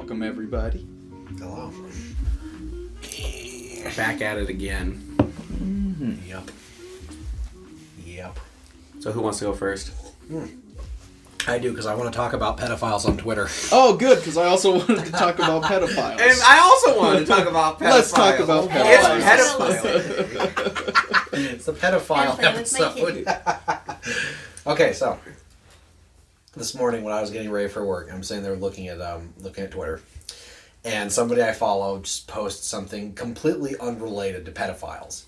Welcome, everybody. Hello. Back at it again. Mm-hmm. Yep. So who wants to go first? I do, because I want to talk about pedophiles on Twitter. Oh, good, because I also wanted to talk about pedophiles. And I also wanted to talk about pedophiles. Let's talk about pedophiles. It's pedophile. It's the pedophile episode. Okay, so this morning when I was getting ready for work, I'm sitting there looking at Twitter, and somebody I follow just posts something completely unrelated to pedophiles.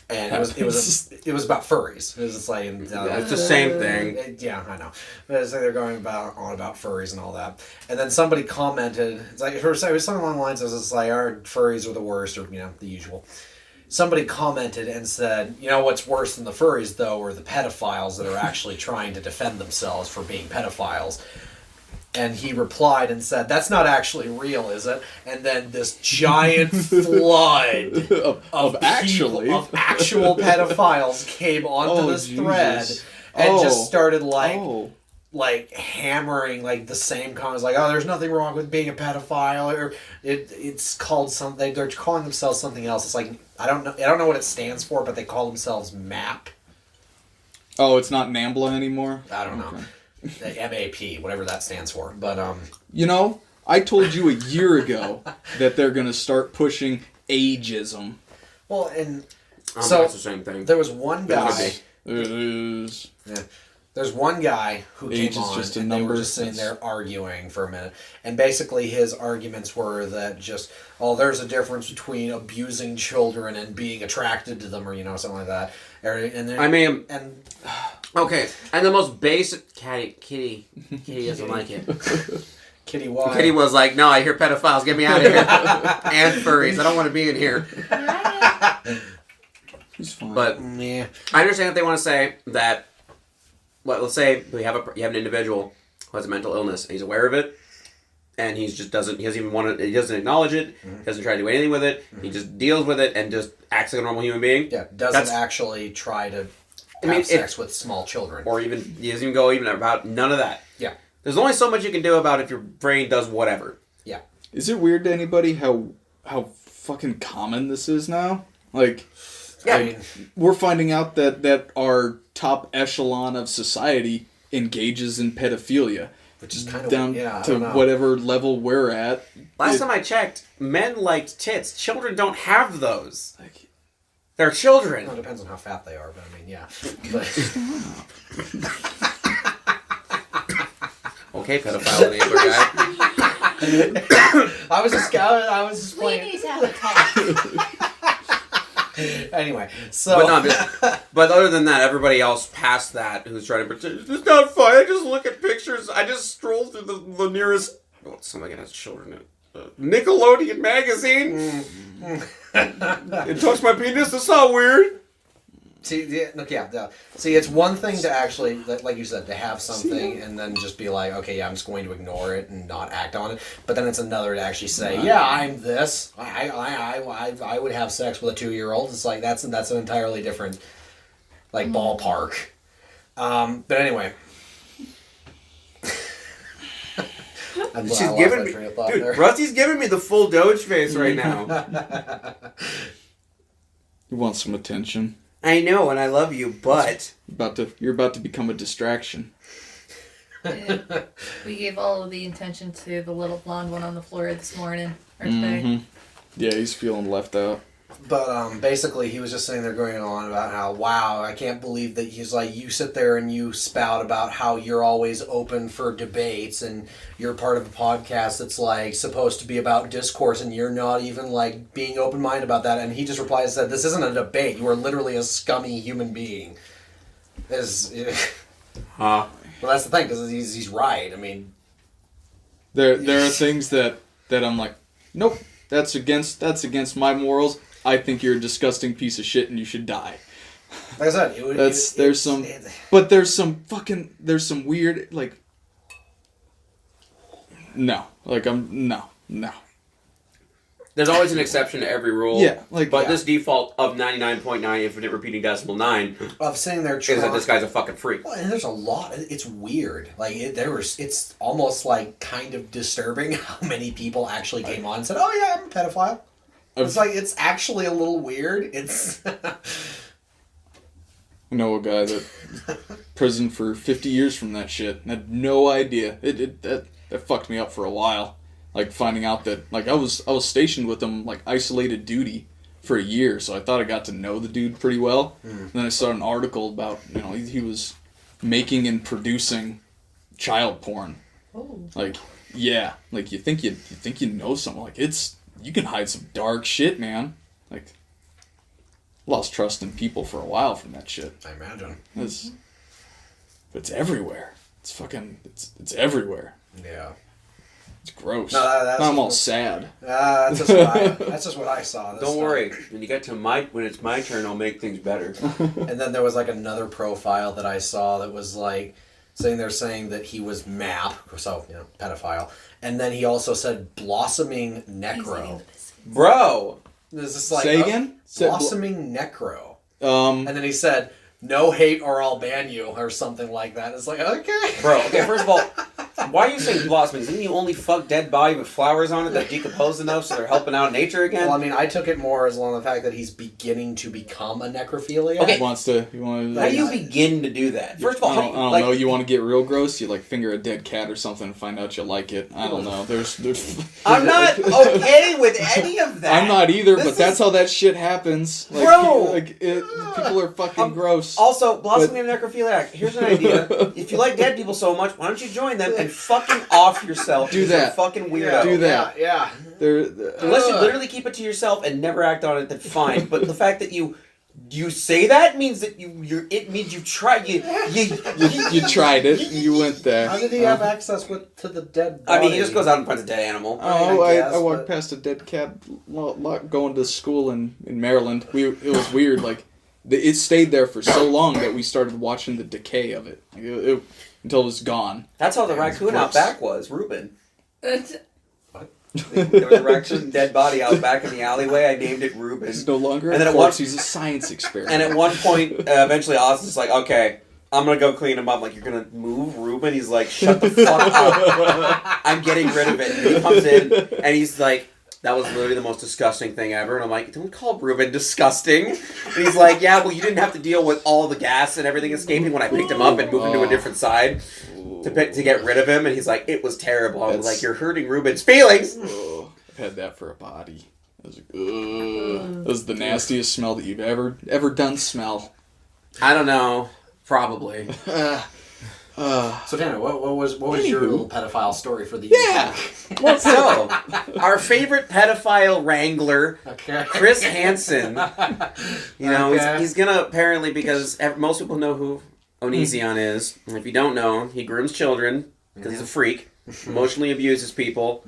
And it was about furries. It was just like It's the same thing. Yeah, I know. But it's like they're going on about furries and all that. And then somebody commented. It's like it was something along the lines of it's like our furries are the worst, or the usual. Somebody commented and said, what's worse than the furries though are the pedophiles that are actually trying to defend themselves for being pedophiles. And he replied and said, that's not actually real, is it? And then this giant flood of actual pedophiles came onto this thread and just started hammering the same comments there's nothing wrong with being a pedophile, or it's called something. They're calling themselves something else. It's like I don't know what it stands for, but they call themselves MAP. Oh, it's not NAMBLA anymore? I don't know. MAP, whatever that stands for. But I told you a year ago that they're going to start pushing ageism. Well, and so that's the same thing. There was one guy. It is. Yeah. There's one guy who Age came on just a and number. they were just sitting there arguing for a minute. And basically his arguments were that there's a difference between abusing children and being attracted to them, or something like that. Okay, and the most basic... Kitty doesn't like it. Kitty why? Kitty was like, no, I hear pedophiles, get me out of here. And furries, I don't want to be in here. He's fine. But yeah. I understand if they want to say that... Well, let's say you have an individual who has a mental illness and he's aware of it, and he doesn't acknowledge it, doesn't try to do anything with it, he just deals with it and just acts like a normal human being. Yeah, doesn't actually try to have sex with small children. Or he doesn't even go about none of that. Yeah. There's only so much you can do about if your brain does whatever. Yeah. Is it weird to anybody how fucking common this is now? We're finding out that our top echelon of society engages in pedophilia, which is kind of down to whatever level we're at. Last time I checked, men liked tits. Children don't have those. They're children. Well, it depends on how fat they are, but yeah. Okay, pedophile neighbor guy. I was just playing. We need to have a talk. Anyway, so... But other than that, everybody else past that who's trying to pretend, it's not fun, I just look at pictures, I just stroll through the nearest... Oh, somebody has children in it. Nickelodeon magazine? It touched my penis, that's not weird. See, it's one thing to actually, like you said, to have something and then just be like, okay, yeah, I'm just going to ignore it and not act on it. But then it's another to actually say, yeah, I'm this. I would have sex with a 2-year-old. It's like that's an entirely different ballpark. But anyway, she's giving me, dude. Rusty's giving me the full Doge face right now. You want some attention? I know, and I love you, but... You're about to become a distraction. We gave all of the attention to the little blonde one on the floor this morning, or today. Mm-hmm. Yeah, he's feeling left out. But basically, he was just sitting there going on about how, wow, I can't believe that he's like, you sit there and you spout about how you're always open for debates and you're part of a podcast that's supposed to be about discourse and you're not even being open-minded about that. And he just replied and said, this isn't a debate. You are literally a scummy human being. Well, that's the thing, because he's right. I mean... There are things that I'm like, nope, that's against my morals. I think you're a disgusting piece of shit and you should die. Like I said, there's some weird No. There's always an exception to every rule. Yeah, but this default of 99.9 infinite repeating decimal 9 of sitting there is that this guy's a fucking freak. Well, and there's a lot. It's weird. Like it's almost like kind of disturbing how many people actually came on and said, "Oh yeah, I'm a pedophile." It's like it's actually a little weird. It's. I know a guy that prison for 50 years from that shit. And had no idea. That fucked me up for a while. Like finding out that I was stationed with him like isolated duty for a year, so I thought I got to know the dude pretty well. And then I saw an article about he was making and producing child porn. Oh. Like you think you know someone, like you can hide some dark shit, man. Like lost trust in people for a while from that shit. I imagine. It's everywhere. It's everywhere. Yeah. It's gross. No, now I'm all sad. That's just what I saw. Don't worry. When you get to when it's my turn, I'll make things better. And then there was like another profile that I saw that was like saying that he was MAP, so pedophile, and then he also said blossoming necro. Bro, This is like say again. Blossoming necro. And then he said, "No hate or I'll ban you," or something like that. It's like, okay. Bro, okay, first of all, why are you saying blossoming? Didn't you only fuck dead body with flowers on it that decompose enough so they're helping out nature again? Well, I mean, I took it more as along the fact that he's beginning to become a necrophiliac. Okay. He wants to. How do you begin to do that? First of all, I don't know. You want to get real gross? You finger a dead cat or something and find out you like it. I don't know. There's I'm not okay with any of that. I'm not either, but that's how that shit happens. Bro! People are fucking gross. Also, blossoming of necrophiliac. Here's an idea. If you like dead people so much, why don't you join them and fucking off yourself? Do that. You're a fucking weirdo. Do that. Yeah. Unless you literally keep it to yourself and never act on it, then fine. But the fact that you say that means that it means you tried. You tried it. You went there. How did he have access to the dead body? I mean, he just goes out and finds a dead animal. I walked past a dead cat going to school in Maryland. It was weird. It stayed there for so long that we started watching the decay of it, until it was gone. That's how the raccoon out back was, Reuben. That's There was a raccoon dead body out back in the alleyway. I named it Reuben. He's no longer and a corpse. He's a science experiment. And at one point, eventually, Austin's like, "Okay, I'm gonna go clean him up." Like, "You're gonna move Reuben?" He's like, "Shut the fuck up! I'm getting rid of it." And he comes in and he's like, "That was literally the most disgusting thing ever." And I'm like, "Don't call Reuben disgusting." And he's like, "Yeah, well, you didn't have to deal with all the gas and everything escaping when I picked him up and moved him to a different side to get rid of him." And he's like, "It was terrible." I'm like, "You're hurting Reuben's feelings." I've had that for a body. That was the nastiest smell that you've ever done smell. I don't know. Probably. So, Tanner, what was your little pedophile story for the So, our favorite pedophile wrangler, Chris Hansen, he's gonna apparently, because most people know who Onision is, and if you don't know, he grooms children, because he's a freak, emotionally abuses people,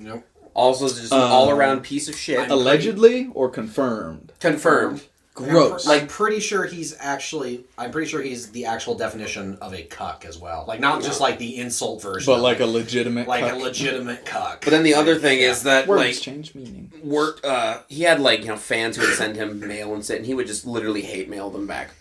also is just an all-around piece of shit. Allegedly or confirmed? Confirmed. Gross. I'm pretty sure he's the actual definition of a cuck as well. Like, not just like the insult version, but like a legitimate cuck. a legitimate cuck. But then the other thing is that words change meaning. He had fans who would send him mail and shit, and he would just literally hate mail them back.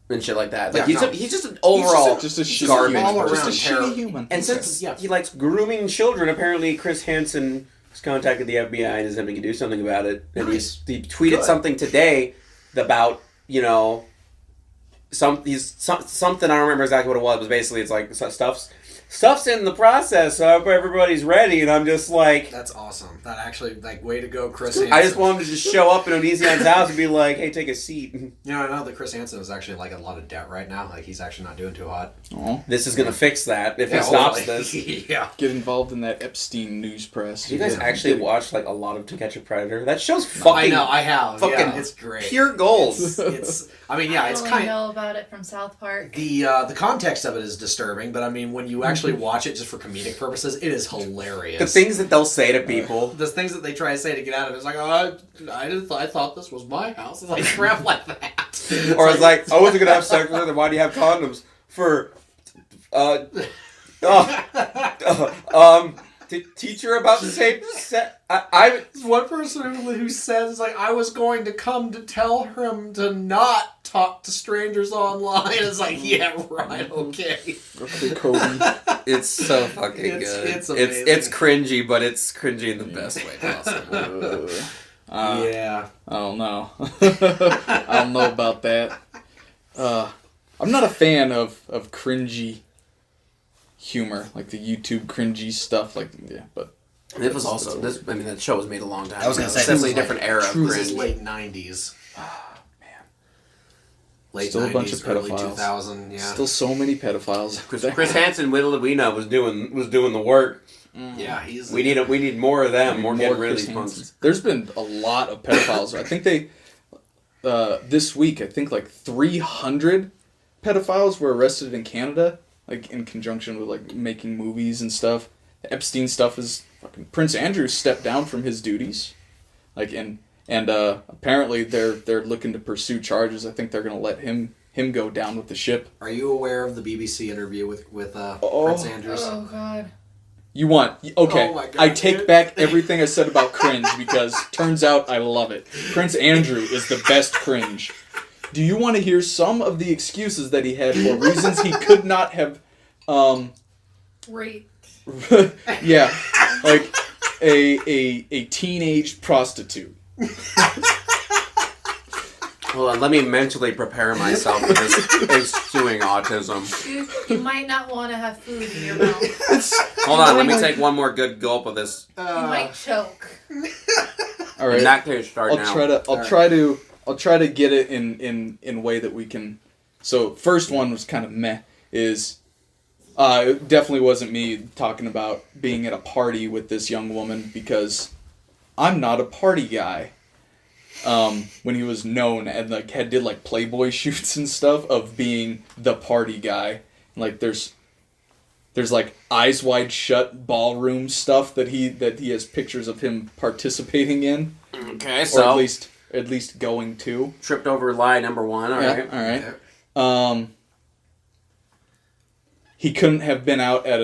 And shit like that. He's just an overall just a shitty garbage human. person. Just a shitty human. And since he likes grooming children, apparently Chris Hansen has contacted the FBI and is having to do something about it. And he tweeted something today about, something, I don't remember exactly what it was, but basically it's like stuff's in the process, so I hope everybody's ready, and I'm just like... That's awesome. That actually, way to go, Chris Hansen. I just want him to just show up in Onision's house and be like, "Hey, take a seat." I know that Chris Hansen is actually a lot of debt right now. He's actually not doing too hot. This is going to fix that if he stops this. Yeah. Get involved in that Epstein news press. You guys actually watch a lot of To Catch a Predator? That show's fucking... I know, I have. Fucking it's great. Pure goals. It's I kind of... know about it from South Park. The context of it is disturbing, but I mean, when you actually watch it just for comedic purposes, it is hilarious. The things that they'll say to people. The things that they try to say to get out of it. It's like, "Oh, I thought this was my house." It's like crap like that. Or it's like, "I wasn't going to have sex with her, then why do you have condoms? For, to teach her about safe sex. There's one person who says, like, I was going to come to tell him to not talk to strangers online. It's like, yeah, right, okay. Okay, Kobe. It's so fucking good. It's amazing. It's cringy, but it's cringy in the best way possible. Yeah. I don't know. I don't know about that. I'm not a fan of cringy humor, like the YouTube cringy stuff. Like, yeah, but it was also this. I mean, that show was made a long time. I was gonna ago. say, definitely a this different is era of This is cringe. late 90s. man, Late still 90s, a bunch of early pedophiles. 2000, yeah. Still so many pedophiles. Chris Hansen, little did we know, was doing the work. Yeah, he's... We need more of them. More getting rid of Chris these Hansons. punks. There's been a lot of pedophiles. I think they this week, I think like 300 pedophiles were arrested in Canada, like in conjunction with like making movies and stuff. The Epstein stuff is fucking... Prince Andrew stepped down from his duties, like and apparently they're looking to pursue charges. I think they're gonna let him go down with the ship. Are you aware of the BBC interview with Prince Andrews? Oh god. You want... Okay, Oh my God, I take dude. back everything I said about cringe because turns out I love it. Prince Andrew is the best cringe. Do you want to hear some of the excuses that he had for reasons he could not have... Rape. yeah, like a teenage prostitute. Hold on, let me mentally prepare myself for this ensuing autism. You might not want to have food in your mouth. Hold on, let me take one more good gulp of this. You might choke. All right, In that case, start now. I'll try to get it in a way that we can. So first one was kind of meh. It definitely wasn't me talking about being at a party with this young woman because I'm not a party guy. When he was known and like did like Playboy shoots and stuff of being the party guy. Like there's like Eyes Wide Shut ballroom stuff that he has pictures of him participating in. Okay, Or so at least going to. tripped over lie number one. All right. All right. He couldn't have been out at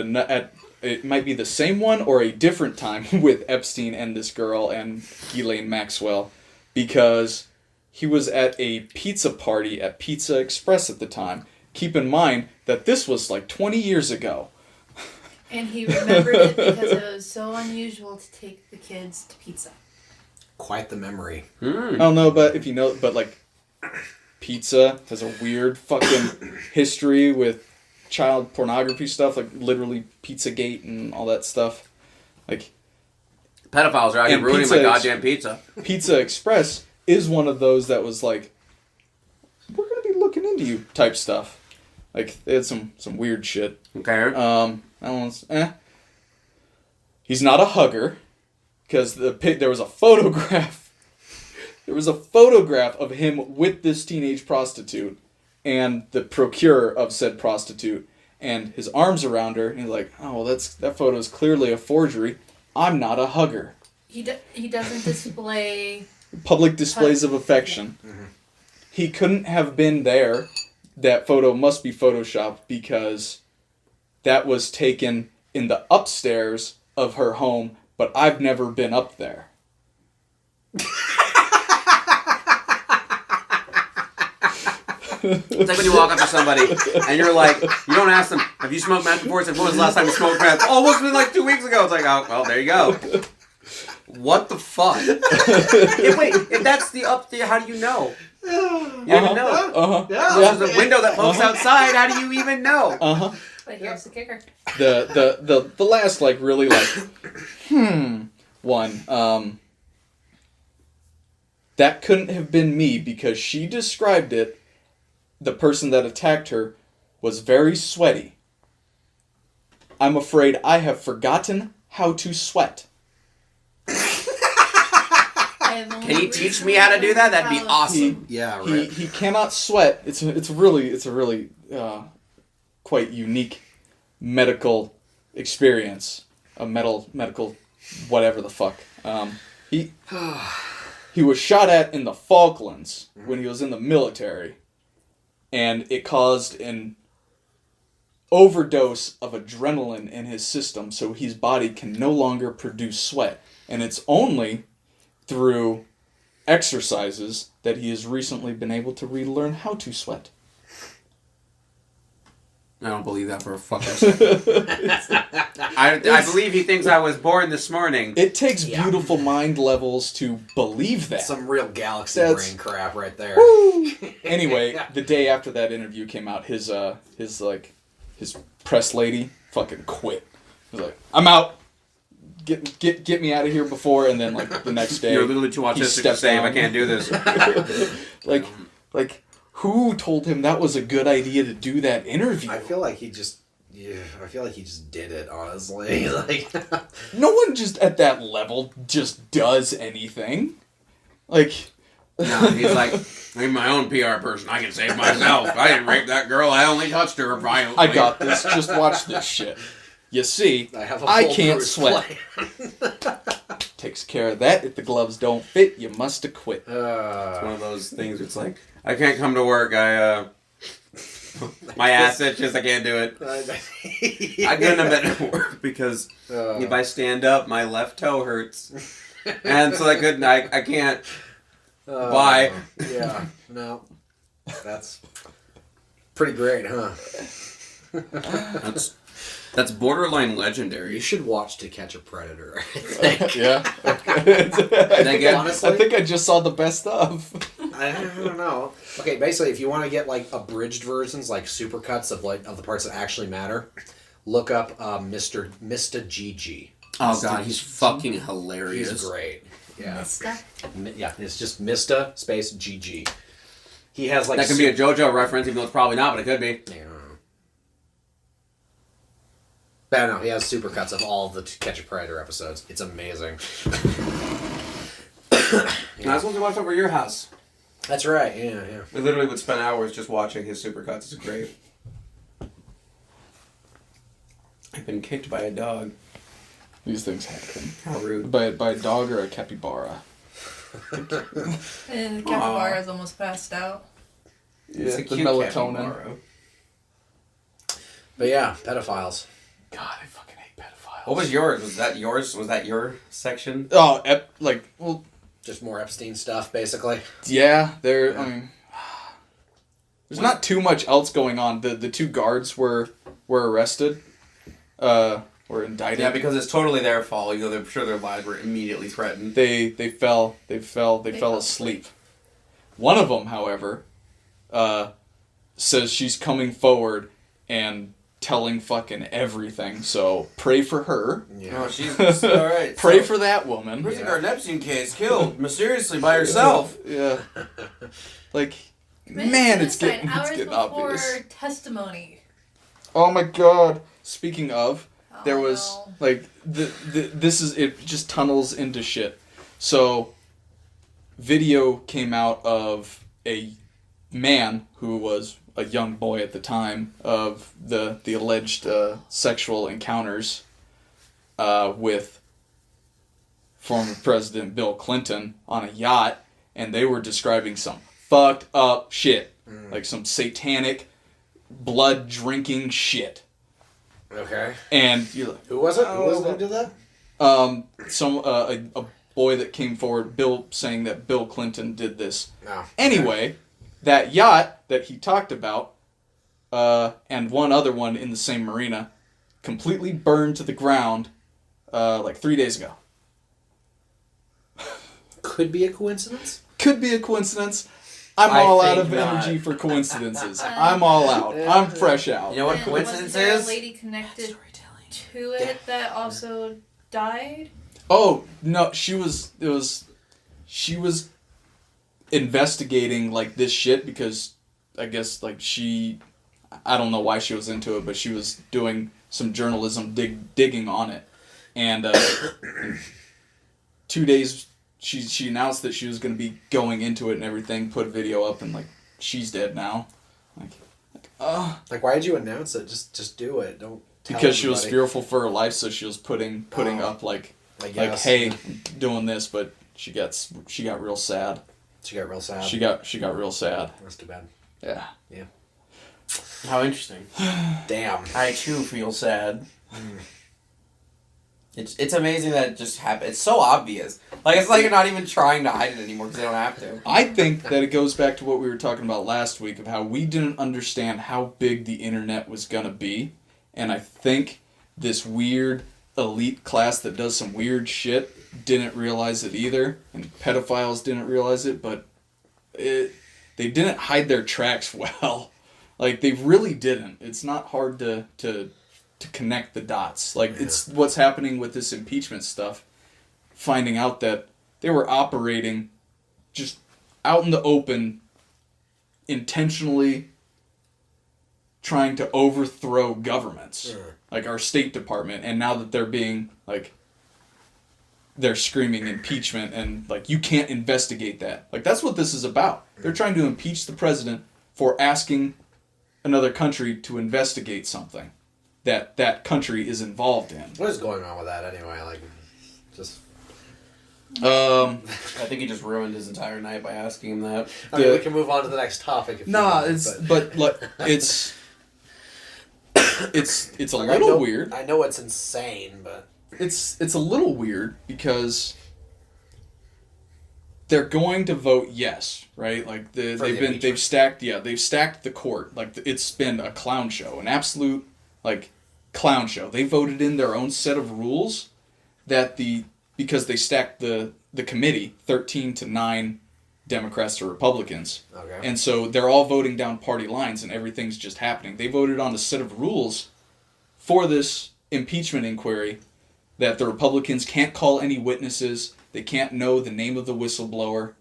it might be the same one or a different time with Epstein and this girl and Ghislaine Maxwell because he was at a pizza party at Pizza Express at the time. Keep in mind that this was like 20 years ago. And he remembered it because it was so unusual to take the kids to pizza. Quite the memory. I don't know, but if you know, but like, pizza has a weird fucking history with child pornography stuff, like literally Pizzagate and all that stuff. Like, Pedophiles are out here And ruining my pizza goddamn pizza. Pizza Express is one of those that was like, we're gonna be looking into you type stuff. Like, they had some weird shit. Okay. He's not a hugger, because there was a photograph. There was a photograph of him with this teenage prostitute, and the procurer of said prostitute, and his arms around her. And he's like, "Oh, well, that photo is clearly a forgery. I'm not a hugger." He doesn't display Public displays of affection. Mm-hmm. He couldn't have been there. That photo must be photoshopped because that was taken in the upstairs of her home, but I've never been up there. It's like when you walk up to somebody and you're like, you don't ask them, have you smoked meth before? It's like, when was the last time you smoked meth? Oh, it's been like 2 weeks ago. It's like, oh, well, there you go. What the fuck? If that's how do you know? You even know. Yeah. There's a window that looks outside. How do you even know? But here's the kicker. The last really one. That couldn't have been me because she described it. The person that attacked her was very sweaty. I'm afraid I have forgotten how to sweat. Can you teach me how to do that? That'd be awesome. He cannot sweat. It's a really quite unique medical experience. A medical whatever the fuck. He was shot at in the Falklands when he was in the military, and it caused overdose of adrenaline in his system, so his body can no longer produce sweat. And it's only through exercises that he has recently been able to relearn how to sweat. I don't believe that for a fucking second. I believe he thinks I was born this morning. It takes beautiful mind levels to believe that. Some real galaxy brain crap right there. Woo! Anyway, the day after that interview came out, his press lady fucking quit. He was like, "I'm out. Get me out of here before." And then like the next day, you're literally too autistic to save. I can't do this. like. Who told him that was a good idea to do that interview? I feel like he just did it, honestly. Like, no one just at that level just does anything. Like, no, he's like, I'm my own PR person. I can save myself. I didn't rape that girl. I only touched her violently. I got this. Just watch this shit. You see, I can't sweat. Takes care of that. If the gloves don't fit, you must have quit. It's one of those things where it's like, I can't come to work. My ass itches. I can't do it. I couldn't have been at work because if I stand up, my left toe hurts, and so I can't. Bye. Yeah. No. That's pretty great, huh? That's borderline legendary. You should watch To Catch a Predator, I think. Yeah. Honestly, I think I just saw the best of. I don't know. Okay, basically, if you want to get like abridged versions, like supercuts of the parts that actually matter, look up Mr. GG. Oh god, he's fucking hilarious. He's great. Yeah. Mista? Yeah, it's just Mista space GG. He has like that can be a JoJo reference, even though it's probably not, but it could be. Yeah. But no, he has supercuts of all of the To Catch a Predator episodes. It's amazing. Nice one to watch over your house. That's right. Yeah. We literally would spend hours just watching his supercuts. It's great. I've been kicked by a dog. These things happen. How rude. By a dog or a capybara? And the capybara is almost passed out. Yeah, it's a the cute melatonin. capybara. But yeah, pedophiles. God, I fucking hate pedophiles. What was yours? Was that yours? Was that your section? Oh, Just more Epstein stuff, basically. yeah, I mean, there's not too much else going on. The two guards were arrested, were indicted. Yeah, because it's totally their fault. You know, I'm sure their lives were immediately threatened. They fell asleep. One of them, however, says she's coming forward and telling fucking everything. So pray for her. Yeah. Oh, she's all right. Pray for that woman. Prison guard Epstein case killed mysteriously by herself. Yeah. Like, man, it's getting before obvious. Testimony. Oh my god. Speaking of, there was like this is it just tunnels into shit. So video came out of a man who was a young boy at the time of the alleged sexual encounters with former President Bill Clinton on a yacht, and they were describing some fucked up shit, like some satanic blood drinking shit. Okay. And you're like, who was it? Who did that? A boy that came forward, Bill, saying that Bill Clinton did this. No. Anyway, that yacht that he talked about, and one other one in the same marina, completely burned to the ground, like 3 days ago. Could be a coincidence. Could be a coincidence. I'm all out of energy for coincidences. I'm all out. I'm fresh out. You know what And coincidence was there is? a lady connected to it that also died? Oh no, she was investigating like this shit because I guess like I don't know why she was into it, but she was doing some journalism digging on it, and 2 days she announced that she was going to be going into it and everything, put a video up, and like she's dead now. Like why did you announce it? Just do it. Don't. Because she was fearful for her life, so she was putting up like hey, I'm doing this, but she got real sad. She got real sad. She got real sad. That's too bad. Yeah. Yeah. How interesting. Damn. I too feel sad. It's amazing that it just happened. It's so obvious. Like, it's like you're not even trying to hide it anymore because they don't have to. I think that it goes back to what we were talking about last week of how we didn't understand how big the internet was going to be. And I think this weird elite class that does some weird shit didn't realize it either. And pedophiles didn't realize it, but they didn't hide their tracks well. Like, they really didn't. It's not hard to connect the dots. Like, it's what's happening with this impeachment stuff. Finding out that they were operating just out in the open, intentionally trying to overthrow governments. Like our State Department. And now that they're being, like, they're screaming impeachment and, like, you can't investigate that. Like, that's what this is about. They're trying to impeach the president for asking another country to investigate something that country is involved in. What is going on with that anyway? Like, just... I think he just ruined his entire night by asking him that. I mean, we can move on to the next topic. If Nah, you want, it's but like it's a like, little weird. I know it's insane, but it's a little weird because they're going to vote yes, right? Like they've stacked the court. Like it's been a clown show, an absolute like clown show. They voted in their own set of rules because they stacked the committee 13-9 Democrats to Republicans. Okay. And so they're all voting down party lines and everything's just happening. They voted on a set of rules for this impeachment inquiry that the Republicans can't call any witnesses. They can't know the name of the whistleblower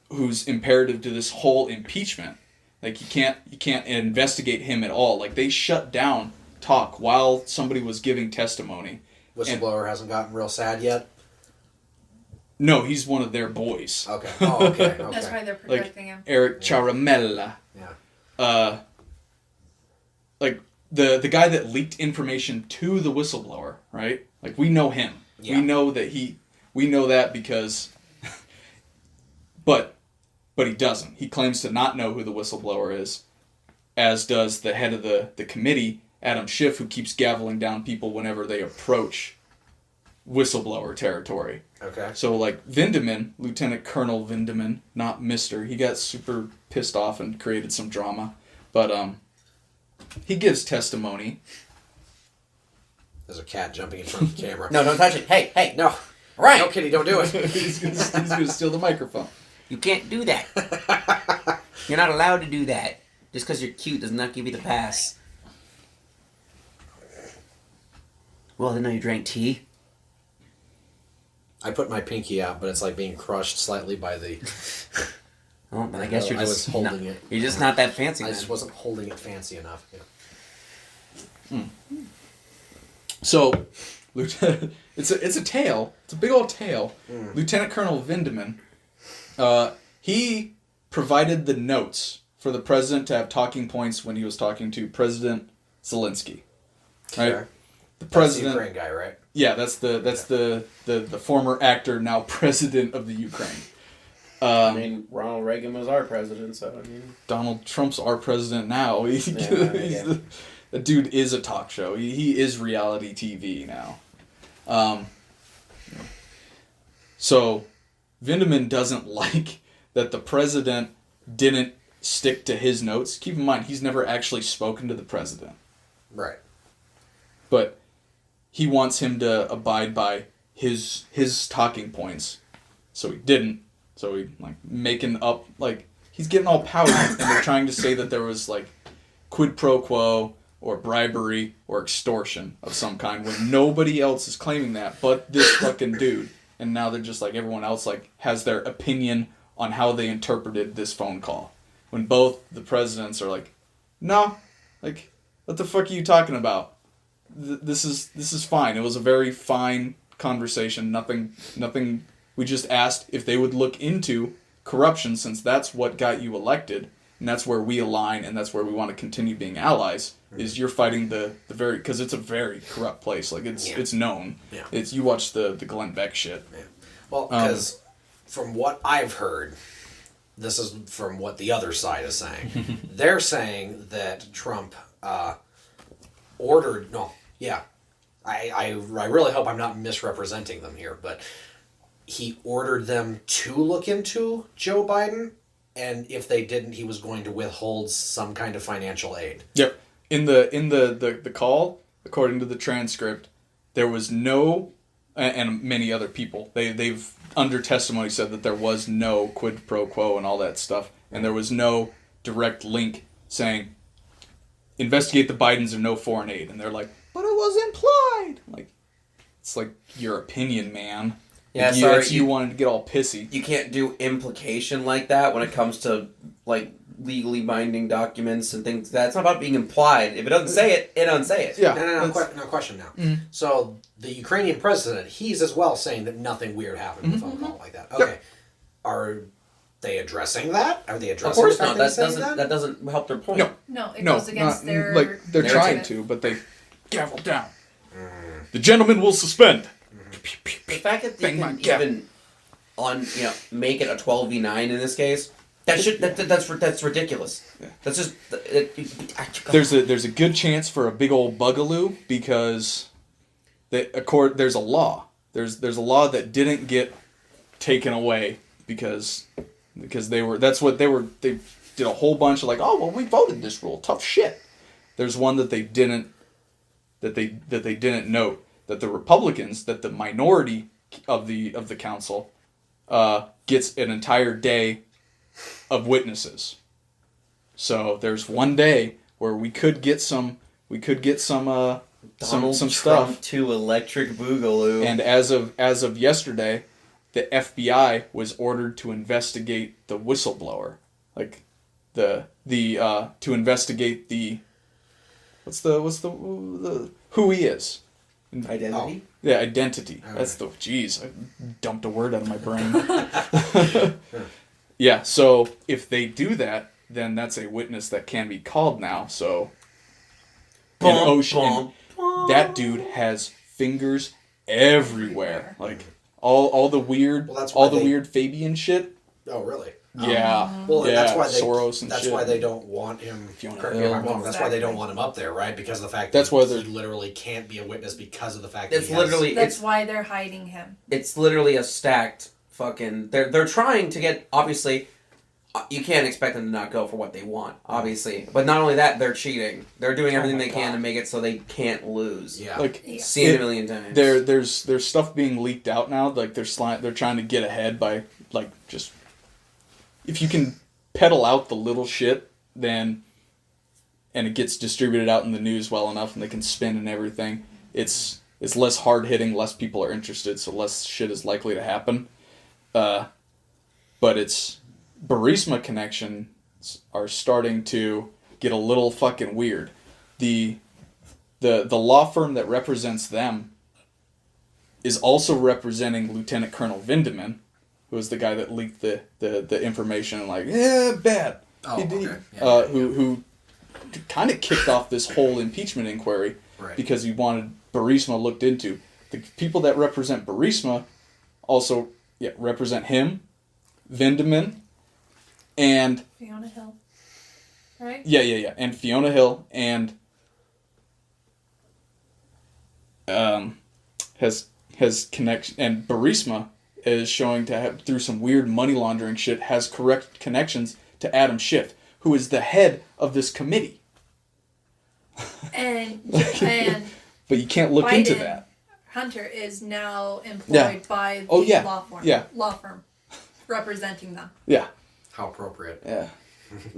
who's imperative to this whole impeachment. Like you can't investigate him at all. Like they shut down talk while somebody was giving testimony. Whistleblower hasn't gotten real sad yet? No, he's one of their boys. Okay. Oh, okay. That's why they're protecting him. Eric Charamella. Yeah. Like the guy that leaked information to the whistleblower, right? Like we know him. Yeah. We know that because but he doesn't. He claims to not know who the whistleblower is, as does the head of the committee, Adam Schiff, who keeps gaveling down people whenever they approach whistleblower territory. Okay. So, like, Vindeman, Lieutenant Colonel Vindeman, not Mr., he got super pissed off and created some drama. But, he gives testimony. There's a cat jumping in front of the camera. No, don't touch it. Hey, no. Right. No, kitty, don't do it. He's gonna steal the microphone. You can't do that. You're not allowed to do that. Just because you're cute does not give you the pass. Well, I didn't know you drank tea. I put my pinky out, but it's like being crushed slightly by the... Oh, but I guess you're just... I was holding it. You're just not that fancy, I man. just wasn't holding it fancy enough. Yeah. So, Lieutenant... It's a tale. It's a big old tale. Lieutenant Colonel Vindeman, he provided the notes for the president to have talking points when he was talking to President Zelensky. Right? Sure. The president... That's the Ukraine guy, right? Yeah, that's the former actor, now president of the Ukraine. I mean, Ronald Reagan was our president, so I mean... Donald Trump's our president now. The dude is a talk show. He is reality TV now. So, Vindeman doesn't like that the president didn't stick to his notes. Keep in mind, he's never actually spoken to the president. Right. But he wants him to abide by his talking points. So he didn't. So he, like, making up, like, he's getting all pouty, and they're trying to say that there was, like, quid pro quo, or bribery, or extortion of some kind, when nobody else is claiming that but this fucking dude. And now they're just like, everyone else, like, has their opinion on how they interpreted this phone call. When both the presidents are like, no, like, what the fuck are you talking about? This is fine. It was a very fine conversation. Nothing. We just asked if they would look into corruption, since that's what got you elected, and that's where we align, and that's where we want to continue being allies. Is you're fighting the very, because it's a very corrupt place. Like it's known. Yeah. It's, you watch the Glenn Beck shit. Yeah. Well, because from what I've heard, this is from what the other side is saying. They're saying that Trump ordered. No, yeah, I really hope I'm not misrepresenting them here, but he ordered them to look into Joe Biden, and if they didn't, he was going to withhold some kind of financial aid. Yep. In the call, according to the transcript, there was no, and many other people, they've under testimony said that there was no quid pro quo and all that stuff, and there was no direct link saying, investigate the Bidens or no foreign aid. And they're like, but it was implied. Like, it's like your opinion, man. Yeah, like, sorry. You wanted to get all pissy. You can't do implication like that when it comes to, like, legally binding documents and things. That's not about being implied. If it doesn't say it, it doesn't say it. Yeah. No question now. Mm-hmm. So the Ukrainian president, he's as well saying that nothing weird happened in a phone call like that. Okay. Yep. Are they addressing that? Are they addressing Of course the fact not. That doesn't help their point. No, it goes against their... Like, they're trying to, but they gavel down. The gentleman will suspend. The fact that they can even make it a 12v9 in this case, that's ridiculous. Yeah. That's just there's a good chance for a big old bugaloo because there's a law. There's a law that didn't get taken away because they did a whole bunch of like, oh well, we voted this rule, tough shit. There's one that they didn't note, that the Republicans, that the minority of the council gets an entire day of witnesses. So there's one day where we could get some some stuff to Electric Boogaloo. And as of yesterday, the FBI was ordered to investigate the whistleblower, like the to investigate the who he is. Identity? Yeah, identity. That's the... Jeez, I dumped a word out of my brain. Yeah, so if they do that, then that's a witness that can be called now, so... That dude has fingers everywhere. Like, all the weird... weird Fabian shit. Oh, really? Yeah. Well, yeah, that's why Soros and that's shit. why they don't want him. That's why they don't want him up there, right? Because of the fact that he literally can't be a witness because of the fact that that's why they're hiding him. It's literally a stacked fucking. They're trying to get, obviously. You can't expect them to not go for what they want, obviously. But not only that, they're cheating. They're doing everything they can to make it so they can't lose. Yeah, seen it a million times. There's stuff being leaked out now. Like they're trying to get ahead by like just. If you can peddle out the little shit, then, and it gets distributed out in the news well enough, and they can spin and everything, it's less hard hitting, less people are interested, so less shit is likely to happen. But it's Burisma connections are starting to get a little fucking weird. The law firm that represents them is also representing Lieutenant Colonel Vindeman, who was the guy that leaked the information and like, yeah, bad. Oh, okay. Yeah, who kind of kicked off this whole impeachment inquiry because he wanted Burisma looked into. The people that represent Burisma also represent him, Vindeman, and... Fiona Hill. Right? Yeah. And Fiona Hill, and has connection, and Burisma is showing to have, through some weird money laundering shit, has correct connections to Adam Schiff, who is the head of this committee. And but you can't look Biden, into that. Hunter is now employed by the law firm representing them. Yeah. How appropriate. Yeah.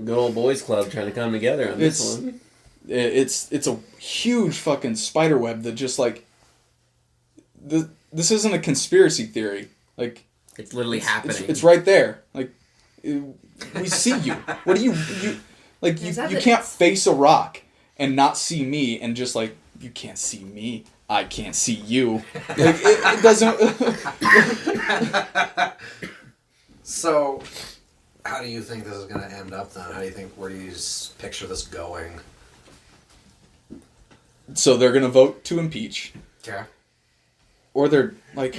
Good old boys club trying to come together on this one. It's a huge fucking spider web that just like this isn't a conspiracy theory. Like it's literally happening. It's right there. Like we see you. What do you like? You can't face a rock and not see me, and just like you can't see me, I can't see you. Like it doesn't. So, how do you think this is going to end up then? Where do you picture this going? So they're going to vote to impeach. Okay. Or they're like.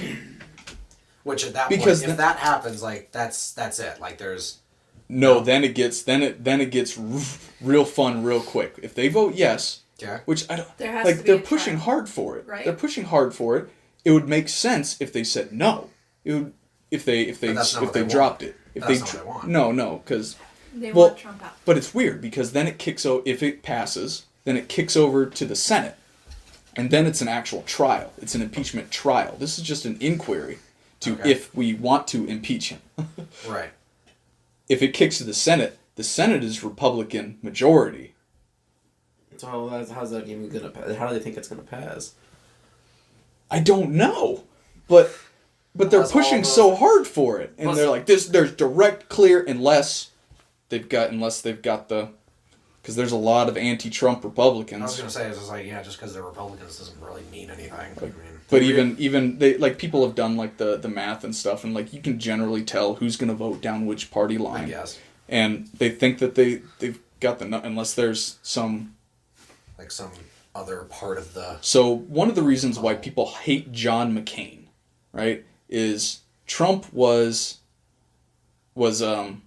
Which at that point, if that happens, like that's it. Like No, then it gets real fun real quick. If they vote yes, which I don't they're pushing hard for it. Right? They're pushing hard for it. It would make sense if they said no. It would if they dropped it. If that's not what they want. No, because they want Trump out. But it's weird because then it kicks if it passes, then it kicks over to the Senate, and then it's an actual trial. It's an impeachment trial. This is just an inquiry to if we want to impeach him. Right. If it kicks to the Senate is Republican majority. So how's that even gonna pass? How do they think it's gonna pass? I don't know, but they're pushing so hard for it, and they're like this. There's direct, clear, unless they've got the, because there's a lot of anti-Trump Republicans. I was gonna say, it's just like just because they're Republicans doesn't really mean anything. But even they people have done like the math and stuff, and like you can generally tell who's gonna vote down which party line. I guess. And they think that they've got unless there's some other part of the. So one of the reasons why people hate John McCain, right, is Trump was trying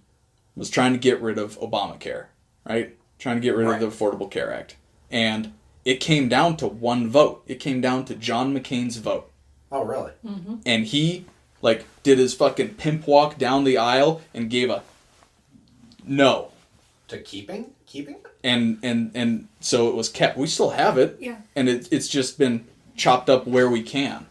to get rid of Obamacare, right? Trying to get rid of the Affordable Care Act. And it came down to one vote. It came down to John McCain's vote. Oh, really? Mm-hmm. And he, did his fucking pimp walk down the aisle and gave a no. To keeping? And so it was kept. We still have it. Yeah. And it's just been chopped up where we can.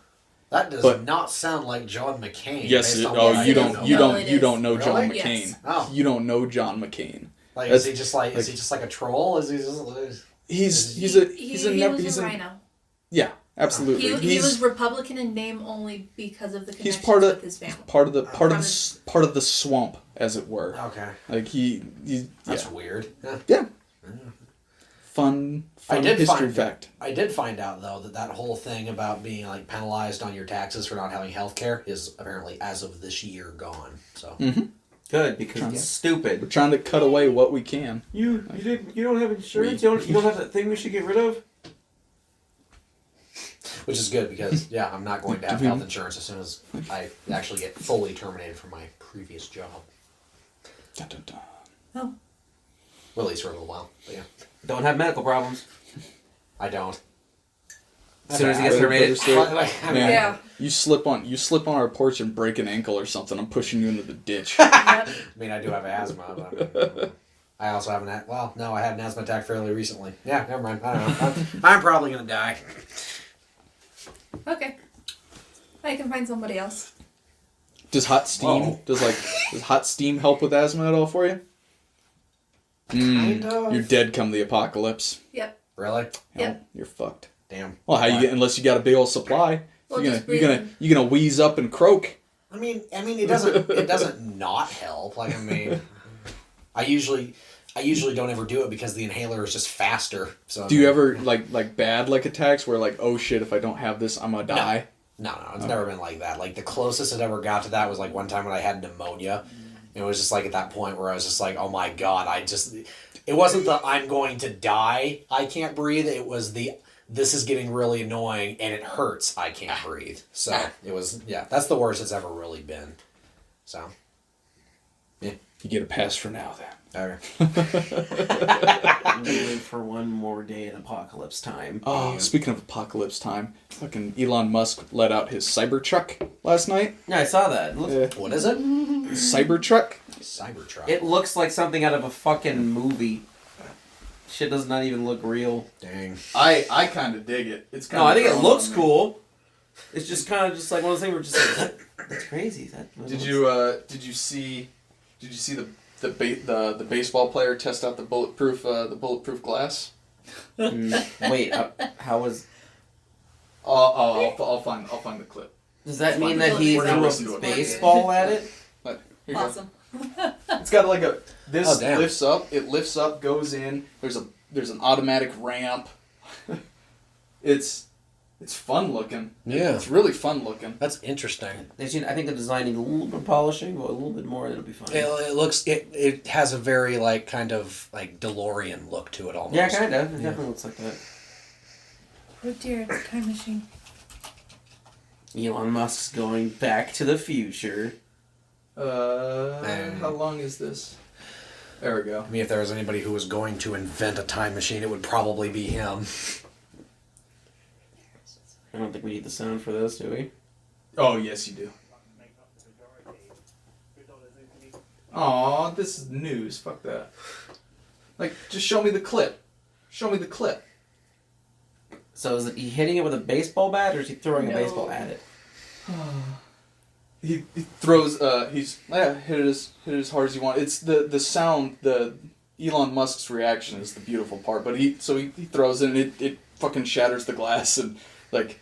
That does not sound like John McCain. Yes. You don't know John McCain. Yes. Oh. You don't know John McCain. Is he just like a troll? Is he just? He's a rhino. Yeah, absolutely. He was Republican in name only because of the connections he's part of, with his family. Part of the swamp, as it were. Okay. Like That's weird. Yeah. Fun history fact. I did find out though that whole thing about being penalized on your taxes for not having health care is apparently as of this year gone. So. Mm-hmm. Good, because it's stupid. We're trying to cut away what we can. You don't have insurance? You don't have that thing we should get rid of? Which is good because, I'm not going to have health insurance as soon as I actually get fully terminated from my previous job. Dun, dun, dun. Oh. Well, at least for a little while, but yeah. Don't have medical problems. I don't. As soon as he gets terminated. Man, you slip on our porch and break an ankle or something, I'm pushing you into the ditch. I mean, I do have asthma, but I also have I had an asthma attack fairly recently. Yeah, never mind. I don't know. I'm probably going to die. Okay. I can find somebody else. Does hot steam does hot steam help with asthma at all for you? Kind of. You're dead come the apocalypse. Yep. Really? Yep. You're fucked. Damn. Well, unless you got a big old supply? Well, you're gonna wheeze up and croak. I mean, it doesn't not help. I usually don't ever do it because the inhaler is just faster. So do you ever bad attacks where oh shit, if I don't have this I'm gonna die? No, it's never been like that. The closest it ever got to that was one time when I had pneumonia. And it was just at that point where I was just oh my god, it wasn't the I'm going to die, I can't breathe. It was this is getting really annoying and it hurts, I can't breathe. So it was, that's the worst it's ever really been. So, yeah. You get a pass for now then. Okay. Wait for one more day in apocalypse time. Oh, speaking of apocalypse time, fucking Elon Musk let out his Cybertruck last night. Yeah, I saw that. What is it? Cybertruck? Cybertruck. It looks like something out of a fucking movie. Shit does not even look real. Dang. I kind of dig it. It's I think it looks cool. It's just kind of just one of those things where just that's crazy. Did you see the baseball player test out the bulletproof glass? Wait, how was? I'll find the clip. Does that mean that he threw a baseball at it? Awesome. It's got lifts up. It lifts up, goes in. There's an automatic ramp. It's fun looking. Yeah, it's really fun looking. That's interesting. I think the design needs a little bit of polishing, but a little bit more, it'll be fine. It has a very kind of DeLorean look to it almost. Yeah, kind of. It definitely looks like that. Oh dear, it's a time machine. Elon Musk's going back to the future. How long is this? There we go. I mean, if there was anybody who was going to invent a time machine, it would probably be him. I don't think we need the sound for this, do we? Oh, yes, you do. Aw, this is news. Fuck that. Like, just show me the clip. Show me the clip. So is he hitting it with a baseball bat, or is he throwing a baseball at it? He throws. Hit it as hard as you want. It's the sound. The Elon Musk's reaction is the beautiful part. But he throws it, and it fucking shatters the glass, and like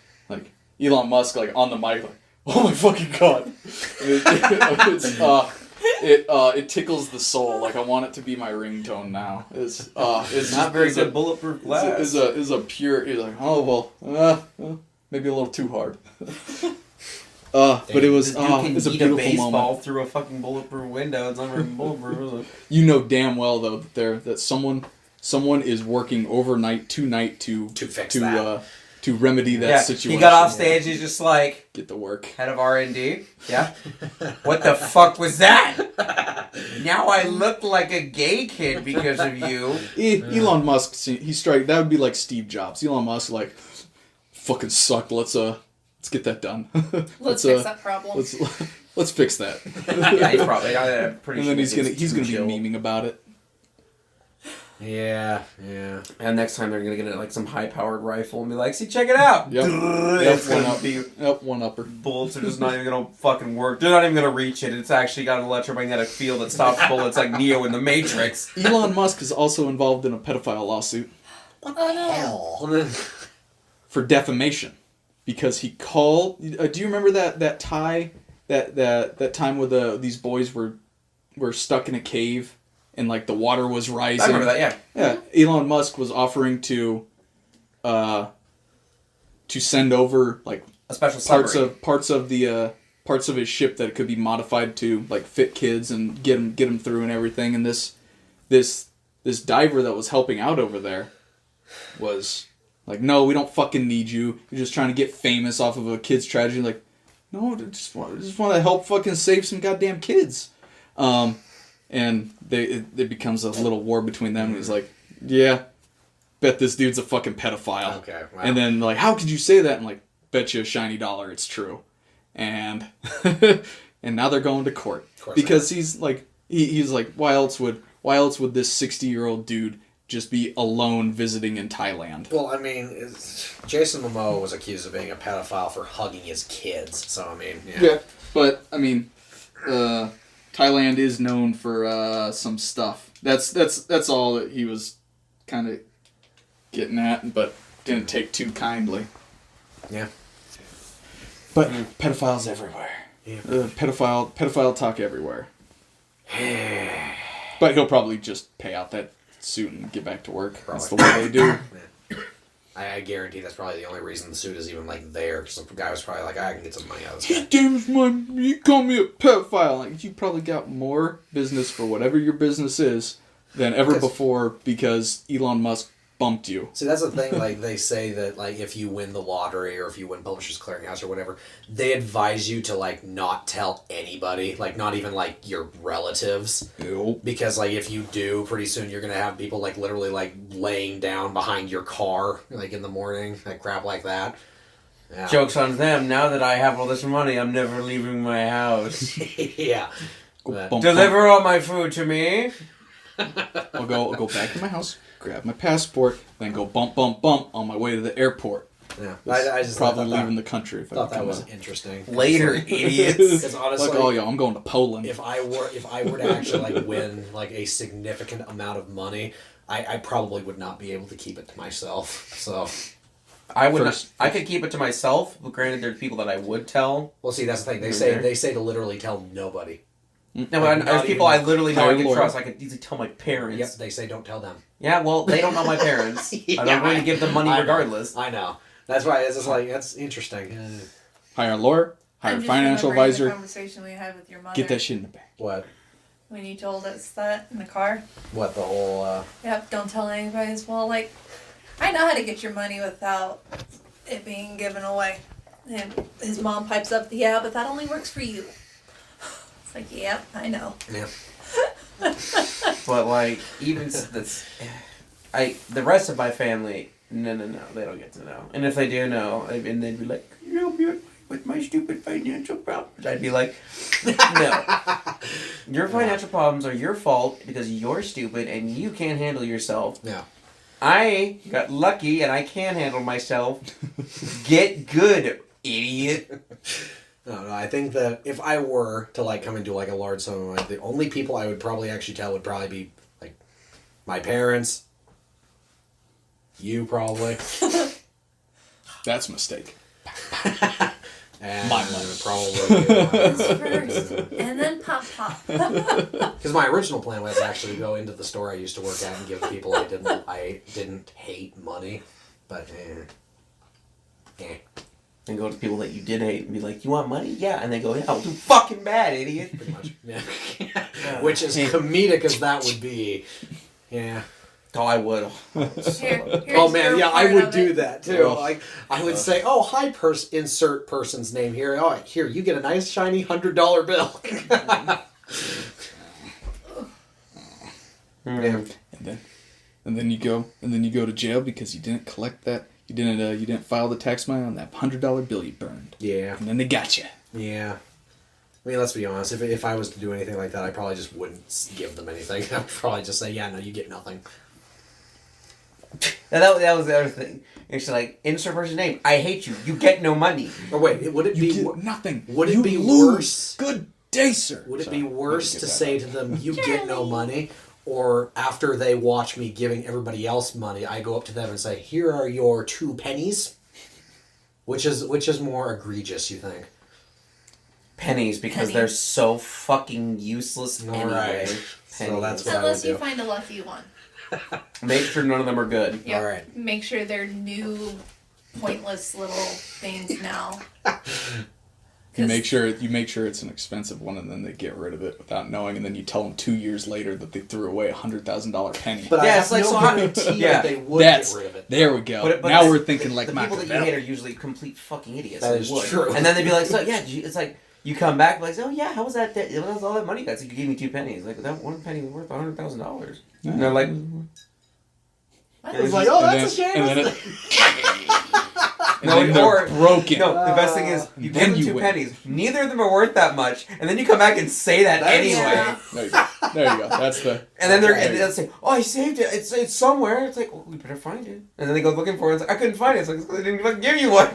Elon Musk like on the mic like, oh my fucking god. It tickles the soul. Like I want it to be my ringtone now. It's Not very good bulletproof glass. Is a pure. He's like, oh well, maybe a little too hard. But it was. You can it's a eat beautiful a baseball moment. through a fucking bulletproof window. It's not very bulletproof. You know damn well though that someone is working overnight tonight to fix that. To remedy that situation. He got off stage. He's just like get to work. Head of R&D. Yeah. What the fuck was that? Now I look like a gay kid because of you. Elon Musk. That would be like Steve Jobs. Elon Musk like fucking sucked. Let's get that done. Let's fix that problem. Let's fix that. Yeah, he's probably. I'm pretty and sure then he's gonna be memeing about it. Yeah. And next time they're gonna get like some high-powered rifle and be like, "See, check it out." Yep. It's gonna be one upper. bullets are just not even gonna fucking work. They're not even gonna reach it. It's actually got an electromagnetic field that stops bullets like Neo in the Matrix. Elon Musk is also involved in a pedophile lawsuit. What the hell? For defamation, because he called. Do you remember that time where these boys were stuck in a cave and like the water was rising? I remember that. Yeah. Yeah. Elon Musk was offering to send over like A special parts submarine. of his ship that could be modified to like fit kids and get them through and everything. And this diver that was helping out over there was like, no, we don't fucking need you. You're just trying to get famous off of a kid's tragedy. Like, no, I just want to help fucking save some goddamn kids. And it becomes a little war between them. And he's like, yeah, bet this dude's a fucking pedophile. Okay, wow. And then like, how could you say that? And like, bet you a shiny dollar it's true. And and now they're going to court because he's like why else would this 60-year-old dude just be alone visiting in Thailand? Well, I mean, Jason Momoa was accused of being a pedophile for hugging his kids. So I mean, Yeah, but I mean, Thailand is known for some stuff. That's all that he was kind of getting at, but didn't take too kindly. Yeah. But pedophiles everywhere. Yeah. Pedophile talk everywhere. But he'll probably just pay out that suit and get back to work. Probably. That's the way they do. I guarantee that's probably the only reason the suit is even like there. Because the guy was probably like, I can get some money out of this guy. He damaged you call me a pedophile. Like, you probably got more business for whatever your business is than ever before because Elon Musk bumped you. See, that's the thing. Like, they say that like if you win the lottery or if you win Publishers Clearinghouse or whatever, they advise you to like not tell anybody, like not even like your relatives, Nope. because like if you do, pretty soon you're gonna have people like literally like laying down behind your car like in the morning, like crap like that. Yeah. Joke's on them. Now that I have all this money, I'm never leaving my house. Yeah. But- Deliver all my food to me. I'll go back to my house, grab my passport, then go bump on my way to the airport. Yeah, I just probably thought leaving the country if I thought could that come was out. interesting. Later, idiots. Because honestly, Like, oh yeah, I'm going to Poland. if I were to actually like win like a significant amount of money, I probably would not be able to keep it to myself. So I would. I could keep it to myself. But granted, there's people that I would tell. well, see, that's the thing. They say to literally tell nobody. No, but there's people I literally know I can Lord. trust. I could easily tell my parents. Yep, they say don't tell them. Yeah, well, they don't know my parents. Yeah, I'm going to give them money I know. regardless. I know. That's why it's just like that's interesting. Hire a lawyer, hire I'm a just financial remembering advisor, the conversation we had with your mother. get that shit in the bank. What? When you told us that in the car. What the whole? Yep, don't tell anybody. Well, like, I know how to get your money without it being given away. And his mom pipes up, yeah, but that only works for you. It's like, yep, I know. Yeah. But like, even the rest of my family, no, they don't get to know. And if they do know, and they'd be like, "Can you help me with my stupid financial problems?" I'd be like, "No, your financial problems are your fault because you're stupid and you can't handle yourself. Yeah. I got lucky and I can handle myself. Get good, idiot." No, I think that if I were to like come into like a large sum of money, the only people I would probably actually tell would probably be like my parents, you probably. That's a mistake. And My money. Probably. First, and then pop. Because my original plan was actually to go into the store I used to work at and give people I didn't hate money, but And go to people that you did hate and be like, "You want money? Yeah." And they go, "Yeah, I'll do fucking bad, idiot." pretty much. Yeah. Which as comedic as that would be, yeah. Oh, I would. Oh man, yeah, I would do that too. Oh. Like I would say, "Oh, hi, insert person's name here. Oh, here, you get a nice shiny $100 bill." Yeah. And then you go to jail because you didn't collect that. You didn't file the tax money on that $100 bill you burned. Yeah. And then they got you. Yeah. I mean, let's be honest. If I was to do anything like that, I probably just wouldn't give them anything. I'd probably just say, "Yeah, no, you get nothing." And that was the other thing. It's like, insert person's name. I hate you. You get no money. Or wait, would it You be get nothing. Would it You be lose. worse? Good day, sir. Would it Sorry, be I worse didn't to get that say out. to them, "You get no money," or after they watch me giving everybody else money, I go up to them and say, "Here are your 2 pennies"? Which is more egregious, you think? Pennies, because they're so fucking useless anyway. Alright. Pennies. So that's what I Unless would you do. find a lucky one. Make sure none of them are good. Yep. All right. Make sure they're new, pointless little things now. You make sure it's an expensive one, and then they get rid of it without knowing, and then you tell them 2 years later that they threw away $100,000 penny. But Yeah, I it's have like, no so how- guarantee yeah, that they would That's get rid of it. there we go. But Now the- we're thinking like the people that you Machiavelli. hate are usually complete fucking idiots. That They is would. true. And then they'd be like, "So yeah, it's like you come back like, oh yeah, how was that? What was all that money? That's like, you gave me 2 pennies. Like that 1 penny was worth $100,000." And they're like, It was like, "Oh, that's a shame." And then No, they're or- broken. No, the best thing is you then give them you 2 win. pennies. Neither of them are worth that much, and then you come back and say that That's- anyway. Yeah. There you go. There you go. That's the. And then there you they'll say, "Oh, I saved it. It's somewhere." It's like, "Well, we better find it." And then they go looking for it. It's like, "I couldn't find it." It's like, "I didn't fucking give you one."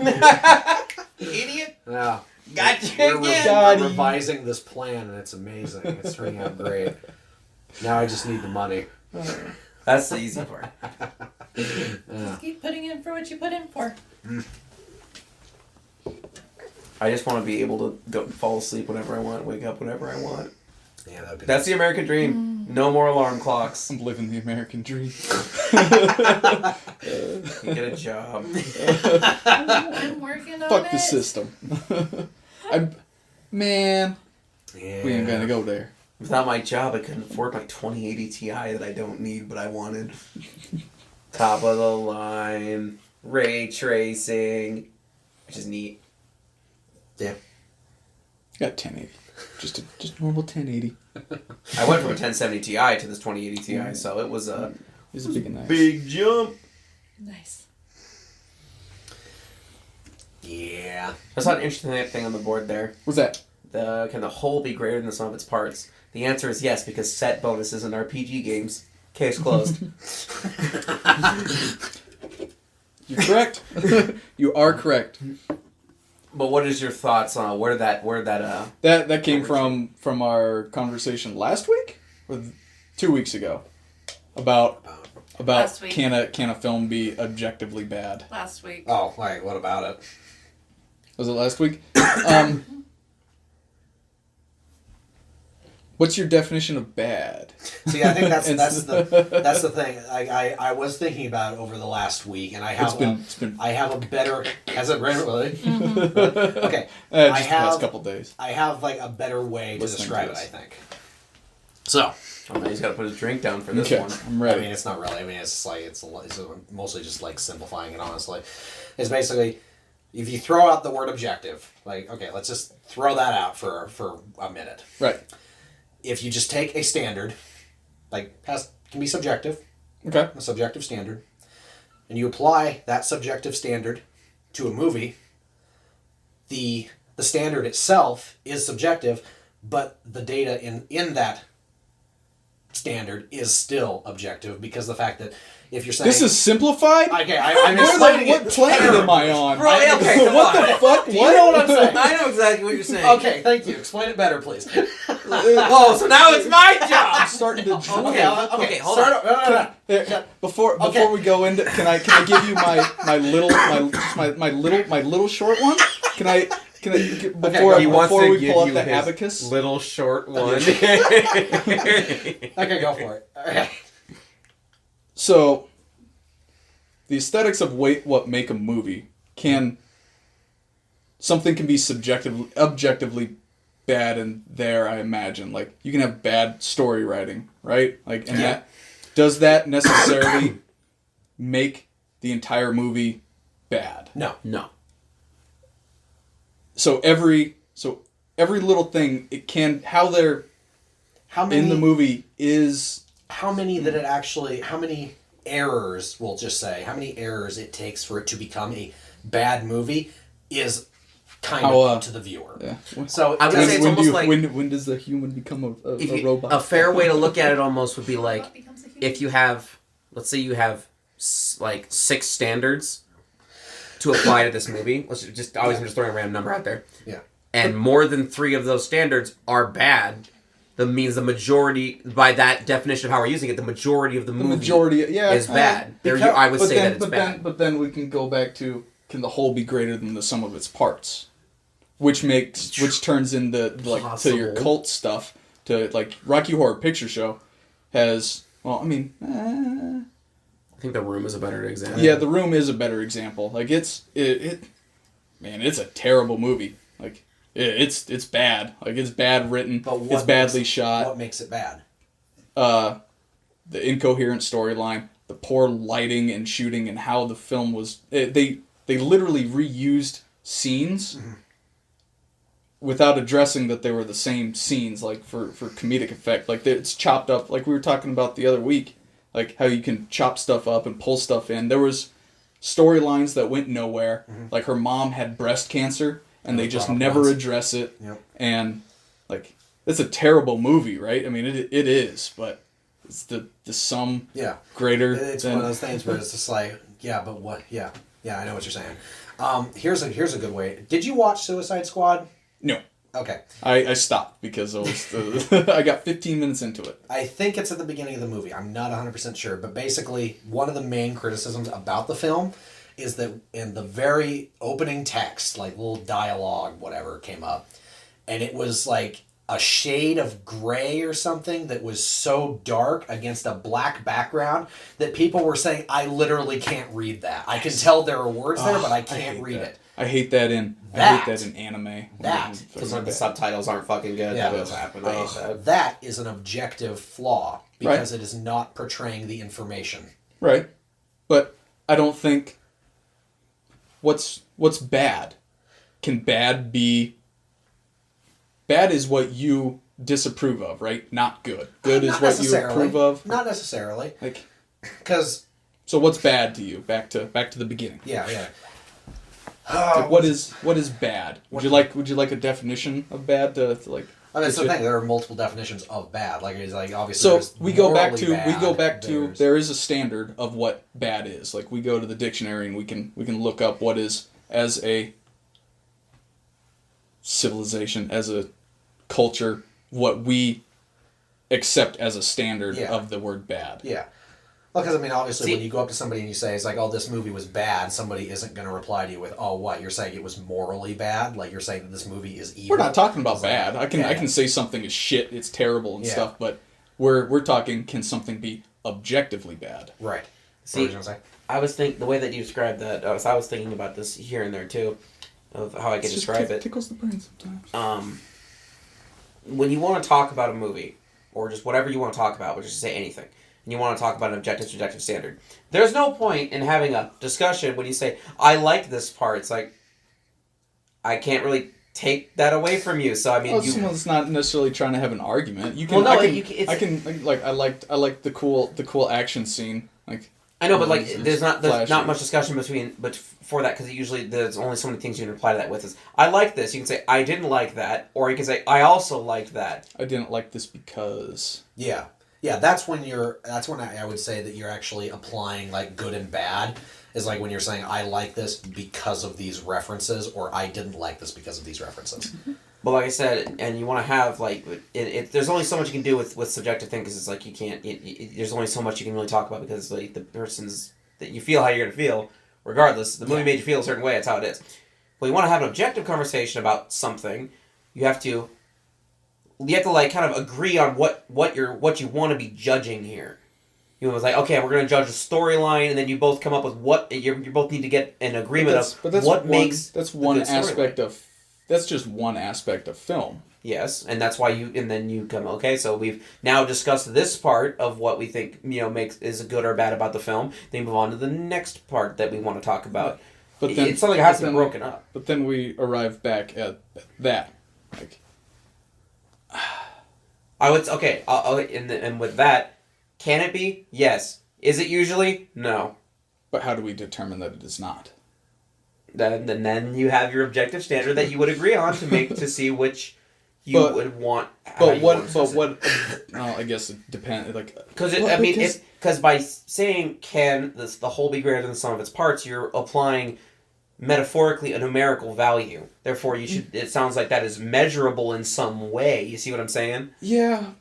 Idiot. Yeah. Gotcha We're again. revising this plan, and it's amazing. It's turning out great. Now I just need the money. That's the easy part. Just keep putting in for what you put in for. I just want to be able to go fall asleep whenever I want, wake up whenever I want. Yeah, that'd be That's the American dream. No more alarm clocks. I'm living the American dream. You get a job. I'm working on Fuck it. the system. Man, Yeah. we ain't gonna go there. Without my job, I couldn't afford my 2080 Ti that I don't need, but I wanted. Top of the line, ray tracing, which is neat. Yeah. Got 1080. Just normal 1080. I went from a 1070 Ti to this 2080 Ti, so it was a It's a big and nice. big jump. Nice. Yeah. I saw an interesting thing on the board there. What's that? Can the whole be greater than the sum of its parts? The answer is yes, because set bonuses in RPG games. Case closed. You're correct. You are correct. But what is your thoughts on where that That came from our conversation last week or 2 weeks ago about Last week. can a film be objectively bad? Last week. Oh, like, what about it? Was it last week? What's your definition of bad? See, I think that's It's- the thing. I was thinking about it over the last week, and I have It's been I have a better. Has it really? Mm-hmm. Okay. just the past couple days. I have like a better way to Listening describe to it. I this. think. So. Oh, man, he's got to put his drink down for this Okay, one. I'm I ready. mean, it's not really. I mean, it's like it's mostly just like simplifying it. Honestly, it's basically if you throw out the word objective, like okay, let's just throw that out for a minute. Right. If you just take a standard can be subjective, Okay. a subjective standard, and you apply that subjective standard to a movie, the standard itself is subjective, but the data in that standard is still objective, because the fact that if you're saying This is simplified? okay, I'm explaining What planet am I on? Bro, okay, come What on. the fuck? Do you know what I'm saying? I know exactly what you're saying. Okay, thank you. Explain it better, please. Oh, so now it's my I'm job. starting to drool. Okay, hold on. Before we go into, can I give you my little short one? Can I before He wants before to we give pull up you the his abacus? little short one. Okay, go for it. Okay. So, the aesthetics of what make a movie something can be objectively bad in there. I imagine, like, you can have bad story writing, right? Like, and does that necessarily make the entire movie bad? No. So every little thing how they're in the movie is how many errors, we'll just say, how many errors it takes for it to become a bad movie is kind of up to the viewer. Yeah. So I would say it's almost like when does the human become a robot? A fair way to look at it almost would be like if you have, let's say you have like 6 standards to apply to this movie. I'm just throwing a random number out there. Yeah. And more than 3 of those standards are bad. That means the majority, by that definition of how we're using it, the majority of the movie is bad. I would say that it's bad. But then we can go back to, can the whole be greater than the sum of its parts? Which turns into like to your cult stuff, to like Rocky Horror Picture Show has, well, I mean, I think The Room is a better example. Yeah, The Room is a better example. Like it's a terrible movie. Like it's bad. Like it's bad written. But it's badly shot. What makes it bad? The incoherent storyline, the poor lighting and shooting, and how the film was. They literally reused scenes without addressing that they were the same scenes, like for comedic effect. Like it's chopped up, like we were talking about the other week, like how you can chop stuff up and pull stuff in. There was storylines that went nowhere. Like her mom had breast cancer, and they just never address it. Yep. And like it's a terrible movie, right? I mean, it is, but it's the sum greater. It's one of those things where it's just like, yeah, but what? Yeah, I know what you're saying. Here's a good way. Did you watch Suicide Squad? No. Okay. I stopped because I got 15 minutes into it. I think it's at the beginning of the movie. I'm not 100% sure, but basically one of the main criticisms about the film is that in the very opening text, like little dialogue, whatever came up, and it was like a shade of gray or something that was so dark against a black background that people were saying, I literally can't read that. I can tell there are words there, but I can't read it. I hate that in anime. Because the subtitles aren't fucking good. Yeah. That does happen. I hate that. That is an objective flaw because it is not portraying the information. Right. But I don't think what's bad. Can bad be... Bad is what you disapprove of, right? Not good. Good is what you approve of. Not necessarily. Like, because... So what's bad to you? Back to the beginning. Yeah. Like what is bad? Would you like a definition of bad to like? I mean, that's the thing. There are multiple definitions of bad. Like it's like obviously. So there's we go back bad, to there is a standard of what bad is. Like we go to the dictionary and we can look up what is, as a civilization, as a culture, what we accept as a standard of the word bad. Yeah. Well, because, I mean, obviously, when you go up to somebody and you say, it's like, oh, this movie was bad, somebody isn't going to reply to you with, oh, what? You're saying it was morally bad? Like, you're saying that this movie is evil? We're not talking about bad. I can say something is shit, it's terrible and stuff, but we're talking, can something be objectively bad? Right. See, I was the way that you described that, I was thinking about this here and there, too, of how I could describe it. It tickles the brain sometimes. When you want to talk about a movie, or just whatever you want to talk about, which is to say anything, and you want to talk about an objective, subjective standard, there's no point in having a discussion when you say, I like this part. It's like, I can't really take that away from you. So I mean, someone's not necessarily trying to have an argument. You can. Well, no, I can like I liked the cool action scene. Like I know, but like there's not much discussion but for that because usually there's only so many things you can reply to that with. Is I like this. You can say I didn't like that, or you can say I also liked that. I didn't like this because. Yeah. Yeah, that's when I would say that you're actually applying like good and bad. Is like when you're saying I like this because of these references, or I didn't like this because of these references. But like I said, and you want to have like there's only so much you can do with subjective things because it's like you can't. There's only so much you can really talk about because like the person's that you feel how you're gonna feel regardless. The movie made you feel a certain way. That's how it is. Well, you want to have an objective conversation about something. You have to like kind of agree on what you want to be judging here. You know, it's like, okay, we're going to judge a storyline, and then you both come up with what you both need to get an agreement that's one aspect of that's just one aspect of film. Yes, and that's why then you come, okay, so we've now discussed this part of what we think, is good or bad about the film. Then move on to the next part that we want to talk about. But then, it's something that has to be broken up. But then we arrive back at that, like. I would and with that, can it be? Yes. Is it usually? No. But how do we determine that it is not? Then you have your objective standard that you would agree on to see which would want. I guess it depends. Like because by saying can the whole be greater than the sum of its parts, you're applying metaphorically a numerical value. Therefore, you should. It sounds like that is measurable in some way. You see what I'm saying? Yeah.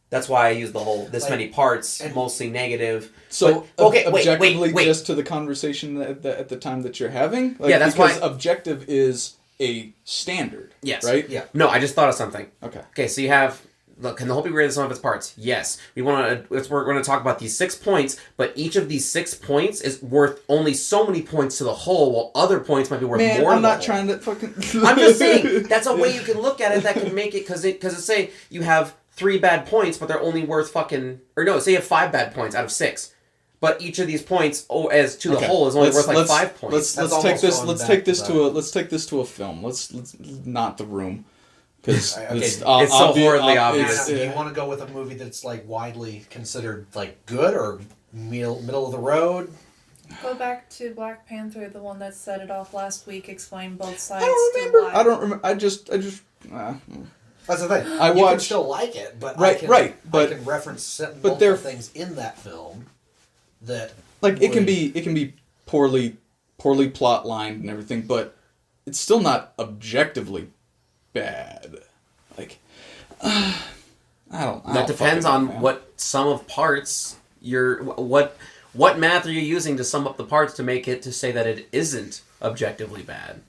That's why I use the whole this many parts, mostly negative. So, objectively, wait. just to the conversation at the time that you're having? Like, that's because why... objective is a standard, yes. Right? Yeah. No, I just thought of something. Okay, so you have... Look, can the whole be greater than the sum of its parts? Yes. We're going to talk about these 6 points, but each of these 6 points is worth only so many points to the whole, while other points might be worth more to the whole. I'm not trying to fucking... I'm just saying, that's a way you can look at it that can make it... Because it's say you have 3 bad points, but they're only worth fucking... Or no, say you have 5 bad points out of 6. But each of these points, as to the whole, is only worth 5 points. Let's take this to a film. Let's not The Room. Because it's so horribly obvious. Do you want to go with a movie that's like widely considered like good or middle of the road? Go back to Black Panther, the one that set it off last week. Explain both sides. I don't remember. I just. That's the thing. You can still like it, but I can reference multiple things in that film that it can be poorly plot lined and everything, but it's still not objectively bad. Like, I don't. That depends on what sum of parts what math are you using to sum up the parts to make it to say that it isn't objectively bad.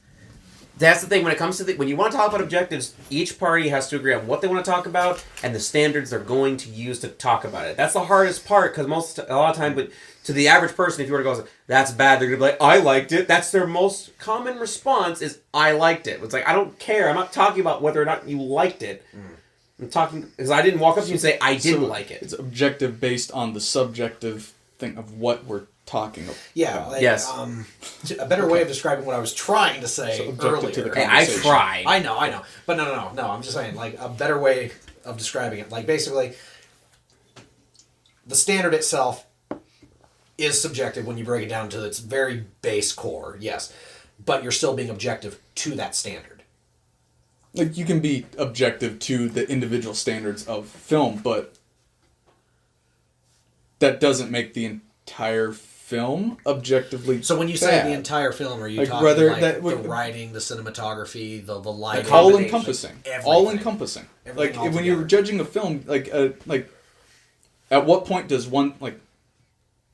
That's the thing when it comes to when you want to talk about objectives, each party has to agree on what they want to talk about and the standards they're going to use to talk about it. That's the hardest part because a lot of time, but to the average person, if you were to go, that's bad, they're going to be like, I liked it. That's their most common response is, I liked it. It's like, I don't care. I'm not talking about whether or not you liked it. I'm talking, because I didn't walk up to you and say, I didn't like it. It's objective based on the subjective thing of what we're talking about. Yeah. Yes. A better way of describing what I was trying to say earlier. Hey, I tried. I know. But no. I'm just saying, like, a better way of describing it. Like, basically, the standard itself is subjective when you break it down to its very base core, yes. But you're still being objective to that standard. Like, you can be objective to the individual standards of film, but that doesn't make the entire film objectively So when you say the entire film, are you talking the writing, the cinematography, the lighting? All encompassing. Everything. All encompassing. Like, when you're judging a film, at what point does one,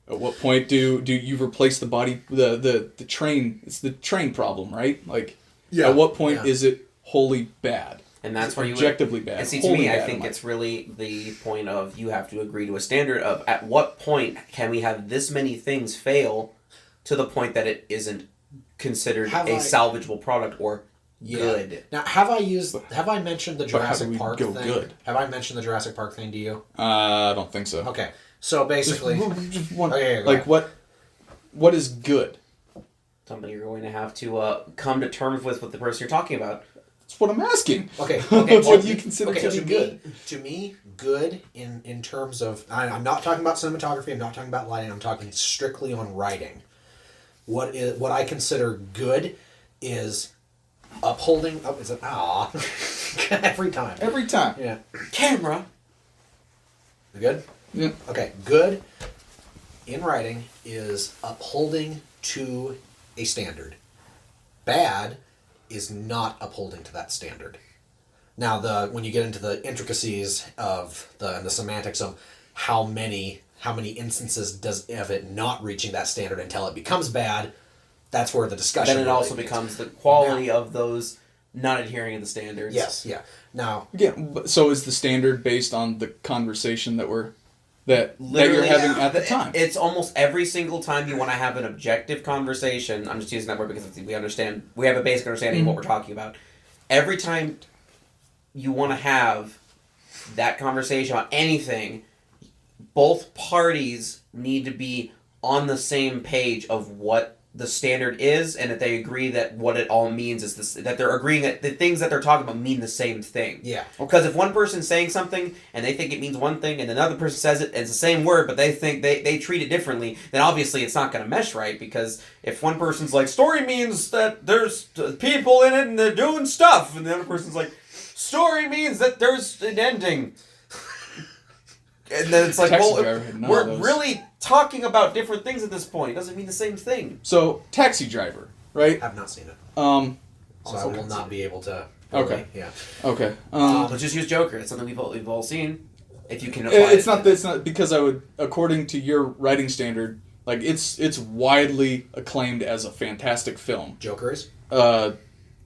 at what point do you replace the body, the train, it's the train problem, right? Like, at what point is it wholly bad? And that's where you objectively bad. And see, to me, I think it's really the point of you have to agree to a standard of at what point can we have this many things fail to the point that it isn't considered salvageable product or good. Now, have I mentioned the Jurassic Park thing? Good? Have I mentioned the Jurassic Park thing to you? I don't think so. Okay, so basically, just one, what is good? something you're going to have to come to terms with the person you're talking about. That's what I'm asking. Okay. What do you consider to be good? To me, good in terms of... I'm not talking about cinematography, I'm not talking about lighting, I'm talking strictly on writing. What I consider good is upholding... Oh, is it... Ah. Every time. Every time. Yeah. Camera! You good? Yeah. Okay, good in writing is upholding to a standard. Bad is not upholding to that standard. Now, when you get into the intricacies of the semantics of how many instances of it not reaching that standard until it becomes bad, that's where the discussion. Then it really also begins. becomes the quality of those not adhering to the standards. Yes, yeah. Now, So is the standard based on the conversation that you're Literally, having at the time? It's almost every single time you want to have an objective conversation. I'm just using that word because we have a basic understanding of what we're talking about. Every time you want to have that conversation on anything, both parties need to be on the same page of what the standard is, and that they agree that what it all means is this, that they're agreeing that the things that they're talking about mean the same thing. yeah. Because if one person's saying something and they think it means one thing, and another person says it and it's the same word, but they think they treat it differently, then obviously it's not going to mesh right. Because if one person's like, story means that there's people in it and they're doing stuff, and the other person's like, story means that there's an ending. And then it's like, Taxi Driver had none of we're those. really talking about different things at this point. It doesn't mean the same thing. So, Taxi Driver, right? I've not seen it. Um, So I will not be able to... Okay. Yeah. okay. Let's just use Joker. It's something we've all seen. If you can apply It's not because I would, according to your writing standard, like it's widely acclaimed as a fantastic film. Joker is?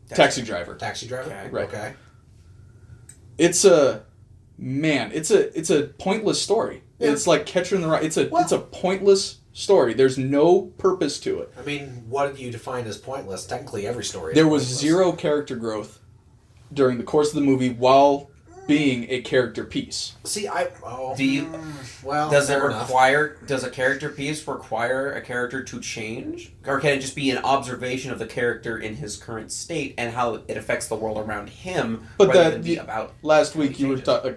Taxi Driver. Taxi Driver? Okay. Right. Okay. It's a pointless story. Yeah. It's like Catcher in the Rye. It's a pointless story. There's no purpose to it. I mean, what do you define as pointless? Technically, every story is There was pointless. zero character growth during the course of the movie while being a character piece. See, well, Does a character piece require a character to change? Or can it just be an observation of the character in his current state and how it affects the world around him? But rather than be about last week you were changes? a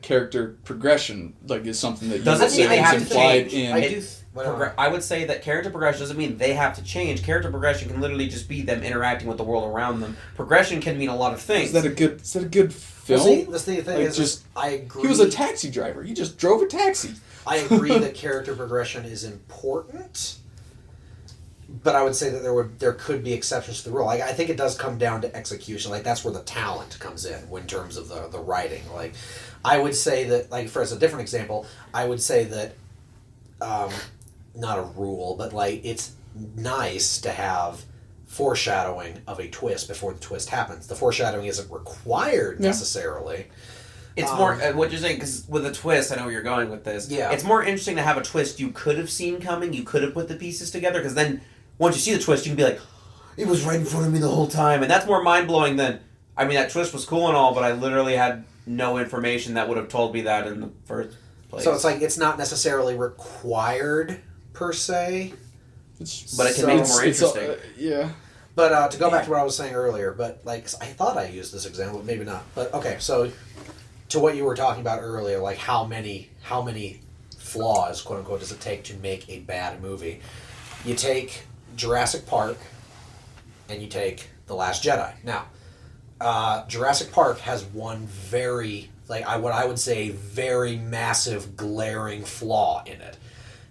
character progression is something that you Doesn't would mean say they have is to implied change. in. I do... I would say that character progression doesn't mean they have to change. Character progression can literally just be them interacting with the world around them. Progression can mean a lot of things. Is that a good film? Well, see, that's the thing Like, is, just- I agree. He was a taxi driver. He just drove a taxi. I agree that character progression is important, but I would say that there could be exceptions to the rule. I think it does come down to execution. Like, that's where the talent comes in in terms of the writing. Like, I would say that, like, for as a different example, I would say that, not a rule, but like it's nice to have foreshadowing of a twist before the twist happens. The foreshadowing isn't required necessarily. It's more what you're saying, because with a twist, I know where you're going with this. Yeah. It's more interesting to have a twist you could have seen coming. You could have put the pieces together, because then once you see the twist, you can be like, it was right in front of me the whole time, and that's more mind blowing than. I mean, that twist was cool and all, but I literally had no information that would have told me that in the first place. So it's like it's not necessarily required per se. But it can make it more interesting. Yeah. But to go back to what I was saying earlier, but like I thought I used this example, but maybe not. But okay, so to what you were talking about earlier, like how many flaws, quote unquote, does it take to make a bad movie? You take Jurassic Park, and you take The Last Jedi. Now, Jurassic Park has one very what I would say very massive glaring flaw in it,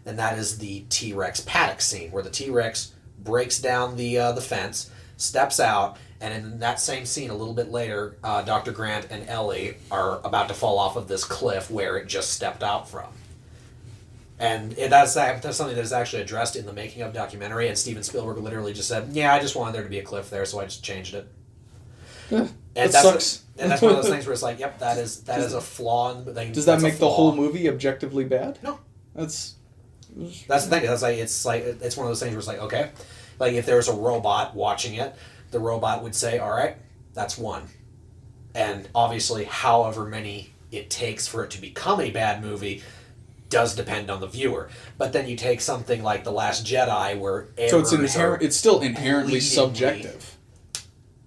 and that is the T-Rex paddock scene where the T-Rex breaks down the fence, steps out, and in that same scene a little bit later, Dr. Grant and Ellie are about to fall off of this cliff where it just stepped out from. And that's something that is actually addressed in the making of documentary, and Steven Spielberg literally just said, yeah, I just wanted there to be a cliff there, so I just changed it. Yeah, And that sucks. And that's one of those things where it's like, yep, that is a flaw in the thing. Does that make the whole movie objectively bad? No. That's the thing. It's one of those things where it's like, okay, like if there was a robot watching it, the robot would say, all right, that's one. And obviously, however many it takes for it to become a bad movie, does depend on the viewer. But then you take something like The Last Jedi, where so it's still inherently subjective.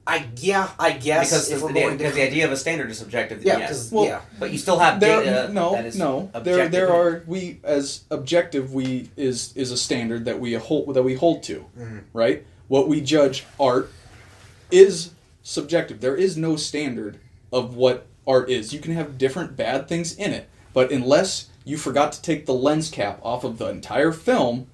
I guess because the idea of a standard is subjective. Yeah, yes. But you still have data. There are we as objective is a standard that we hold to, right? What we judge art is subjective. There is no standard of what art is. You can have different bad things in it, but unless you forgot to take the lens cap off of the entire film.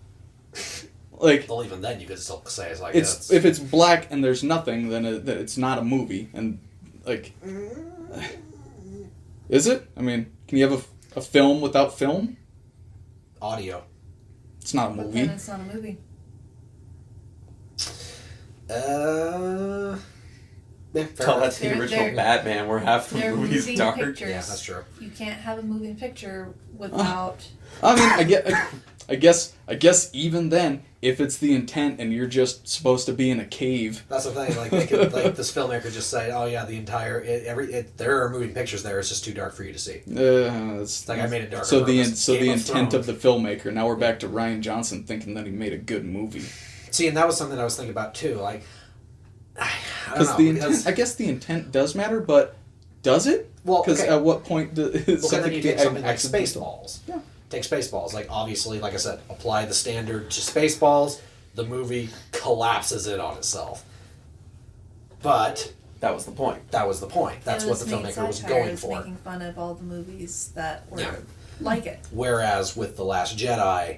Well, even then, you could still say it's like if it's black and there's nothing, then it's not a movie. And is it? I mean, can you have a film without film? Audio. It's not a movie. Then it's not a movie. Yeah, Tell that to the original Batman, where half the movie's dark. Pictures. Yeah, that's true. You can't have a moving picture without. I mean, I guess even then, if it's the intent and you're just supposed to be in a cave. That's the thing. Like, they could, like this filmmaker just say, "Oh yeah, the entire there are moving pictures there. It's just too dark for you to see." It's like I made it darker. So the intent of the filmmaker. Now we're back to Ryan Johnson thinking that he made a good movie. See, and that was something I was thinking about too. Like, I guess the intent does matter, but does it? Well, because at what point then you take something like Spaceballs? Yeah. Take Spaceballs. Like, obviously, like I said, apply the standard to Spaceballs, the movie collapses in on itself. But that was the point. That's what the filmmaker was going for. Making fun of all the movies that were like it. Whereas with The Last Jedi,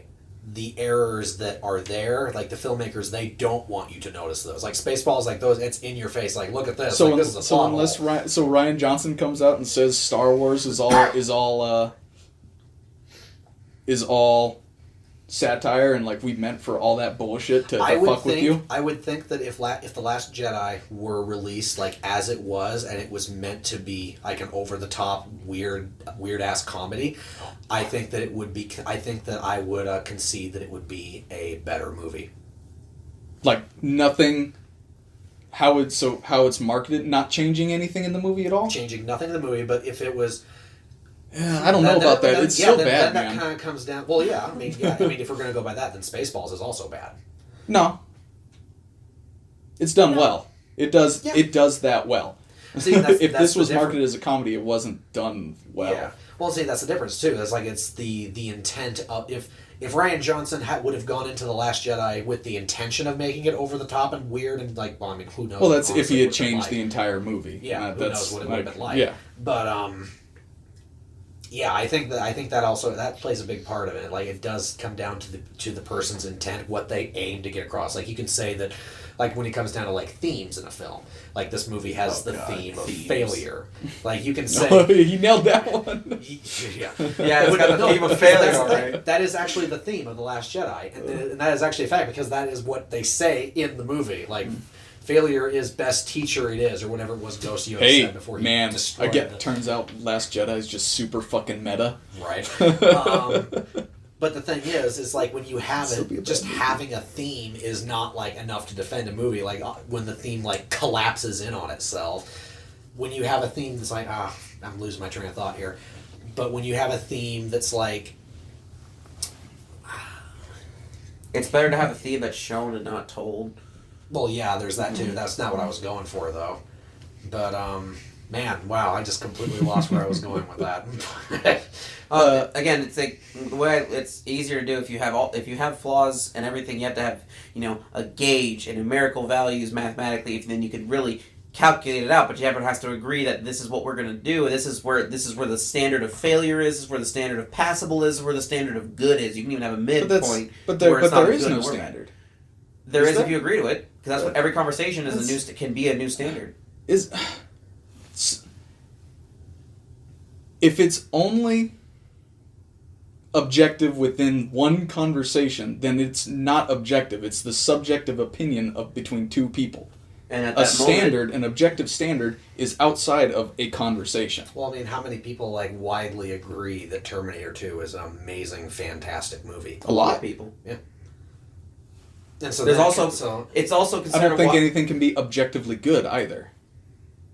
the errors that are there, like the filmmakers, they don't want you to notice those. Like Spaceballs, like those, it's in your face. Like, look at this. So, like, this is a plot hole. Ryan Johnson comes out and says Star Wars is all satire and like we meant for all that bullshit to fuck with you. I would think that if The Last Jedi were released like as it was and it was meant to be like an over the top weird ass comedy, I think that it would be. I think that I would concede that it would be a better movie. Like nothing. How it's marketed, not changing anything in the movie at all. Changing nothing in the movie, but if it was. Yeah, I don't know about that. It's so bad, man. That kind of comes down. Well, yeah. I mean, if we're gonna go by that, then Spaceballs is also bad. No. It's done well. It does. Yeah. It does that well. See, if this was marketed as a comedy, it wasn't done well. Yeah. Well, see, that's the difference too. It's like it's the intent of if Ryan Johnson would have gone into The Last Jedi with the intention of making it over the top and weird and like, well, I mean, who knows? Well, that's if he had changed the entire movie. Yeah, who knows what it would have been like? Yeah, but yeah, I think that also that plays a big part of it. Like, it does come down to the person's intent, what they aim to get across. Like, you can say that, like, when it comes down to like themes in a film, like this movie has theme of failure. Like, you can say he nailed that one. Yeah, it's got the theme of failure. Right? That is actually the theme of The Last Jedi, and that is actually a fact because that is what they say in the movie. Like. Failure is best teacher it is, or whatever it was Ghost Yoda said before he destroyed it. Turns out Last Jedi is just super fucking meta. Right. But the thing is like when you have it, just having a theme is not like enough to defend a movie. Like when the theme like collapses in on itself. When you have a theme that's like, I'm losing my train of thought here. But when you have a theme that's like... It's better to have a theme that's shown and not told. Well, yeah, there's that too. That's not what I was going for, though. But, man, wow, I just completely lost where I was going with that. Again, it's like the way it's easier to do if you have flaws and everything. You have to have a gauge and numerical values mathematically. Then you could really calculate it out. But everyone has to agree that this is what we're going to do. This is where the standard of failure is. This is where the standard of passable is. Where the standard of good is. You can even have a midpoint. But there is no standard. There is if you agree to it. Because that's what every conversation can be a new standard. If it's only objective within one conversation, then it's not objective. It's the subjective opinion between two people. And at that an objective standard is outside of a conversation. Well, I mean, how many people like widely agree that Terminator 2 is an amazing, fantastic movie? A lot of people. Yeah. And so it's also considered. I don't think anything can be objectively good either.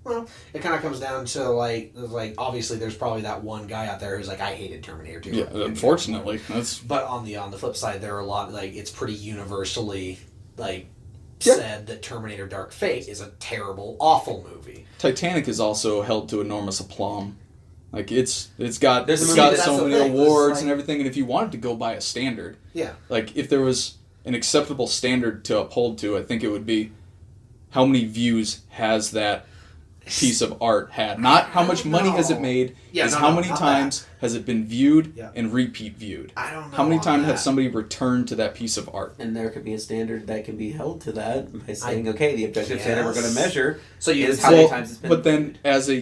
Well, it kind of comes down to like obviously there's probably that one guy out there who's like, I hated Terminator 2. Yeah, unfortunately, that's. But on the flip side, there are a lot like it's pretty universally like said that Terminator Dark Fate is a terrible, awful movie. Titanic is also held to enormous aplomb. Like it's got There's it's a got movie so that's many the thing, awards like- and everything, and if you wanted to go by a standard, Yeah. like if there was an acceptable standard to uphold to, I think it would be how many views has that piece of art had. Not how much money has it made, Yeah, is no, how no, many not times has it been viewed Yeah. and repeat viewed. I don't know. How many on times that. has somebody returned to that piece of art? And there could be a standard that can be held to that by saying, okay, the objective standard we're going to Yes. measure So you is would how say- many times it's been. But then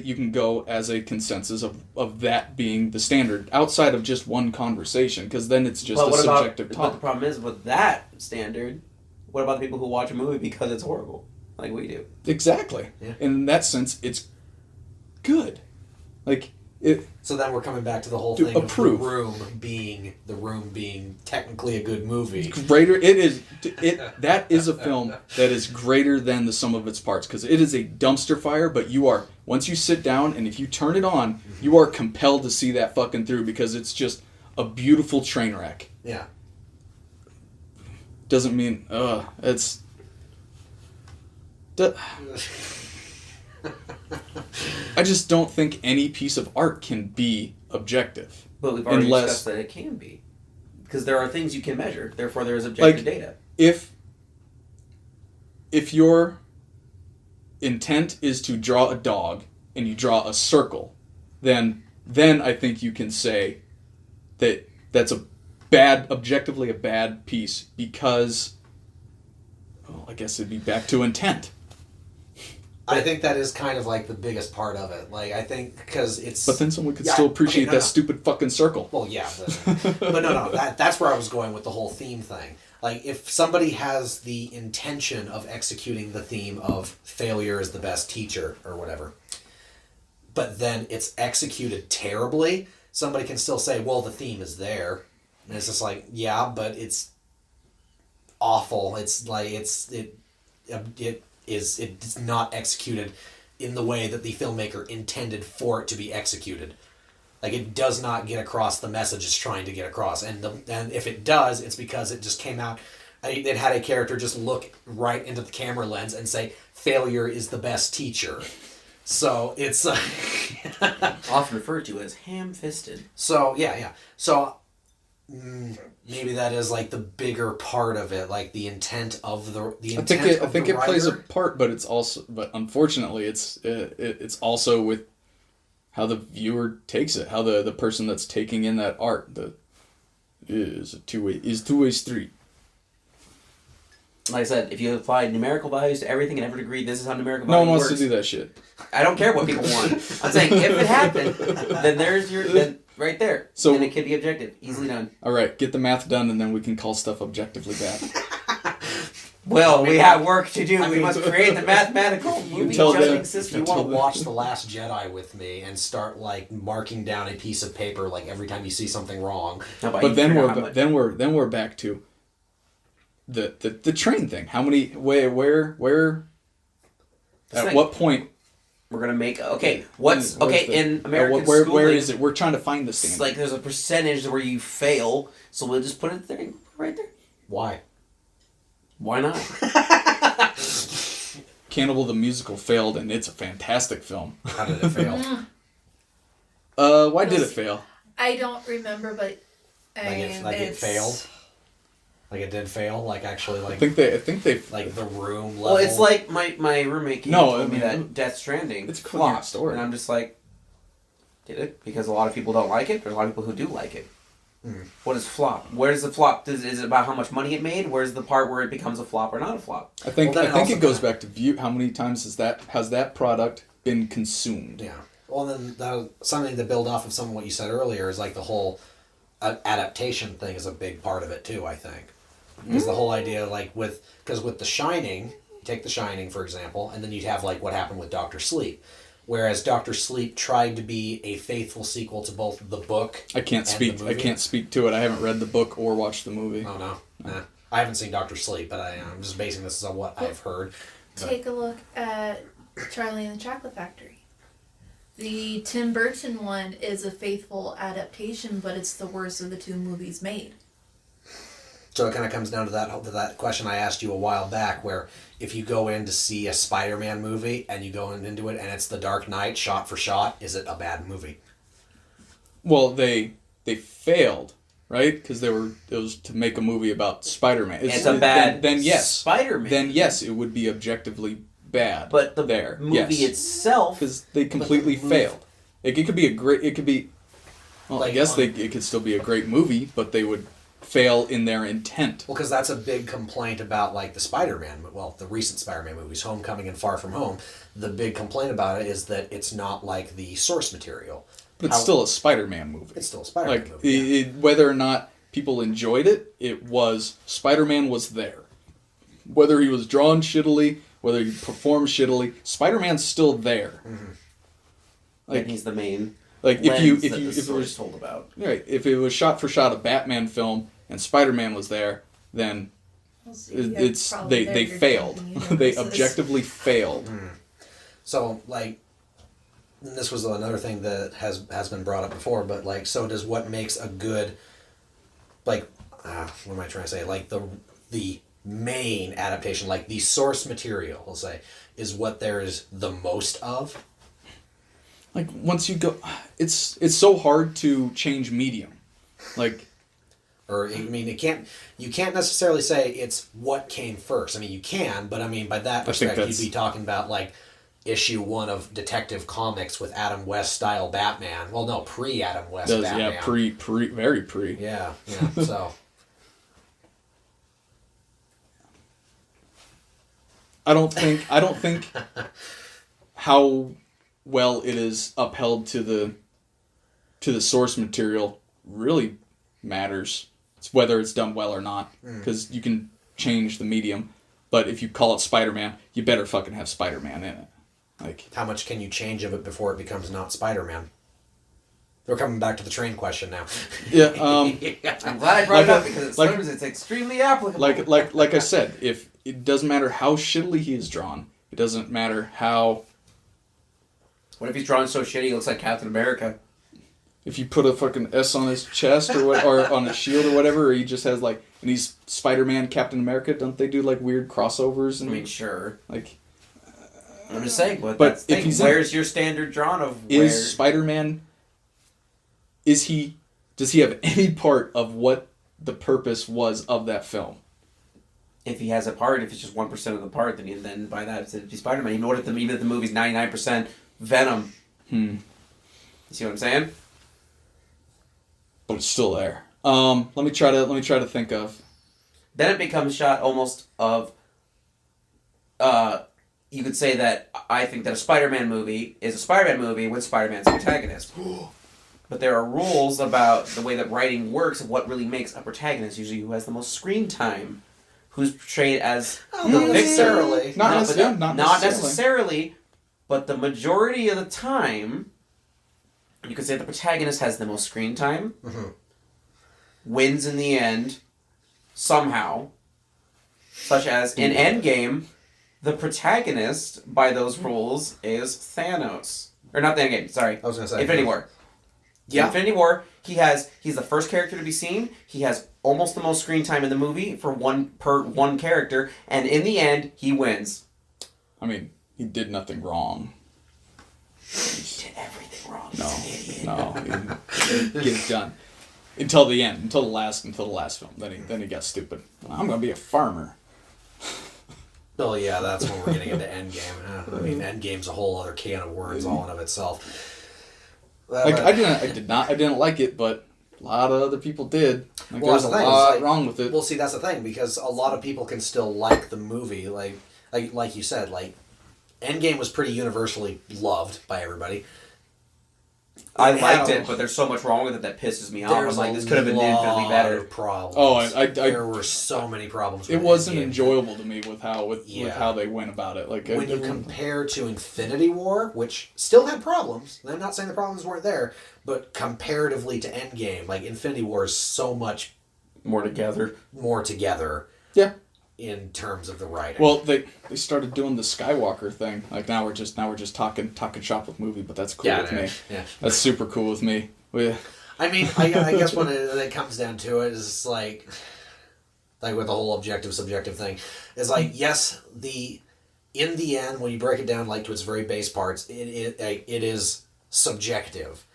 you can go as a consensus of that being the standard outside of just one conversation, because then it's just But a what about, subjective but talk. the problem is with that standard, what about the people who watch a movie because it's horrible, like we do? Exactly. Yeah. In that sense, it's good. Like it. So then we're coming back to the whole To thing approve. of the room being technically a good movie. Greater. It is. That is a film that is greater than the sum of its parts, because it is a dumpster fire. But you are, once you sit down and if you turn it on, you are compelled to see that fucking through, because it's just a beautiful train wreck. Yeah. Doesn't mean it's. I just don't think any piece of art can be objective. But we've already Unless- discussed that it can be. Because there are things you can measure, therefore there is objective data. If your intent is to draw a dog and you draw a circle, then I think you can say that that's objectively a bad piece, because, well, I guess it'd be back to intent. I think that is kind of like the biggest part of it. Like I think because it's. But then someone could Yeah, still appreciate okay, no, that no. stupid fucking circle. Well, yeah, but no, that's where I was going with the whole theme thing. Like, if somebody has the intention of executing the theme of failure is the best teacher or whatever, but then it's executed terribly, somebody can still say, well, the theme is there. And it's just like, yeah, but it's awful. It's like, it's not executed in the way that the filmmaker intended for it to be executed. Like, it does not get across the message it's trying to get across. And if it does, it's because it just came out. It had a character just look right into the camera lens and say, failure is the best teacher. So it's... Often referred to as ham-fisted. So, yeah. So, maybe that is, like, the bigger part of it. Like, the intent of the intent I think it writer. plays a part, but unfortunately, it's also with how the viewer takes it, how the person that's taking in that art is a two-way street. Like I said, if you apply numerical values to everything and ever agree this is how numerical No one value wants works, to do that shit. I don't care what people want. I'm saying if it happened, then there's then right there. So- and it can be objective, easily done. All right, get the math done, and then we can call stuff objectively bad. Well, we have work to do. I We mean- must create the mathematical movie tell them- judging If system. you want to Until watch The Last Jedi with me and start, like, marking down a piece of paper, like, every time you see something wrong... How about But you then figure out how much- then we're back to the train thing. How many where This at thing. what point? we're gonna make what's where's okay the- in American where schooling, is it? We're trying to find the it's standard. like there's a percentage where you fail, so we'll just put it there, right there. Why? Why not? Cannibal the Musical failed, and it's a fantastic film. How did it fail? Why did it fail? I don't remember, but Like it failed? Like it did fail? Like actually, I like think they like the room level? Well, it's like my roommate came No, and told I me mean, that Death Stranding it's a coherent flopped, story. and I'm just like, did it? Because a lot of people don't like it. There's a lot of people who do like it. What is flop? Where's the flop? Is it about how much money it made? Where's the part where it becomes a flop or not a flop? I think Well, then I think also it goes kinda- back to view. How many times has that product been consumed? Yeah. Well, then something to build off of some of what you said earlier is like the whole adaptation thing is a big part of it too, I think. Because the whole idea, like with The Shining, take The Shining for example, and then you'd have like what happened with Doctor Sleep. Whereas Doctor Sleep tried to be a faithful sequel to both the book I can't and speak. the I movie. can't speak to it. I haven't read the book or watched the movie. Oh no, nah. I haven't seen Doctor Sleep, but I'm just basing this on what I've heard. take a look at Charlie and the Chocolate Factory. The Tim Burton one is a faithful adaptation, but it's the worst of the two movies made. So it kind of comes down to that question I asked you a while back, where if you go in to see a Spider-Man movie and you go into it and it's The Dark Knight shot for shot, is it a bad movie? Well, they failed, right? Because it was to make a movie about Spider-Man. It's a bad then yes, Spider-Man. Then yes, it would be objectively bad. But the yes. movie itself, because they completely failed. It could be a great. It could be. Well, Like, I guess it could still be a great movie, but they would fail in their intent. Well, because that's a big complaint about like the Spider-Man, the recent Spider-Man movies, Homecoming and Far From Home. The big complaint about it is that it's not like the source material. But it's still a Spider-Man movie. It's still a Spider-Man like, movie. Whether or not people enjoyed it, Spider-Man was there. Whether he was drawn shittily, whether he performed shittily, Spider-Man's still there. Mm-hmm. Like, and he's the main. Like if it was told about, right, if it was shot for shot a Batman film and Spider-Man was there, then they failed. They objectively failed. Mm. So like, and this was another thing that has been brought up before, but like, so does what makes a good, like, what am I trying to say? Like the main adaptation, like the source material, we'll say, is what there is the most of. Like once you go, it's so hard to change medium, like. Or I mean, you can't necessarily say it's what came first. I mean, you can, but I mean, by that perspective, you'd be talking about like issue 1 of Detective Comics with Adam West style Batman. Well, no, pre-Adam West Batman. Yeah, very pre. Yeah, so. I don't think how well it is upheld to the source material really matters. It's whether it's done well or not, because you can change the medium, but if you call it Spider-Man, you better fucking have Spider-Man in it. Like, how much can you change of it before it becomes not Spider-Man? We're coming back to the train question now. Yeah, I'm glad I brought it up because it's extremely applicable. Like I said, if it doesn't matter how shittily he is drawn, it doesn't matter how. What if he's drawn so shitty he looks like Captain America? If you put a fucking S on his chest or on his shield or whatever, or he just has like, and he's Spider-Man, Captain America, don't they do like weird crossovers? And, I mean, sure. Like, I'm just saying, but if he's where's your standard drawn of is Spider-Man? Does he have any part of what the purpose was of that film? If he has a part, if it's just 1% of the part, then by that it'd be Spider-Man. Even if the movie's 99% Venom. You see what I'm saying? But it's still there. Let me try to think of. Then it becomes shot almost of. You could say that I think that a Spider-Man movie is a Spider-Man movie with Spider-Man's protagonist. But there are rules about the way that writing works of what really makes a protagonist, usually who has the most screen time, who's portrayed as the victor. Not necessarily, but the majority of the time, you could say the protagonist has the most screen time, wins in the end, somehow, such as in Endgame, the protagonist, by those rules, is Thanos. Or not the Endgame, sorry. I was going to say. Infinity War. Yeah. Infinity War, he's the first character to be seen. He has almost the most screen time in the movie per one character, and in the end, he wins. I mean, he did nothing wrong. He did everything wrong. No, he didn't get it done until the end, until the last film. Then he got stupid. I'm gonna be a farmer. Oh yeah, that's when we're getting into Endgame. I mean, Endgame's a whole other can of worms all in of itself. I didn't like it, but a lot of other people did. Like, well, there's a lot wrong with it. Well, see, that's the thing, because a lot of people can still like the movie. Like you said, like, Endgame was pretty universally loved by everybody. I liked it, but there's so much wrong with it that pisses me off. I'm like, this could have been infinitely better. Problems. Oh, there were so many problems. It wasn't enjoyable to me with how they went about it. Like, when you compare to Infinity War, which still had problems, I'm not saying the problems weren't there, but comparatively to Endgame, like, Infinity War is so much more together. More together. Yeah. in terms of the writing. Well, they started doing the Skywalker thing. Like now we're just talking shop with movie, but that's cool with me. Yeah. That's super cool with me. I mean, I guess when it comes down to it, is like with the whole objective subjective thing, is like yes, in the end when you break it down like to its very base parts, it is subjective,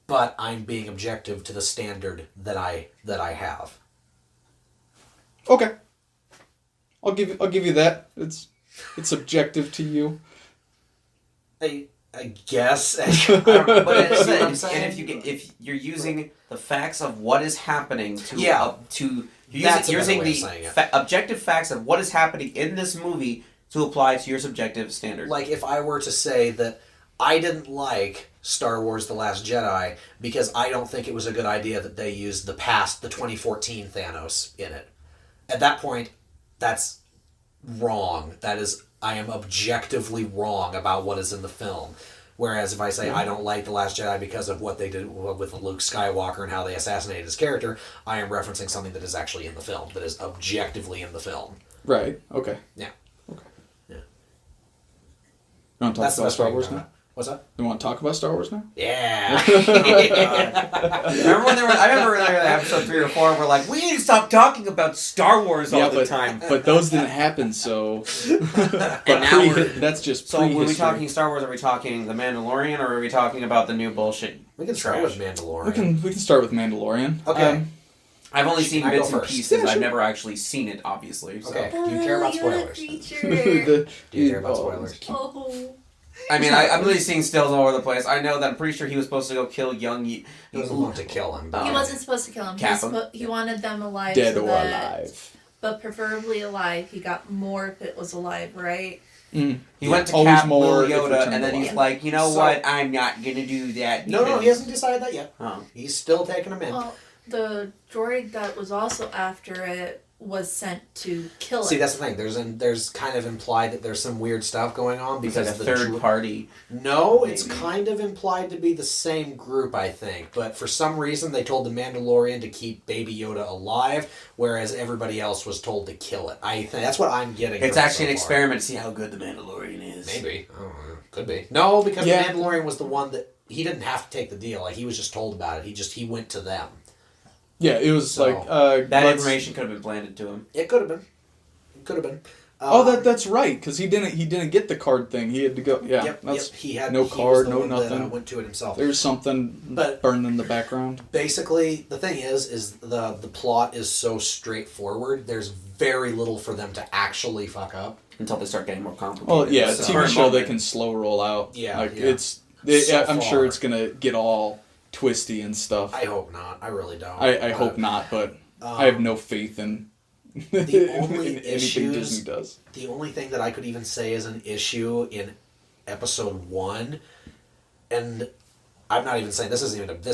but I'm being objective to the standard that I have. Okay. I'll give you that. It's subjective to you. I guess. But it's, See what I'm and saying? if you're using the facts of what is happening to you're That's using a better way of the saying it. objective facts of what is happening in this movie to apply to your subjective standard. Like if I were to say that I didn't like Star Wars The Last Jedi because I don't think it was a good idea that they used the 2014 Thanos in it. At that point, that's wrong. That is, I am objectively wrong about what is in the film. Whereas if I say I don't like The Last Jedi because of what they did with Luke Skywalker and how they assassinated his character, I am referencing something that is actually in the film, that is objectively in the film. Right. Okay. Yeah. Okay. Yeah. You want to talk about Star Wars now? What's that? You want to talk about Star Wars now? Yeah. Remember when I remember in episode 3 or 4 we're like, we need to stop talking about Star Wars all the time. But those didn't happen, so. But now that's just So when we prehistory. talking Star Wars, are we talking The Mandalorian, or are we talking about the new bullshit? We can start with Mandalorian. We can start with Mandalorian. Okay. I've only seen I go bits and first? pieces. Yeah, sure. I've never actually seen it, obviously. So. Okay. Do you care about spoilers? Do Do you care about spoilers? Oh. I mean, I'm really seeing stills all over the place. I know that I'm pretty sure he was supposed to go kill young. He doesn't want to kill him. He wasn't supposed to kill him. Cap him. He wanted them alive. Dead so or that, alive. But preferably alive. He got more if it was alive, right? He went to Always Cap more Lil if Yoda, returned and then he's alive. like, you know So- what? I'm not gonna do that. No, because- he hasn't decided that yet. Oh. He's still taking him in. Well, the droid that was also after it was sent to kill See, it. that's the thing. There's kind of implied that there's some weird stuff going on It's because like a the third party. No, it's maybe. kind of implied to be the same group, I think. But for some reason, they told the Mandalorian to keep Baby Yoda alive, whereas everybody else was told to kill it. I think that's what I'm getting. It's from it actually so an far. experiment to see how good the Mandalorian is. Maybe. I don't know. Could be. No, because Yeah. the Mandalorian was the one that he didn't have to take the deal. Like he was just told about it. He went to them. Yeah, it was So, like That let's- information could have been planted to him. It could have been. It could have been. Oh, that's right, because he didn't get the card thing. He had to go. Yeah, Yep. that's He had no he was card, the no one that, nothing. went to it himself. There's something But- burning in the background. Basically, the thing is the plot is so straightforward. There's very little for them to actually fuck up. Until they start getting more complicated. Oh yeah, a So- TV show they can slow roll out. Yeah, like yeah. I'm So sure far. it's gonna get all twisty and stuff. I hope not. I really don't. I hope not, but I have no faith in the only in anything issues- Disney does. The only thing that I could even say is an issue in episode 1, and I'm not even saying this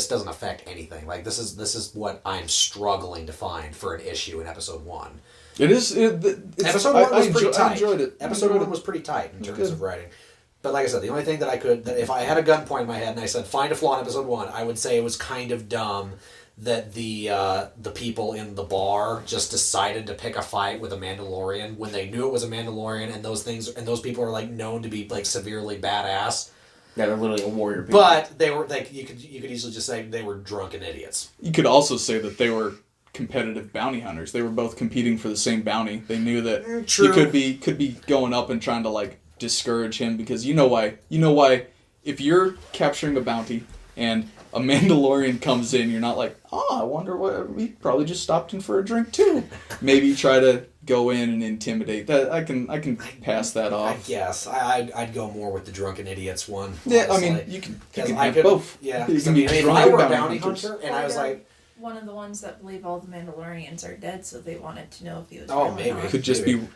doesn't affect anything. Like this is what I'm struggling to find for an issue in episode 1. It is. Episode 1 was pretty tight. I enjoyed it. Episode 1 was pretty tight in terms Good. of writing. But like I said, the only thing that if I had a gun point in my head and I said find a flaw in episode 1, I would say it was kind of dumb that the people in the bar just decided to pick a fight with a Mandalorian when they knew it was a Mandalorian, and those people are like known to be like severely badass. Yeah, they're literally a warrior people. But they were like you could easily just say they were drunken idiots. You could also say that they were competitive bounty hunters. They were both competing for the same bounty. They knew that True. you could be going up and trying to like discourage him because you know why if you're capturing a bounty and a Mandalorian comes in, you're not like, I wonder what we probably just stopped in for a drink too. Maybe try to go in and intimidate. That I can pass that I off. guess I'd go more with the drunken idiots one. Yeah, I honestly. mean you can 'Cause have both. Yeah, You 'cause can I be mean, if drunk I and were a bounty bounty hunters. hunter and I was like, one of the ones that believe all the Mandalorians are dead, so they wanted to know if he was. Oh, real or maybe. not.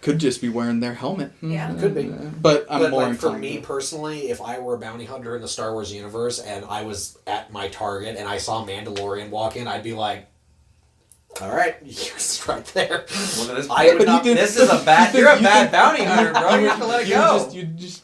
Could just be wearing their helmet. Yeah. Could be. But I'm but more like for inclined me to- personally, if I were a bounty hunter in the Star Wars universe and I was at my target and I saw Mandalorian walk in, I'd be like, all right, he's right there. Look at this. I would But not. This is a bad. You're a bad bounty hunter, bro. You have to let it go. You just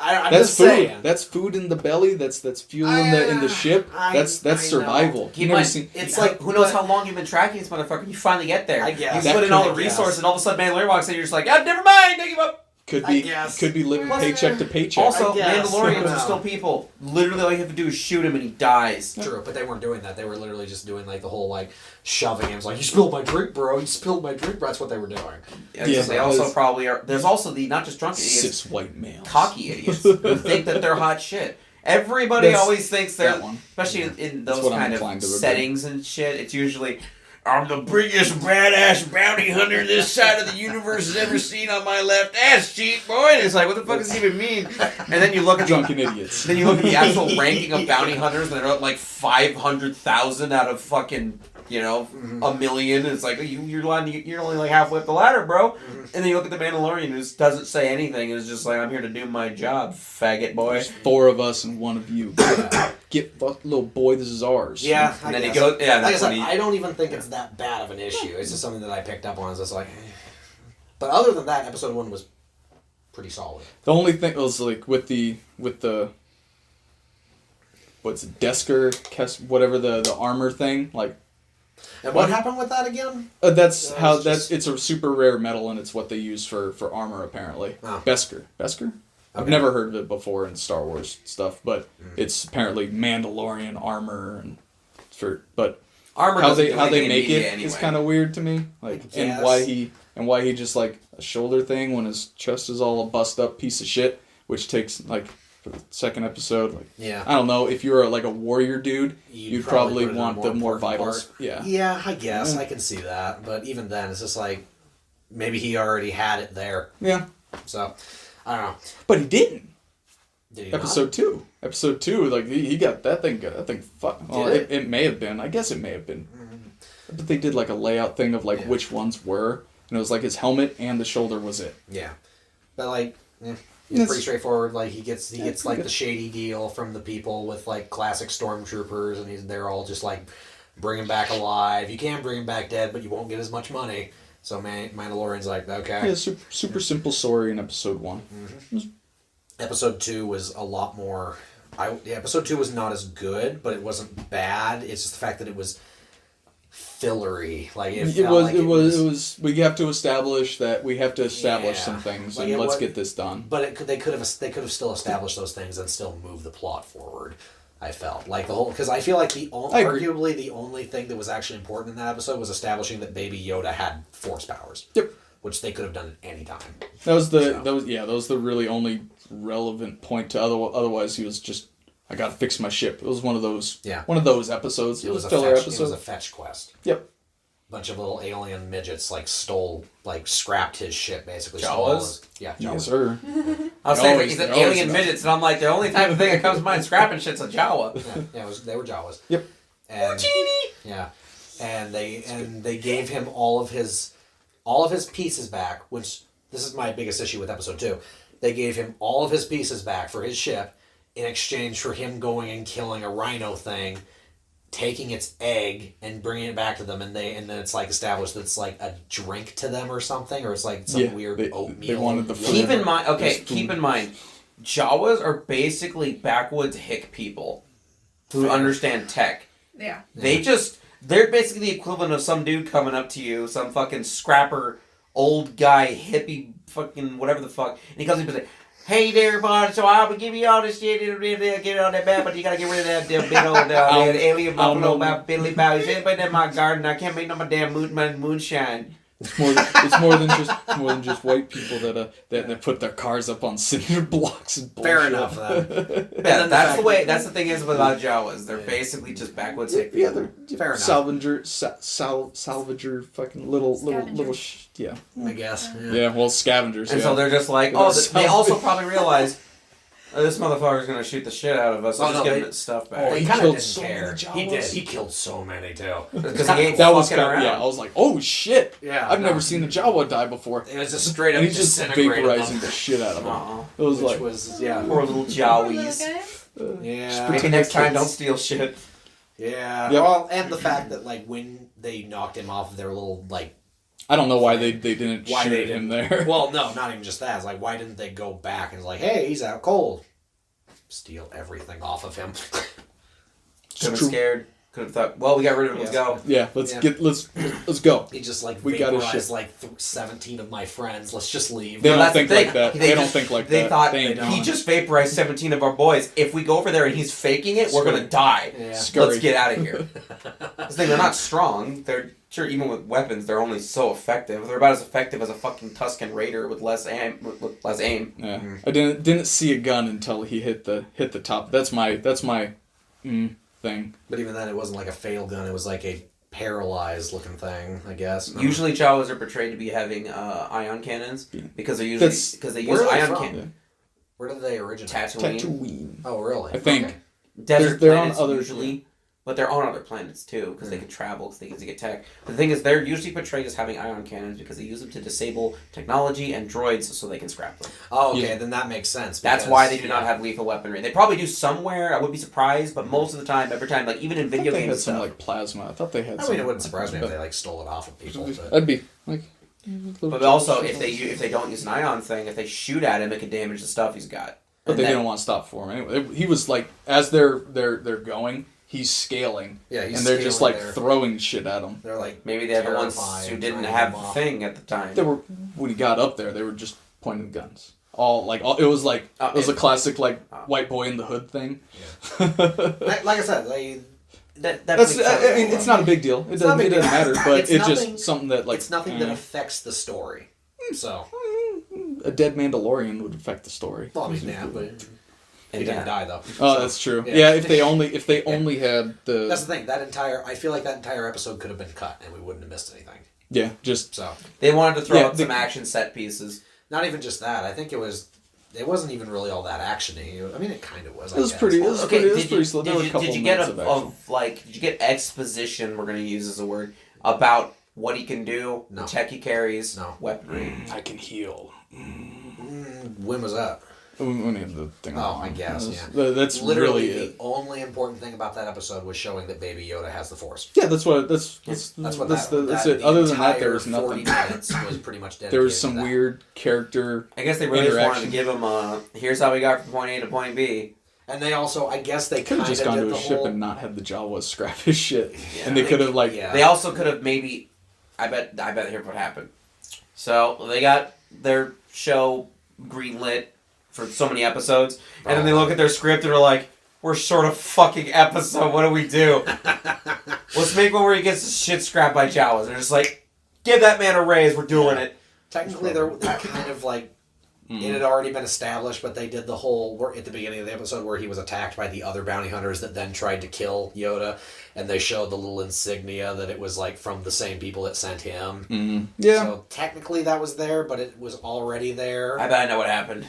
I'm that's just food. saying. That's food in the belly. That's fuel in the ship. That's survival. Keep in mind, it's like who knows how long you've been tracking this motherfucker. You finally get there. I guess. You put in all the resources, and all of a sudden Mandalorian walks in. You're just like, oh, never mind. I give up. Could be living paycheck to paycheck. Also, Mandalorians are still people. Literally, all you have to do is shoot him, and he dies. True, but they weren't doing that. They were literally just doing like the whole like shoving him. It's like, you spilled my drink, bro. You spilled my drink, bro. That's what they were doing. Yeah, they also probably are. There's also the not just drunk idiots, cis white males, cocky idiots who think that they're hot shit. Everybody always thinks they're, especially in those kind of settings and shit. It's usually, I'm the biggest badass bounty hunter this side of the universe has ever seen on my left ass cheek, boy. And it's like, what the fuck does it even mean? And then you look at drunken idiots. Then you look at the actual ranking of bounty hunters, and they're at like 500,000 out of fucking, a million. And it's like, you're only like halfway up the ladder, bro. And then you look at the Mandalorian, who doesn't say anything, and is just like, I'm here to do my job, faggot boy. There's 4 of us and 1 of you. Get fucked, little boy. This is ours. Yeah, and then he goes. Yeah, like I said, I don't even think it's that bad of an issue. It's just something that I picked up on. I was just like, but other than that, episode 1 was pretty solid. The only thing was like with the what's it, Desker, whatever the armor thing, like. And what happened with that again? It's a super rare metal, and it's what they use for armor apparently. Oh. Besker. I've never heard of it before in Star Wars stuff, but it's apparently Mandalorian armor, but armor how they make it anyway. is kind of weird to me. Like, and why he just like a shoulder thing when his chest is all a bust up piece of shit, which takes like. For the second episode, I don't know, if you're like a warrior dude, you'd probably want the more vitals. Part. Yeah, I guess I can see that, but even then, it's just like maybe he already had it there. Yeah. So I don't know, but he didn't. Did he? Episode 2, like he got that thing. Fuck. Well, it may have been. I guess it may have been. But they did like a layout thing of like which ones were, and it was like his helmet and the shoulder was it. Yeah, but like. It's pretty straightforward. Like he gets like the shady deal from the people with like classic stormtroopers, and they're all just like bring him back alive. You can bring him back dead, but you won't get as much money. So Mandalorian's like, okay. Yeah, super simple story in episode 1. Mm-hmm. Episode 2 was a lot more. Episode 2 was not as good, but it wasn't bad. It's just the fact that it was fillery. Like it was. We have to establish some things, like and let's get this done. But they could have still established those things and still move the plot forward. I felt like because I feel like arguably the only thing that was actually important in that episode was establishing that Baby Yoda had Force powers. Yep. Which they could have done at any time. That was the really only relevant point to otherwise he was just. I gotta fix my ship. It was one of those. Yeah. One of those episodes. It was a filler episode. It was a fetch quest. Yep. Bunch of little alien midgets scrapped his ship basically. Jawas? Yeah, Jawas. Yes, sir. I was saying he's an alien midgets, and I'm like the only type of thing that comes to mind scrapping shit's a Jawa. Yeah, they were Jawas. Yep. And yeah, and they gave him all of his pieces back. Which this is my biggest issue with episode 2. They gave him all of his pieces back for his ship. In exchange for him going and killing a rhino thing, taking its egg and bringing it back to them, and then it's like established that it's like a drink to them or something, or it's like some weird oatmeal. They wanted the food. Keep in mind, Jawas are basically backwoods hick people who understand tech. Yeah. They're basically the equivalent of some dude coming up to you, some fucking scrapper, old guy, hippie, fucking whatever the fuck, and he comes up and says, hey there, bud, so I will give you all this shit, get it on that bat, but you gotta get rid of that damn big old alien buffalo about Billy Bow. He's anybody in my garden, I can't make no my damn moonshine. It's more than just white people that put their cars up on cinder blocks and bullshit. Fair enough. Yeah, that's the thing is about Jawas. They're basically just backwoods hick people. Yeah, they're fair enough. Salvager, fucking little yeah. I guess. Yeah, well, scavengers. And so they're just like, they also probably realize. This motherfucker's gonna shoot the shit out of us. Let's give him his stuff back. He kind of didn't care. He did. He killed so many too. Because he ain't that was fucking around. Yeah, I was like, oh shit. Yeah, I've never seen a Jawa die before. It was just straight up. And he's just vaporizing the shit out of him. It was poor little Jawies. Yeah. Maybe next time don't steal shit. Yeah. Yep. Well, and the fact that like when they knocked him off of their little like I don't know why they didn't shoot him there. Well, no, not even just that. It's like, why didn't they go back and it's like, hey, he's out cold. Steal everything off of him. Could have been scared. Could have thought, well, we got rid of him. Let's go. Yeah, let's go. He just like we vaporized like 17 of my friends. Let's just leave. They don't think like that. They don't think like that. They thought he just vaporized 17 of our boys. If we go over there and he's faking it, we're gonna die. Yeah. Let's get out of here. They're not strong. They're sure even with weapons, they're only so effective. They're about as effective as a fucking Tusken Raider with less aim. Yeah, I didn't see a gun until he hit the top. That's my thing. But even then, it wasn't like a fail gun. It was like a paralyzed looking thing, I guess. Usually, Jawas are portrayed to be having ion cannons because they use ion cannons. Where did they originate? Tatooine. Oh, really? I think desert they're planets on others usually. But they're on other planets too, because they can travel, because they get tech. The thing is, they're usually portrayed as having ion cannons because they use them to disable technology and droids so they can scrap them. Oh, okay, then that makes sense. That's why they do not have lethal weaponry. They probably do somewhere. I would be surprised, but most of the time, every time, like even in video games, they had and some stuff, like plasma. I thought they had. I mean, it wouldn't surprise me if they like stole it off of people. But... I'd be like. But also, if they don't use an ion thing, if they shoot at him, it can damage the stuff he's got. But they didn't want to stop for him anyway. He was like, as they're going. He's scaling. Yeah, and they're just like throwing shit at him. They're like maybe they're the ones who didn't have the thing at the time. They were when he got up there. They were just pointing guns. It was a classic white boy in the hood thing. Yeah. like I said, that's. I mean, it's not a big deal. It doesn't matter. But it's just something that like it's nothing that affects the story. So a dead Mandalorian would affect the story. Well, I mean, yeah, but. He didn't die though. Oh, that's true. Yeah, if they only had the. That's the thing. I feel like that entire episode could have been cut, and we wouldn't have missed anything. Yeah, just so they wanted to throw out some action set pieces. Not even just that. I think it wasn't even really all that actiony. I mean, it kind of was. It was pretty. It was pretty slow. Did you get exposition? We're gonna use as a word about what he can do, the tech he carries, weaponry. I can heal. When was that? When he had the thing. Oh, I guess, yeah. That's literally really the only important thing about that episode was showing that Baby Yoda has the Force. Yeah, that's it. Other than that, there was nothing. 40 minutes was pretty much dedicated. There was some weird character. I guess they really just wanted to give him here's how we got from point A to point B. And they also, I guess they could have just gone to a ship and not had the Jawas scrap his shit. Yeah, and they could have They also could have maybe. I bet here's what happened. So they got their show greenlit for so many episodes, and then they look at their script and are like, we're short a fucking episode, what do we do? Let's make one where he gets his shit scrapped by Jawas. They're just like, give that man a raise, we're doing it. Technically, they're kind of like, it had already been established, but they did the whole, at the beginning of the episode, where he was attacked by the other bounty hunters that then tried to kill Yoda, and they showed the little insignia that it was like from the same people that sent him. Mm-hmm. Yeah. So technically that was there, but it was already there. I bet I know what happened.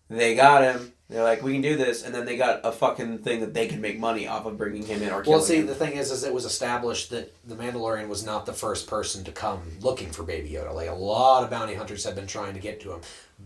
They got him. They're like, we can do this, and then they got a fucking thing that they can make money off of bringing him in or killing him. Well, see, the thing is it was established that the Mandalorian was not the first person to come looking for Baby Yoda. Like, a lot of bounty hunters have been trying to get to him,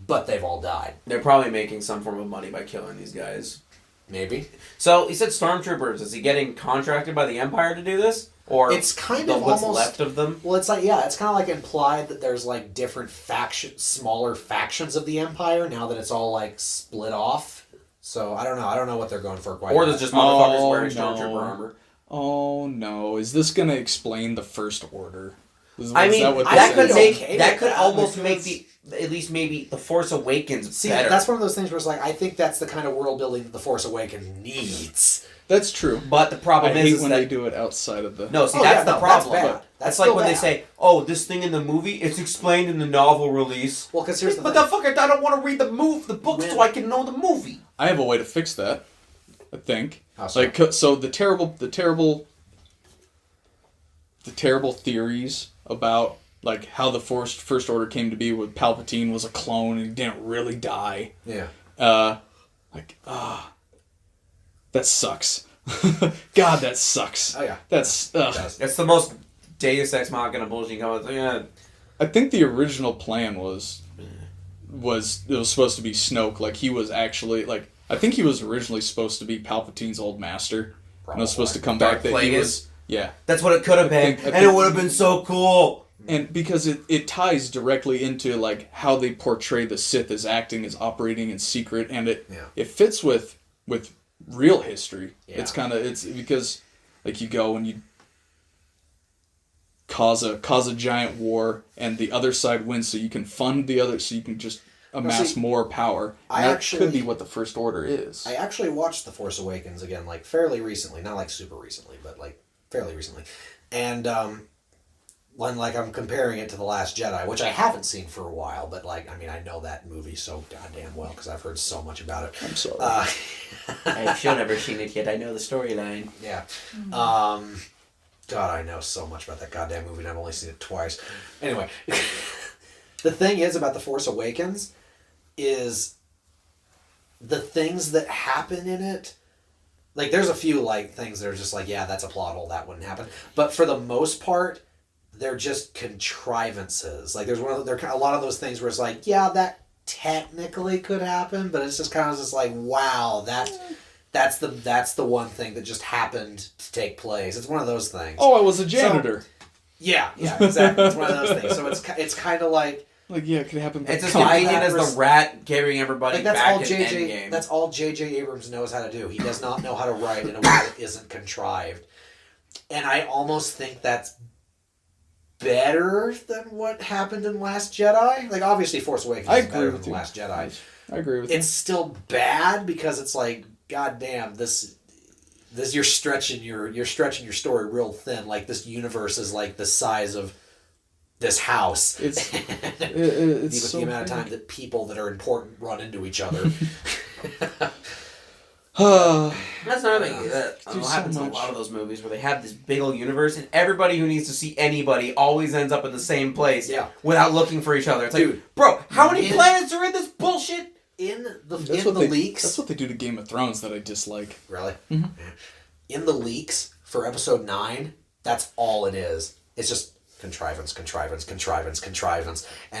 but they've all died. They're probably making some form of money by killing these guys. Maybe. So, he said stormtroopers. Is he getting contracted by the Empire to do this? Or it's kind of what's almost left of them? Well, it's like, yeah, it's kind of like implied that there's like different smaller factions of the Empire now that it's all like split off. So I don't know what they're going for quite. Or there's just motherfuckers wearing stormtrooper armor. Oh no! Is this gonna explain the First Order? That could almost make at least maybe the Force Awakens better. That's one of those things where it's like, I think that's the kind of world building that the Force Awakens needs. That's true. But the problem is when they do it outside of the... No, see, that's the problem. That's like when they say, oh, this thing in the movie, it's explained in the novel release. Well, because here's the thing. But I don't want to read the book so I can know the movie. I have a way to fix that, I think. How so? So the terrible theories about like how the First Order came to be with Palpatine was a clone and he didn't really die. Yeah. That sucks. God, that sucks. Oh yeah. That's the most Deus Ex Machina bullshit going. Yeah. I think the original plan was it was supposed to be Snoke. Like he was actually I think he was originally supposed to be Palpatine's old master. Probably. And was supposed to come back that he was. Yeah. That's what it could have been, and it would have been so cool. And because it ties directly into like how they portray the Sith as acting, as operating in secret, and it fits with real history. Yeah. It's because like you go and you cause a giant war and the other side wins, so you can fund the other, so you can just amass more power. And that could be what the First Order is. I actually watched The Force Awakens again, like fairly recently, not like super recently, but like fairly recently, and when like I'm comparing it to The Last Jedi, which I haven't seen for a while, but like I mean I know that movie so goddamn well because I've heard so much about it. I'm sorry. I've still never seen it yet. I know the storyline. Yeah. God, I know so much about that goddamn movie, and I've only seen it twice. Anyway, the thing is about The Force Awakens is the things that happen in it. Like, there's a few like things that are just like, yeah, that's a plot hole, that wouldn't happen. But for the most part, they're just contrivances. Like, there's a lot of those things where it's like, yeah, that technically could happen, but it's just kind of just like, wow, that's the one thing that just happened to take place. It's one of those things. Oh, I was a janitor. So, yeah, exactly. It's one of those things. So it's kind of like yeah, it could happen. It's as convenient as the rat carrying everybody like, that's back all in Endgame. That's all J.J. Abrams knows how to do. He does not know how to write in a way that isn't contrived. And I almost think that's better than what happened in Last Jedi. Like, obviously, Force Awakens is better than Last Jedi. I agree with you. It's still bad because it's like, goddamn, this you're stretching your story real thin. Like, this universe is like the size of this house. It's with so the amount of time that people that are important run into each other. That's another thing that happens in a lot of those movies where they have this big old universe and everybody who needs to see anybody always ends up in the same place without looking for each other. It's like, bro, how many planets are in this bullshit? In the leaks. That's what they do to Game of Thrones that I dislike. Really? Mm-hmm. In the leaks for episode 9, that's all it is. It's just contrivance. And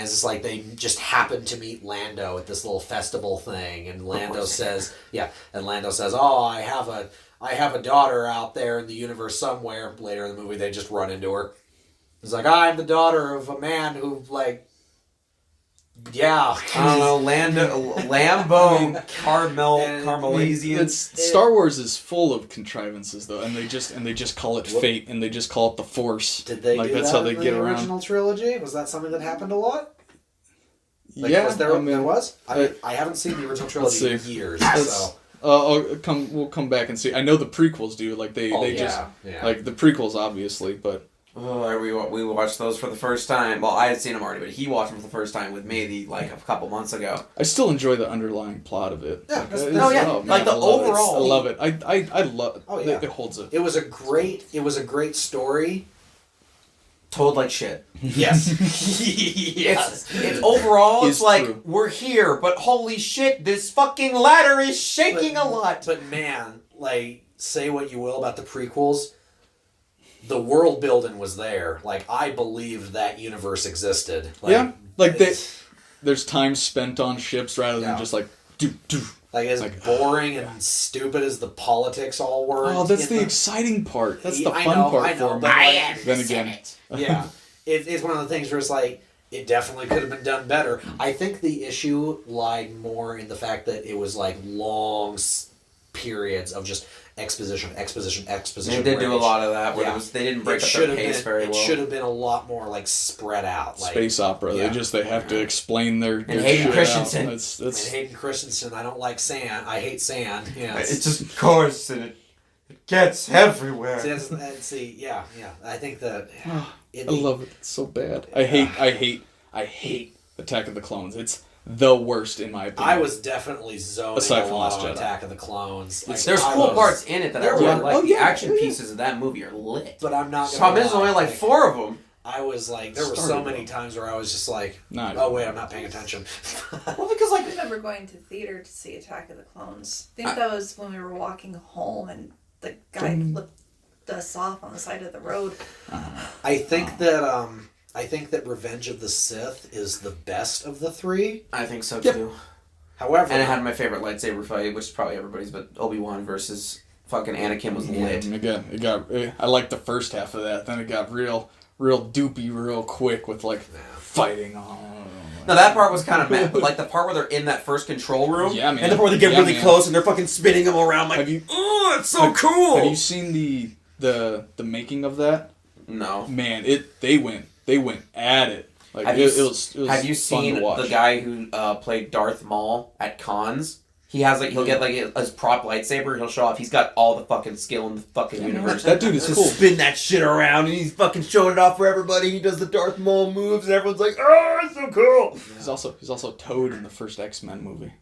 it's just like they just happen to meet Lando at this little festival thing, and Lando says, oh, I have a daughter out there in the universe somewhere. Later in the movie, they just run into her. It's like, I'm the daughter of a man who, like, yeah. I don't know, Lambo Carmelesian. Star Wars is full of contrivances though, and they just call it fate, and they just call it the Force. Did they do that's that how they in get the around. original trilogy? Was that something that happened a lot? Like, yeah, was there was? I haven't seen the original trilogy in years, so. We'll come back and see. I know the prequels do. Like like the prequels, obviously, but. We watched those for the first time. Well, I had seen them already, but he watched them for the first time with me a couple months ago. I still enjoy the underlying plot of it. Yeah, like the overall. I love it. I love it. Oh, yeah. It holds it. It was a great story. Told like shit. Yes. It's overall, it's like, true. We're here, but holy shit, this fucking ladder is shaking a lot. But man, like, say what you will about the prequels, the world building was there. Like, I believed that universe existed. Like, yeah, like there's time spent on ships rather than just like do. Like, as boring and stupid as the politics all were. Oh, that's the exciting part. That's the fun part for me. But then again, yeah, it's one of the things where it's like, it definitely could have been done better. I think the issue lied more in the fact that it was like long periods of just exposition. They did do a lot of that, where they didn't break up their pace very well. It should have been a lot more like spread out. Like, space opera. Yeah. They have to explain their and Hayden Christensen. And Hayden Christensen, I don't like sand. I hate sand. Yeah, it's just coarse and it gets everywhere. Yeah. I think that I love it. It's so bad. I hate Attack of the Clones. It's the worst in my opinion. I was definitely zoning aside from a lot Last on Jedi. Attack of the Clones. Like, there's cool parts in it that I really like. The action yeah. pieces of that movie are lit. But I'm not. Problem is, only like 4 of them. I was like, there were so many times where I was just like, oh wait, I'm not paying attention. Well, because like I remember going to theater to see Attack of the Clones. I think that was when we were walking home and the guy flipped us off on the side of the road. I think that Revenge of the Sith is the best of the 3. I think so too. However, and it had my favorite lightsaber fight, which is probably everybody's, but Obi-Wan versus fucking Anakin was lit. Again, I liked the first half of that. Then it got real real doopy real quick with like fighting on. No, that part was kind of mad, but like the part where they're in that first control room, yeah, man, and the part where they get really close and they're fucking spinning them around. Like, oh, it's so cool. Have you seen the making of that? No, man, they went at it. Like have it was have you seen the guy who played Darth Maul at cons? He has he'll get his prop lightsaber. He'll show off. He's got all the fucking skill in the fucking universe. That dude is cool. Spin that shit around and he's fucking showing it off for everybody. He does the Darth Maul moves and everyone's like, "Oh, it's so cool." He's also Toad in the first X-Men movie.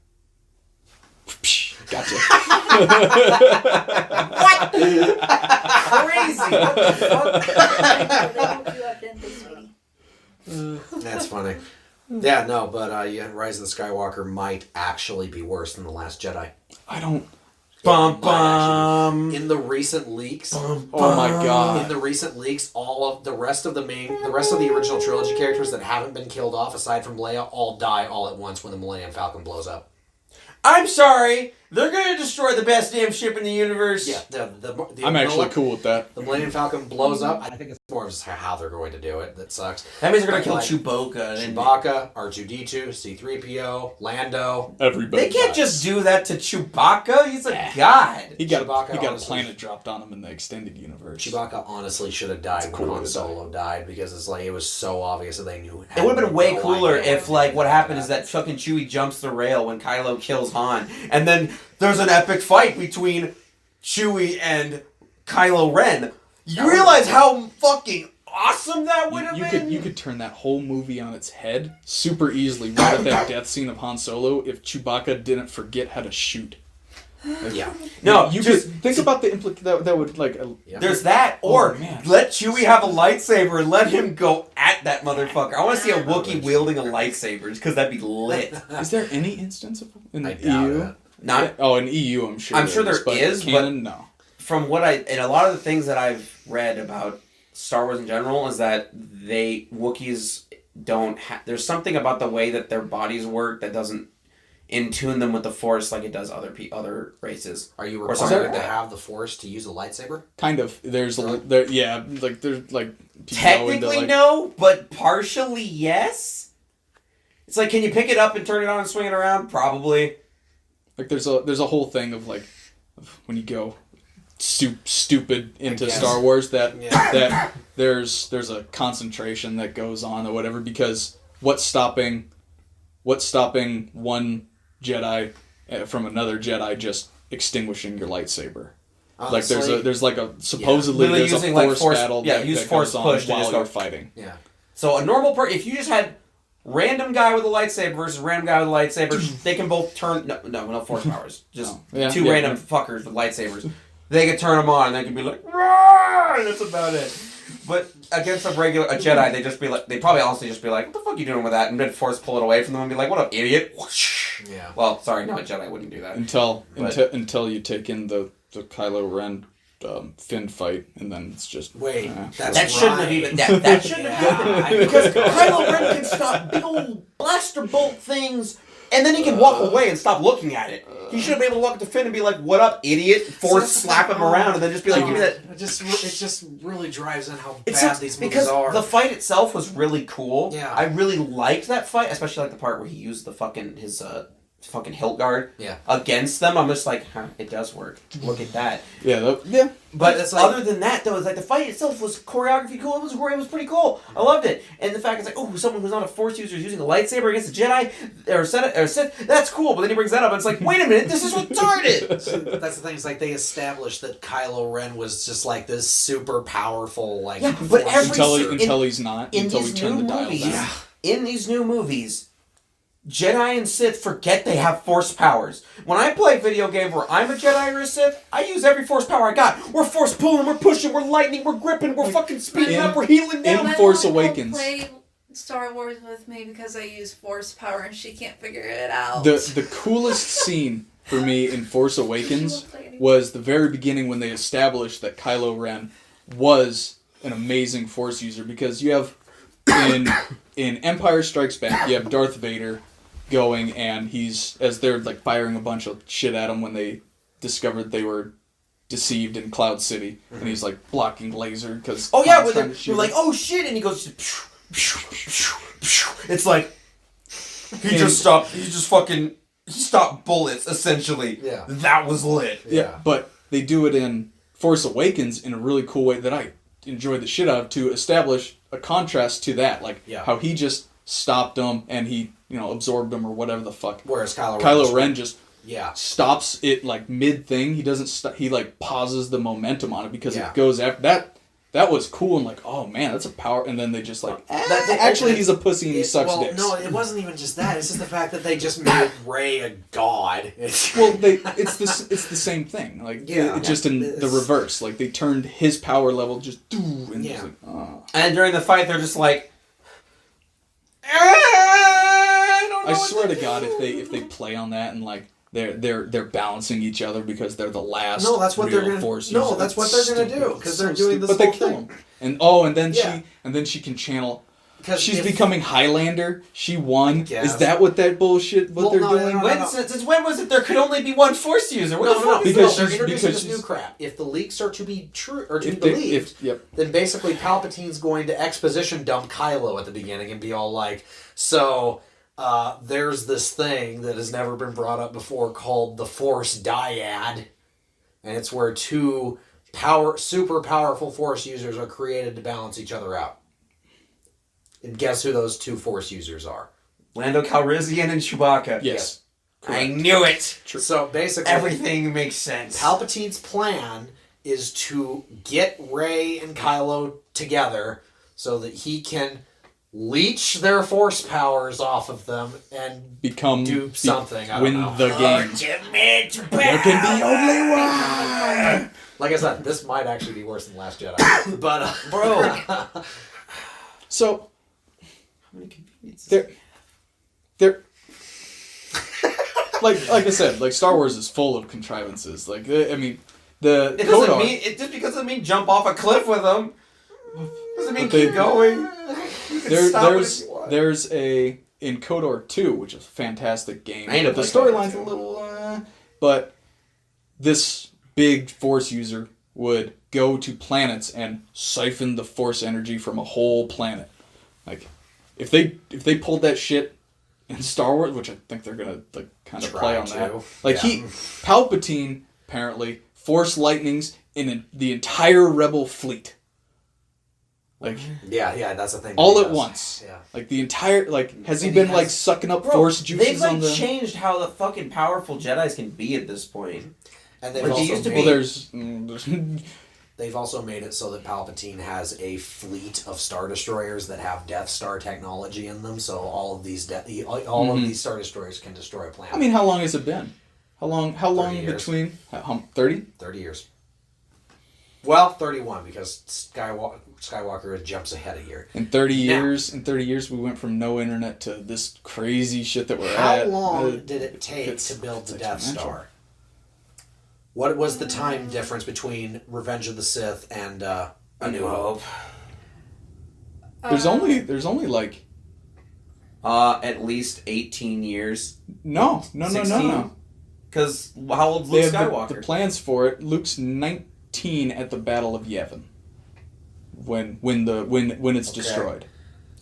Gotcha. What? Crazy. What the fuck? That's funny. Yeah, no, but Rise of the Skywalker might actually be worse than The Last Jedi. I don't... Bum, bum. In the recent leaks... Bum, oh my god. In the recent leaks, all of the rest of the original trilogy characters that haven't been killed off, aside from Leia, all die all at once when the Millennium Falcon blows up. I'm sorry. They're gonna destroy the best damn ship in the universe. Yeah, I'm actually cool with that. The Millennium Falcon blows up. I think it's more of just how they're going to do it that sucks. That means they're gonna kill Chewbacca. Chewbacca, R2-D2, C-3PO, Lando. Everybody. They can't just do that to Chewbacca. He's a god. He got a planet dropped on him in the extended universe. Chewbacca honestly should have died when Han Solo died because it was so obvious that they knew. It would have been way cooler if what happened is that fucking Chewie jumps the rail when Kylo kills Han, and then there's an epic fight between Chewie and Kylo Ren. You realize how fucking awesome that would have been? You could turn that whole movie on its head super easily right at that death scene of Han Solo if Chewbacca didn't forget how to shoot. Yeah. No, you could think about the that would There's that, or let Chewie have a lightsaber and let him go at that motherfucker. I want to see a Wookiee wielding a lightsaber because that'd be lit. Is there any instance in the EU? In EU, I'm sure. I'm sure there is, canon, but no. From what and a lot of the things that I've read about Star Wars in general is that Wookiees don't there's something about the way that their bodies work that doesn't in tune them with the Force like it does other races. Are you required to have the Force to use a lightsaber? Kind of. There's technically no, but partially yes. It's like, can you pick it up and turn it on and swing it around? Probably. Like there's a whole thing of when you go stupid into Star Wars that there's a concentration that goes on or whatever, because what's stopping one Jedi from another Jedi just extinguishing your lightsaber? Honestly, there's a supposedly there's a force battle that goes on while you're fighting. Yeah. So a normal if you just had random guy with a lightsaber versus random guy with a lightsaber, they can both turn... No force powers. Just two random fuckers with lightsabers. They could turn them on and they could be like, "Roar!" And that's about it. But against a Jedi, they probably honestly just be like, "What the fuck are you doing with that?" And then Force pull it away from them and be like, "What up, idiot?" Yeah. Well, sorry, no, a Jedi wouldn't do that. Until you take in the Kylo Ren Finn fight, and then it's just that shouldn't have even that shouldn't have happened because Kylo Ren can stop big old blaster bolt things, and then he can walk away and stop looking at it. He should have been able to walk up to Finn and be like, "What up, idiot?" Force slap him around, and then just be like, "Give me that." It just really drives in how bad these movies are. Because the fight itself was really cool. Yeah, I really liked that fight, especially like the part where he used the his hilt guard against them. I'm just like, it does work. Look at that. Yeah. But other than that, though, it's like the fight itself was choreography cool. It was great. It was pretty cool. I loved it. And the fact it's like, someone who's not a Force user is using a lightsaber against a Jedi or Sith, that's cool. But then he brings that up, and it's like, wait a minute, this is retarded. So that's the thing. It's like they established that Kylo Ren was just like this super powerful, but until he's not. Until we turn the dial down. In these new movies, Jedi and Sith forget they have Force powers. When I play a video game where I'm a Jedi or a Sith, I use every Force power I got. We're Force pulling, we're pushing, we're lightning, we're gripping, we're fucking speeding up, we're healing down. In Force Awakens. Play Star Wars with me because I use Force power and she can't figure it out. The coolest scene for me in Force Awakens was the very beginning when they established that Kylo Ren was an amazing Force user, because you have in Empire Strikes Back, you have Darth Vader going, and as they're firing a bunch of shit at him when they discovered they were deceived in Cloud City, and he's like blocking laser because Oh yeah, when you're like, oh shit, and he goes, it's like he stopped bullets essentially. Yeah, that was lit. Yeah, but they do it in Force Awakens in a really cool way that I enjoyed the shit out of, to establish a contrast to that, like how he just stopped them and he absorbed them or whatever the fuck. Whereas Kylo Ren just yeah. stops it like mid thing. He doesn't. He like pauses the momentum on it because it goes after that. That was cool and like, oh man, that's a power. And then they just like, actually he's a pussy and he sucks dicks. No, it wasn't even just that. It's just the fact that they just made Rey a god. It's the same thing. Like just in the reverse. Like they turned his power level just and just like, oh. And during the fight, they're just like, I swear to God, if they play on that and like they're balancing each other because they're the last. No, that's what they're gonna. Force no, user. that's what they're gonna do because they're doing this. But whole they kill thing. him, and then she can channel. Because she's becoming Highlander. She won. Is that what that bullshit? What they're doing? Since when was it there could only be one Force user? No. Because they're introducing this new crap. If the leaks are to be true or to be believed, then basically Palpatine's going to exposition dump Kylo at the beginning and be all like, so. There's this thing that has never been brought up before called the Force Dyad, and it's where two super powerful Force users are created to balance each other out. And guess who those two Force users are? Lando Calrissian and Chewbacca. Yes. I knew it! True. So basically... everything makes sense. Palpatine's plan is to get Rey and Kylo together so that he can leech their force powers off of them and do something. Win the game. There can be only one. Like I said, this might actually be worse than Last Jedi. But bro, so how many conveniences? They're like I said, like Star Wars is full of contrivances. Like I mean, it doesn't mean it just because it doesn't mean jump off a cliff with them. Doesn't mean keep going. There's a in KOTOR 2, which is a fantastic game. The storyline's a little, but this big Force user would go to planets and siphon the Force energy from a whole planet. Like, if they pulled that shit in Star Wars, which I think they're gonna like kind of play on that. Like Palpatine apparently Force lightnings in the entire Rebel fleet. Like that's the thing. All at once. Yeah. Like the entire has he been like sucking up Force juices on the... They've changed how the fucking powerful Jedis can be at this point. And they've also used to be... there's they've also made it so that Palpatine has a fleet of Star Destroyers that have Death Star technology in them, so all of these of these Star Destroyers can destroy a planet. I mean, how long has it been? How long between 30? 30 years. Well, 31 because Skywalker jumps ahead a year. In 30 years, we went from no internet to this crazy shit that we're How at. How long did it take to build the Death Star? What was the time difference between Revenge of the Sith and A New Hope? There's only like at least 18 years. No. Because how old's Luke Skywalker? The plans for it. Luke's 19 at the Battle of Yavin. When it's destroyed.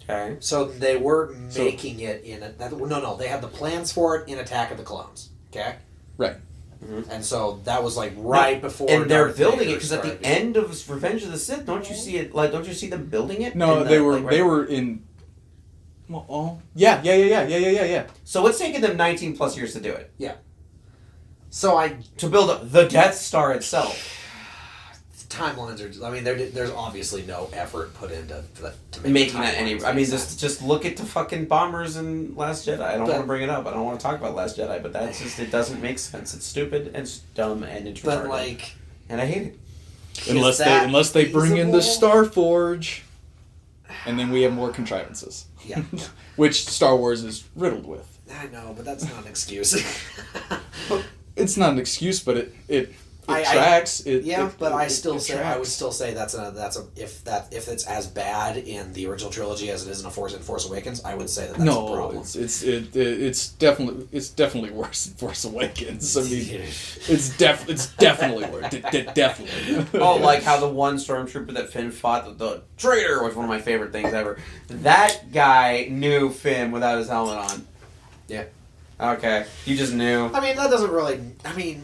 Okay. So they were making it in they had the plans for it in Attack of the Clones. Okay. Right. Mm-hmm. And so that was like right before. And they're building it because at the end of Revenge of the Sith, don't you see it? Like, don't you see them building it? No, they were in. Well, yeah. So it's taken them 19 plus years to do it. Yeah. So to build up the Death Star itself. Timelines are. I mean, there's obviously no effort put into making that any. I mean, just look at the fucking bombers in Last Jedi. I don't want to bring it up. I don't want to talk about Last Jedi, but that's just it doesn't make sense. It's stupid and it's dumb and it's retarded. But and I hate it. Unless they bring in the Star Forge, and then we have more contrivances. Yeah. Which Star Wars is riddled with. I know, but that's not an excuse. It's not an excuse, but it tracks. But I would still say if it's as bad in the original trilogy as it is in Force Awakens, I would say that's a problem. It's definitely worse in Force Awakens. I mean, it's definitely worse. Definitely. Oh, like how the one stormtrooper that Finn fought, the traitor, was one of my favorite things ever. That guy knew Finn without his helmet on. Yeah. Okay, you just knew. I mean, that doesn't really. I mean,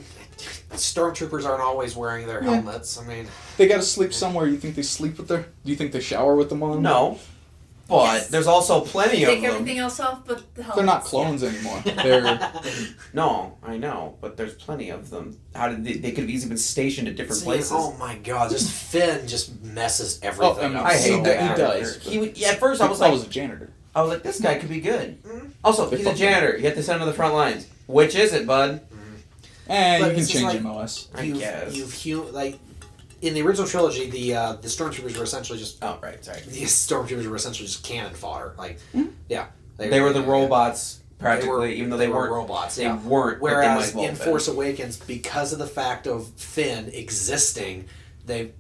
stormtroopers aren't always wearing their helmets. I mean, they got to sleep somewhere. You think they sleep with their? Do you think they shower with them on? No, but there's also plenty of them. Take everything else off, but the helmets. They're not clones anymore. They're No, I know, but there's plenty of them. How did they could have easily been stationed at different places? Oh my god, just Finn just messes everything up. I hate that. He does. At first, I was like, a janitor. I was like, this guy could be good. Also, he's a janitor. You have to send him to the front lines. Which is it, bud? And you can change him OS. I guess. Like in the original trilogy, the stormtroopers were essentially just. Oh right, sorry. The stormtroopers were essentially just cannon fodder. Like, yeah, they were the robots practically, even though they weren't robots. They weren't. Whereas in Force Awakens, because of the fact of Finn existing, they've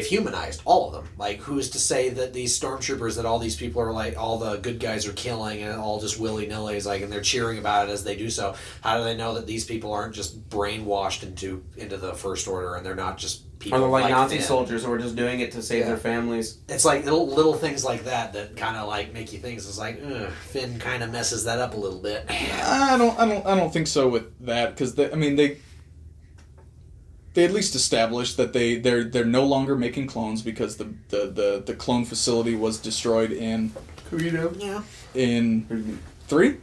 humanized all of them. Like, who's to say that these stormtroopers that all these people are like, all the good guys are killing and all just willy-nilly, like, and they're cheering about it as they do so. How do they know that these people aren't just brainwashed into the First Order and they're not just people or they're like Nazi Finn? Soldiers who are just doing it to save their families. It's like little things like that kind of like make you think. It's like, Finn kind of messes that up a little bit. I don't think so with that, because they at least established that they're no longer making clones because the clone facility was destroyed in in 3. It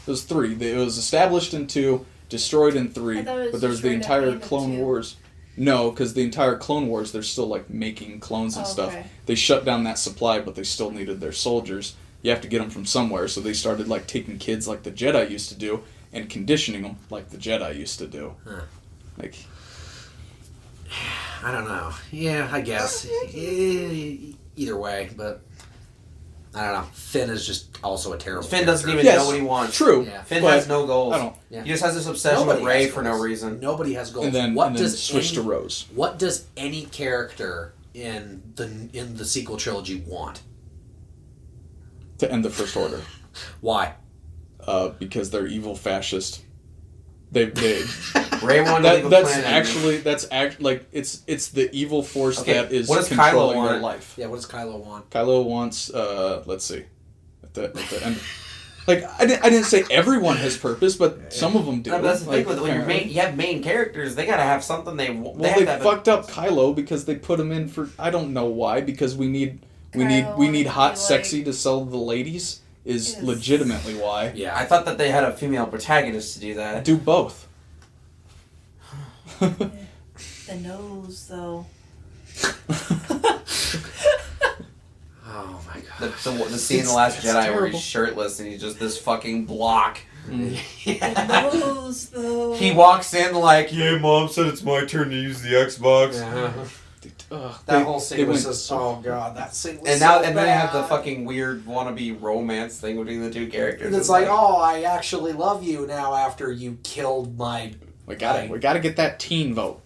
was 3. It was established in 2, destroyed in 3, but there was the entire Clone Wars. No, because the entire Clone Wars, they're still like making clones and stuff. They shut down that supply, but they still needed their soldiers. You have to get them from somewhere, so they started like taking kids like the Jedi used to do and conditioning them like the Jedi used to do. Like. I don't know. Yeah, I guess. Either way, but I don't know. Finn is just also a terrible Finn character. doesn't even know what he wants. True. Yeah. Finn has no goals. I don't. He just has this obsession with Rey for no reason. Nobody has goals. And then switch to Rose. What does any character in the sequel trilogy want? To end the First Order. Why? Because they're evil fascist. They Ray wanted to leave a planet. Like it's the evil force that is controlling their life. Yeah, what does Kylo want? Kylo wants let's see. At the end, like I didn't say everyone has purpose, but some of them do. No, that's the thing with when you have main characters, they gotta have something they. They fucked up Kylo because they put him in for I don't know why, because we need hot sexy to sell the ladies. Is legitimately why. Yeah, I thought that they had a female protagonist to do that. Do both. The nose, though. Oh my god. The scene in The Last Jedi where he's shirtless and he's just this fucking block. The nose, though. He walks in like, yeah, Mom said it's my turn to use the Xbox. Yeah. That whole scene was just, oh god, that scene was and then they have the fucking weird wannabe romance thing between the two characters. And it's like, oh, I actually love you now after you killed my. We gotta get that teen vote.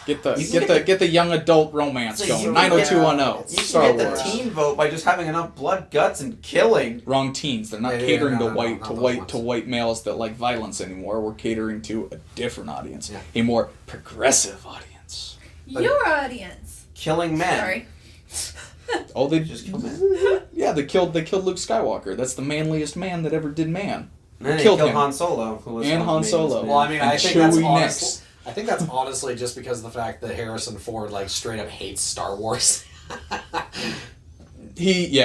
Get the young adult romance going. 90210. You can get the teen vote by just having enough blood, guts, and killing. Wrong teens. They're not catering to white males that like violence anymore. We're catering to a different audience, a more progressive audience. Your audience. Killing men. Sorry. Oh, they just killed men. Yeah, they killed Luke Skywalker. That's the manliest man that ever did man. And then they killed Han Solo, who was Han Solo. Well, I mean, I think that's honestly just because of the fact that Harrison Ford like straight up hates Star Wars. He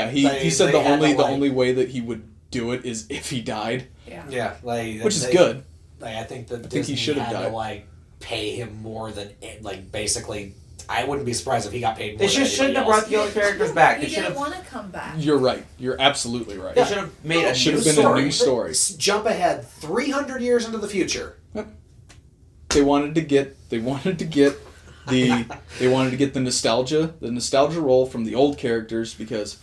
said the only way that he would do it is if he died. Yeah, which is good. Like I think he should have died. To, like, pay him more than like basically. I wouldn't be surprised if he got paid more. They shouldn't have brought the other characters back. He didn't want to come back. You're right. You're absolutely right. They should have made a new story. Jump ahead 300 years into the future. Yep. They wanted to get the nostalgia roll from the old characters because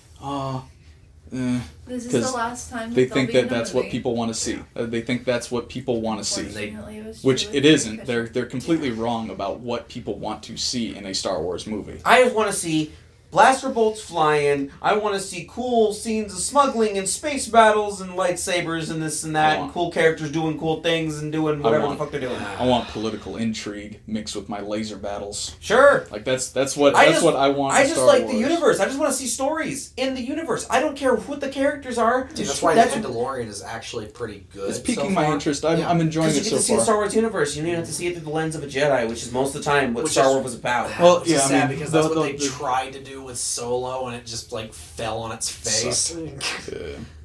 This is 'Cause the last time they they'll think be in that a that's what movie. people want to see. They think that's what people want to see. Unfortunately, it was Which truly it isn't. official. They're completely wrong about what people want to see in a Star Wars movie. I just want to see blaster bolts flying. I want to see cool scenes of smuggling and space battles and lightsabers and this and that, and cool characters doing cool things and doing whatever the fuck they're doing. I want political intrigue mixed with my laser battles. Sure. Like that's what I want. I in just Star like Wars. the universe. I just want to see stories in the universe. I don't care what the characters are. Dude, that's why The Mandalorian is actually pretty good. It's piquing so my far. interest. I'm enjoying Because you it get so to see the far. Star Wars universe. You don't even have to see it through the lens of a Jedi, which is most of the time what Which Star is- Wars was about. Well, Which is yeah, I sad mean, because that's the- what they the- tried to do with Solo, and it just like fell on its face. Yeah.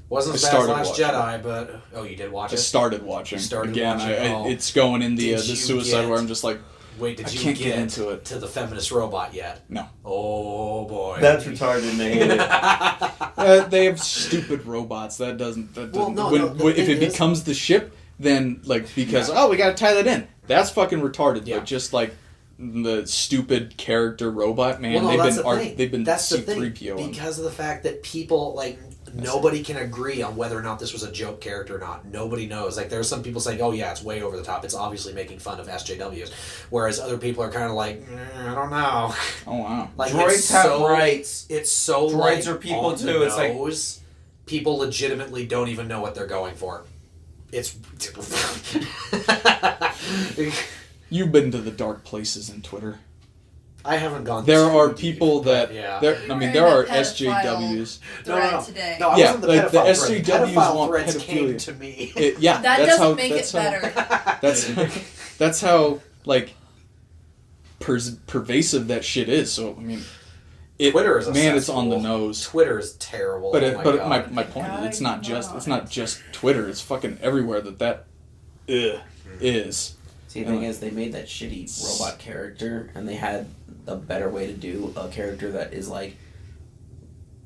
Wasn't as I bad as started Last watching Jedi, but you did watch I it. started watching. You started Again, watching, it's going in the Did the you suicide get- where I'm just like, Wait, did I you can't get get into it. to the feminist robot yet? No. Oh boy. That's retarded, man. They have stupid robots. That doesn't. Well, no, when, no, the if thing it is- becomes the ship, then like because we got to tie that in. That's fucking retarded. Yeah. But just like the stupid character robot man, Well, no, that's they've been that's the thing C-3PO. because of the fact that people like nobody can agree on whether or not this was a joke character or not. Nobody knows. Like there are some people saying, "Oh yeah, it's way over the top. It's obviously making fun of SJWs," whereas other people are kind of like, I don't know. Oh wow. Like Droids it's have so, rights. It's so Droids like, are people on the too. It's like- nose. People legitimately don't even know what they're going for. It's. You've been to the dark places in Twitter. I haven't gone. There too are deep, people but that yeah. there. I You mean, were there in a are pedophile SJWs. thread today. No, I Yeah, wasn't the like, the pedophile thread. SJWs Pedophile want threads came pedophilia. to me. Yeah, That that's doesn't how, make that's it how, better. That's how like pervasive that shit is. So I mean, Twitter is a man, it's on the cesspool. nose. Twitter is terrible. But oh my God. my point God, it's not just Twitter. It's fucking everywhere that is. See, the thing is, they made that shitty robot character, and they had a better way to do a character that is like,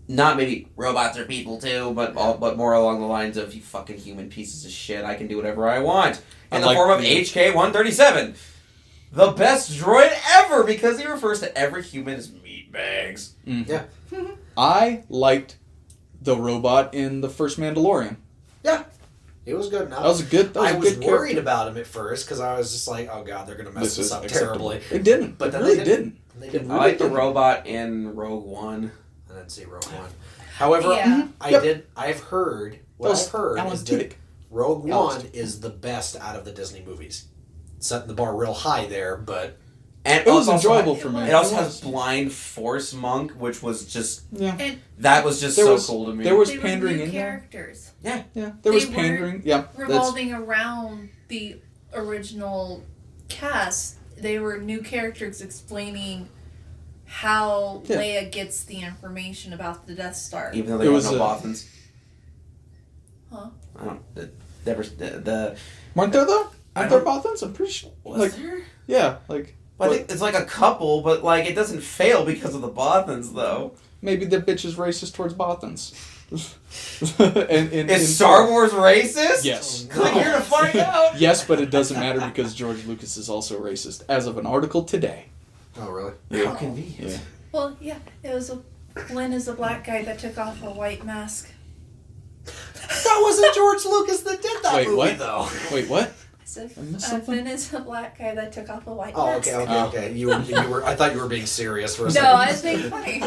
not maybe robots are people too, but more along the lines of, you fucking human pieces of shit, I can do whatever I want. In the form of HK-137. The best droid ever, because he refers to every human as meatbags. Mhm. Yeah. I liked the robot in the first Mandalorian. Yeah. It was good enough. That was a good. That was I a was good worried character. about him at first because I was just like, "Oh God, they're gonna mess this up acceptable. terribly." It didn't. But It then really they didn't. They didn't. I like the robot in Rogue One. I didn't see Rogue One. However, Yeah. I've heard. What That was I've heard Alan is that Tudyk. Rogue Alan One is the best out of the Disney movies. Setting the bar real high there, but And It was also enjoyable has- for me. It also It has was. Blind Force Monk, which was just Yeah. And that was just There so was- cool to me. there was they were pandering new in there. characters. Yeah. There They was weren't pandering. Yeah. That's, Revolving around the original cast, they were new characters explaining how Yeah. Leia gets the information about the Death Star. Even though It they have was no a- Bothans. Huh? I don't. The weren't there though? I Weren't there don't- Bothans? I'm pretty sure. was Like there? yeah, like. Well, I think it's like a couple, but like it doesn't fail because of the Bothans, though. Maybe the bitch is racist towards Bothans. Is Star Wars racist? Yes. Click here to find out. Yes, but it doesn't matter because George Lucas is also racist, as of an article today. oh really? How convenient. Yeah. Well, yeah, it was Lynn is a black guy that took off a white mask. That wasn't George Lucas that did that Wait, movie, what? though. Wait, what? I said, I missed something? Finn is a black guy that took off a white Oh, mask. okay. Oh. You were. I thought you were being serious for a No, second. I was being funny.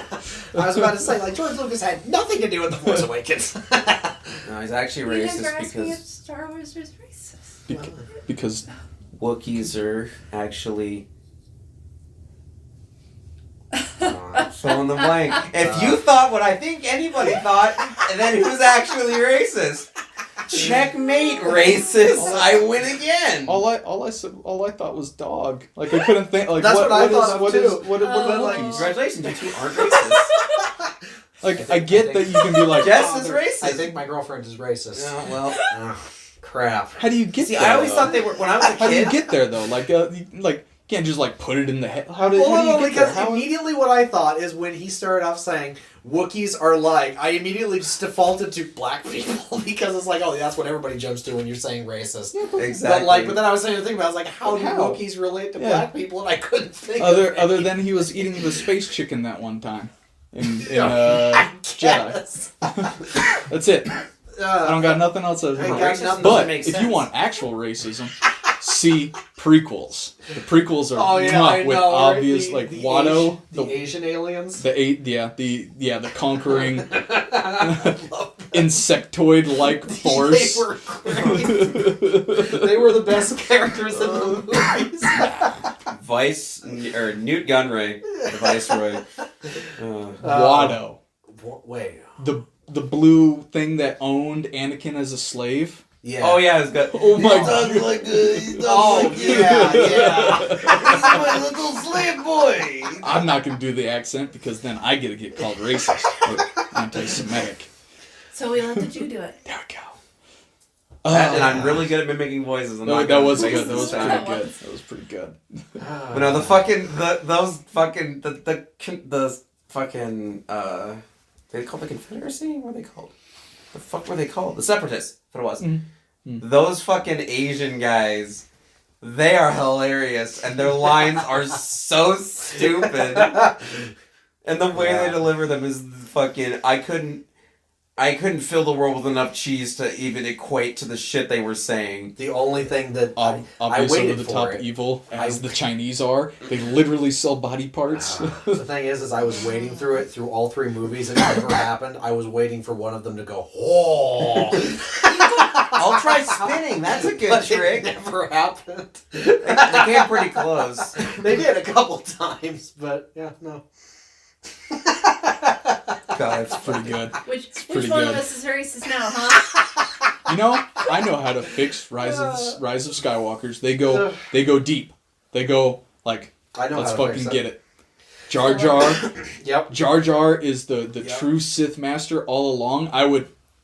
I was about to say, like, George Lucas had nothing to do with The Force Awakens. No, he's actually You never racist asked me if because Star Wars was racist. Because Wookiees are actually. Fill in the blank. If you thought what I think anybody thought, then who's actually racist? Checkmate, racist. I win again. all I thought was dog. Like I couldn't think. Like That's what I thought of, what too. is what are like, Wookiees? Congratulations, you two aren't racist. Like I get that you can be like. Jess "Oh, is they're-" racist. I think my girlfriend is racist. Oh, well. Ugh, crap. How do you get See, there? I always though? thought they were when I was a How do you kid. get there though? Like you can't just like put it in the head. How do you Well, get because there? How, immediately what I thought is when he started off saying Wookiees are like, I immediately just defaulted to black people because it's like, oh, that's what everybody jumps to when you're saying racist. Exactly. But then I was saying the thing about, I was like, how do How? Wookiees relate to Yeah. black people? And I couldn't think. other of any. than he was eating the space chicken that one time. In I Jedi. That's it. I don't got nothing else. But if you want actual racism, see prequels. The prequels are with obvious the Watto, the Asian aliens. The conquering insectoid-like force. They were great. They were the best characters in the movies. Newt Gunray, the Viceroy. Watto. Wait. The blue thing that owned Anakin as a slave. Yeah. Oh yeah, it's got. Oh my God. God. Yeah. He's my little slave boy. I'm not gonna do the accent because then I get called racist or anti-Semitic. So we let the Jew do it. There we go. And I'm really good at mimicking voices. That was good. That was pretty good. That was pretty good. But no, the fucking they called the Confederacy? What are they called? The fuck were they called? The Separatists. That's what it was. Mm-hmm. Those fucking Asian guys, they are hilarious, and their lines are so stupid. And the way they deliver them is fucking. I couldn't fill the world with enough cheese to even equate to the shit they were saying. The only thing that obviously I waited the for top evil, as the Chinese are, they literally sell body parts. The thing is I was waiting through all three movies, and it never happened. I was waiting for one of them to go, oh. I'll try spinning. That's a good trick. It never happened. They came pretty close. They did a couple times, but yeah, no. God, it's pretty good. Which pretty one good. of us is racist now, huh? You know, I know how to fix Rise of Skywalkers. They go deep. They go like, I know let's how to fucking fix get it. Jar Jar. Yep. Jar Jar is the true Sith master all along.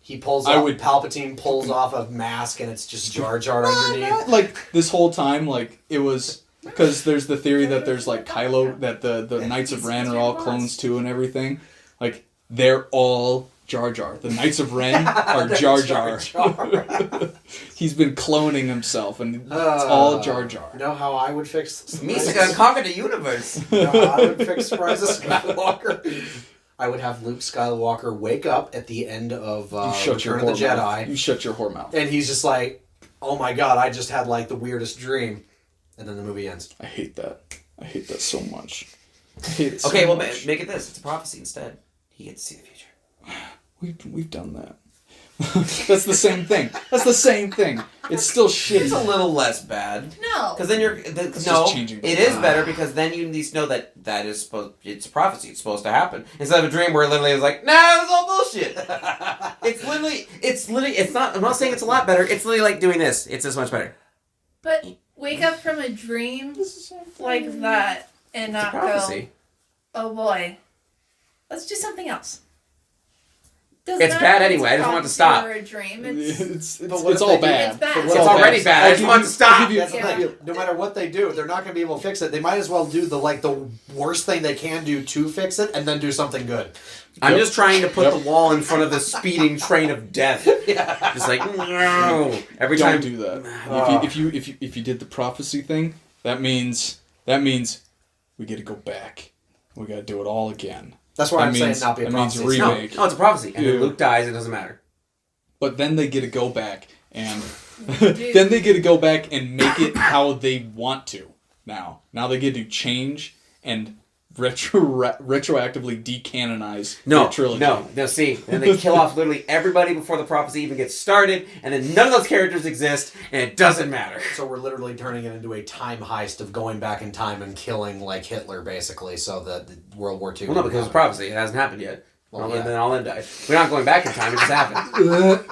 He pulls off, Palpatine pulls off a mask, and it's just Jar Jar underneath. Like, this whole time, like, it was... Because there's the theory that there's, like, Kylo... That the Knights of Ren are all clones, too, and everything. Like, they're all Jar Jar. The Knights of Ren are Jar Jar. He's been cloning himself, and it's all Jar Jar. You know how I would fix... Misa gonna conquer the universe. You know how I would fix Rise of Skywalker? I would have Luke Skywalker wake up at the end of Return of the Jedi. You shut your whore mouth. And he's just like, oh my God, I just had like the weirdest dream. And then the movie ends. I hate that. I hate that so much. I hate it so okay, well, much. make it this. It's a prophecy instead. He gets to see the future. We've done that. That's the same thing. That's the same thing. It's still shitty. It's a little less bad. No. Because then just changing it is better because then you at least know that is supposed. It's a prophecy. It's supposed to happen instead of a dream where it literally is like, nah, it's all bullshit. It's literally. It's not. I'm not saying it's a lot better. It's literally like doing this. It's this much better. But wake up from a dream like that and not go, oh boy, let's do something else. It's bad anyway. I just want it to stop. Or a dream. It's all bad. It's bad. It's already bad. I just want it to stop. No matter what they do, they're not going to be able to fix it. They might as well do the worst thing they can do to fix it, and then do something good. I'm just trying to put the wall in front of the speeding train of death. Just like no. Every time. Don't do that. If you did the prophecy thing, that means we get to go back. We got to do it all again. That's why I'm saying not be a prophecy. Remake. No, it's a prophecy. And then Luke dies, it doesn't matter. But then they get to go back and then they get to go back and make it how they want to. Now they get to change and retroactively decanonize their trilogy. No, see. And they kill off literally everybody before the prophecy even gets started, and then none of those characters exist, and it doesn't matter. So we're literally turning it into a time heist of going back in time and killing, like, Hitler, basically, so that World War II... Well, no, because it's prophecy. It hasn't happened yet. Then all them died. We're not going back in time. It just happened.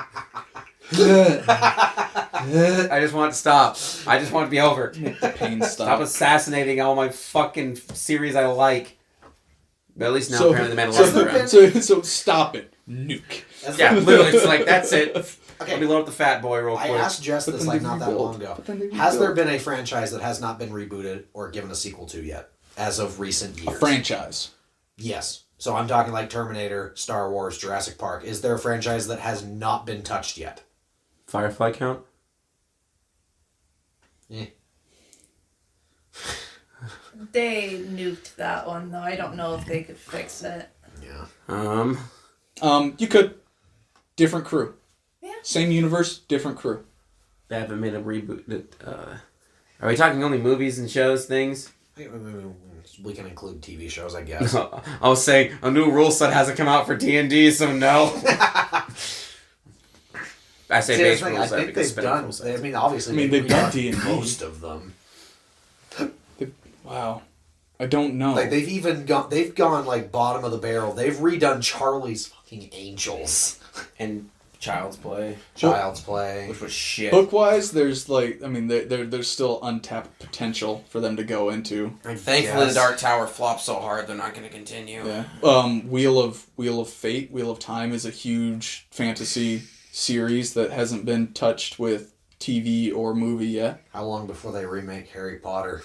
I just want it to stop. I just want it to be over. The pain Stop assassinating all my fucking series I like. But at least now apparently the Mandalorian's around. So stop it. Nuke. Yeah, literally. It's like, that's it. Okay. Let me load up the fat boy real quick. I asked Jess this like not that long ago. Has there been a franchise that has not been rebooted or given a sequel to yet, as of recent years? A franchise. Yes. So I'm talking like Terminator, Star Wars, Jurassic Park. Is there a franchise that has not been touched yet? Firefly count? Yeah. They nuked that one though. I don't know if they could fix it. Yeah. You could. Different crew. Yeah. Same universe, different crew. They haven't made a reboot. Are we talking only movies and shows, things? We can include TV shows, I guess. I was saying, a new rule set hasn't come out for D&D, so no. I say base rule set because spin-off rule sets. I mean, obviously, they've done D&D. most of them. Wow. I don't know. Like, they've gone, like, bottom of the barrel. They've redone Charlie's fucking Angels. And Child's Play. Child's Play. Which was shit. Book-wise, there's, like, I mean, there's still untapped potential for them to go into. Thankfully, the Dark Tower flopped so hard, they're not going to continue. Yeah. Wheel of Fate, Wheel of Time is a huge fantasy series that hasn't been touched with TV or movie yet. How long before they remake Harry Potter?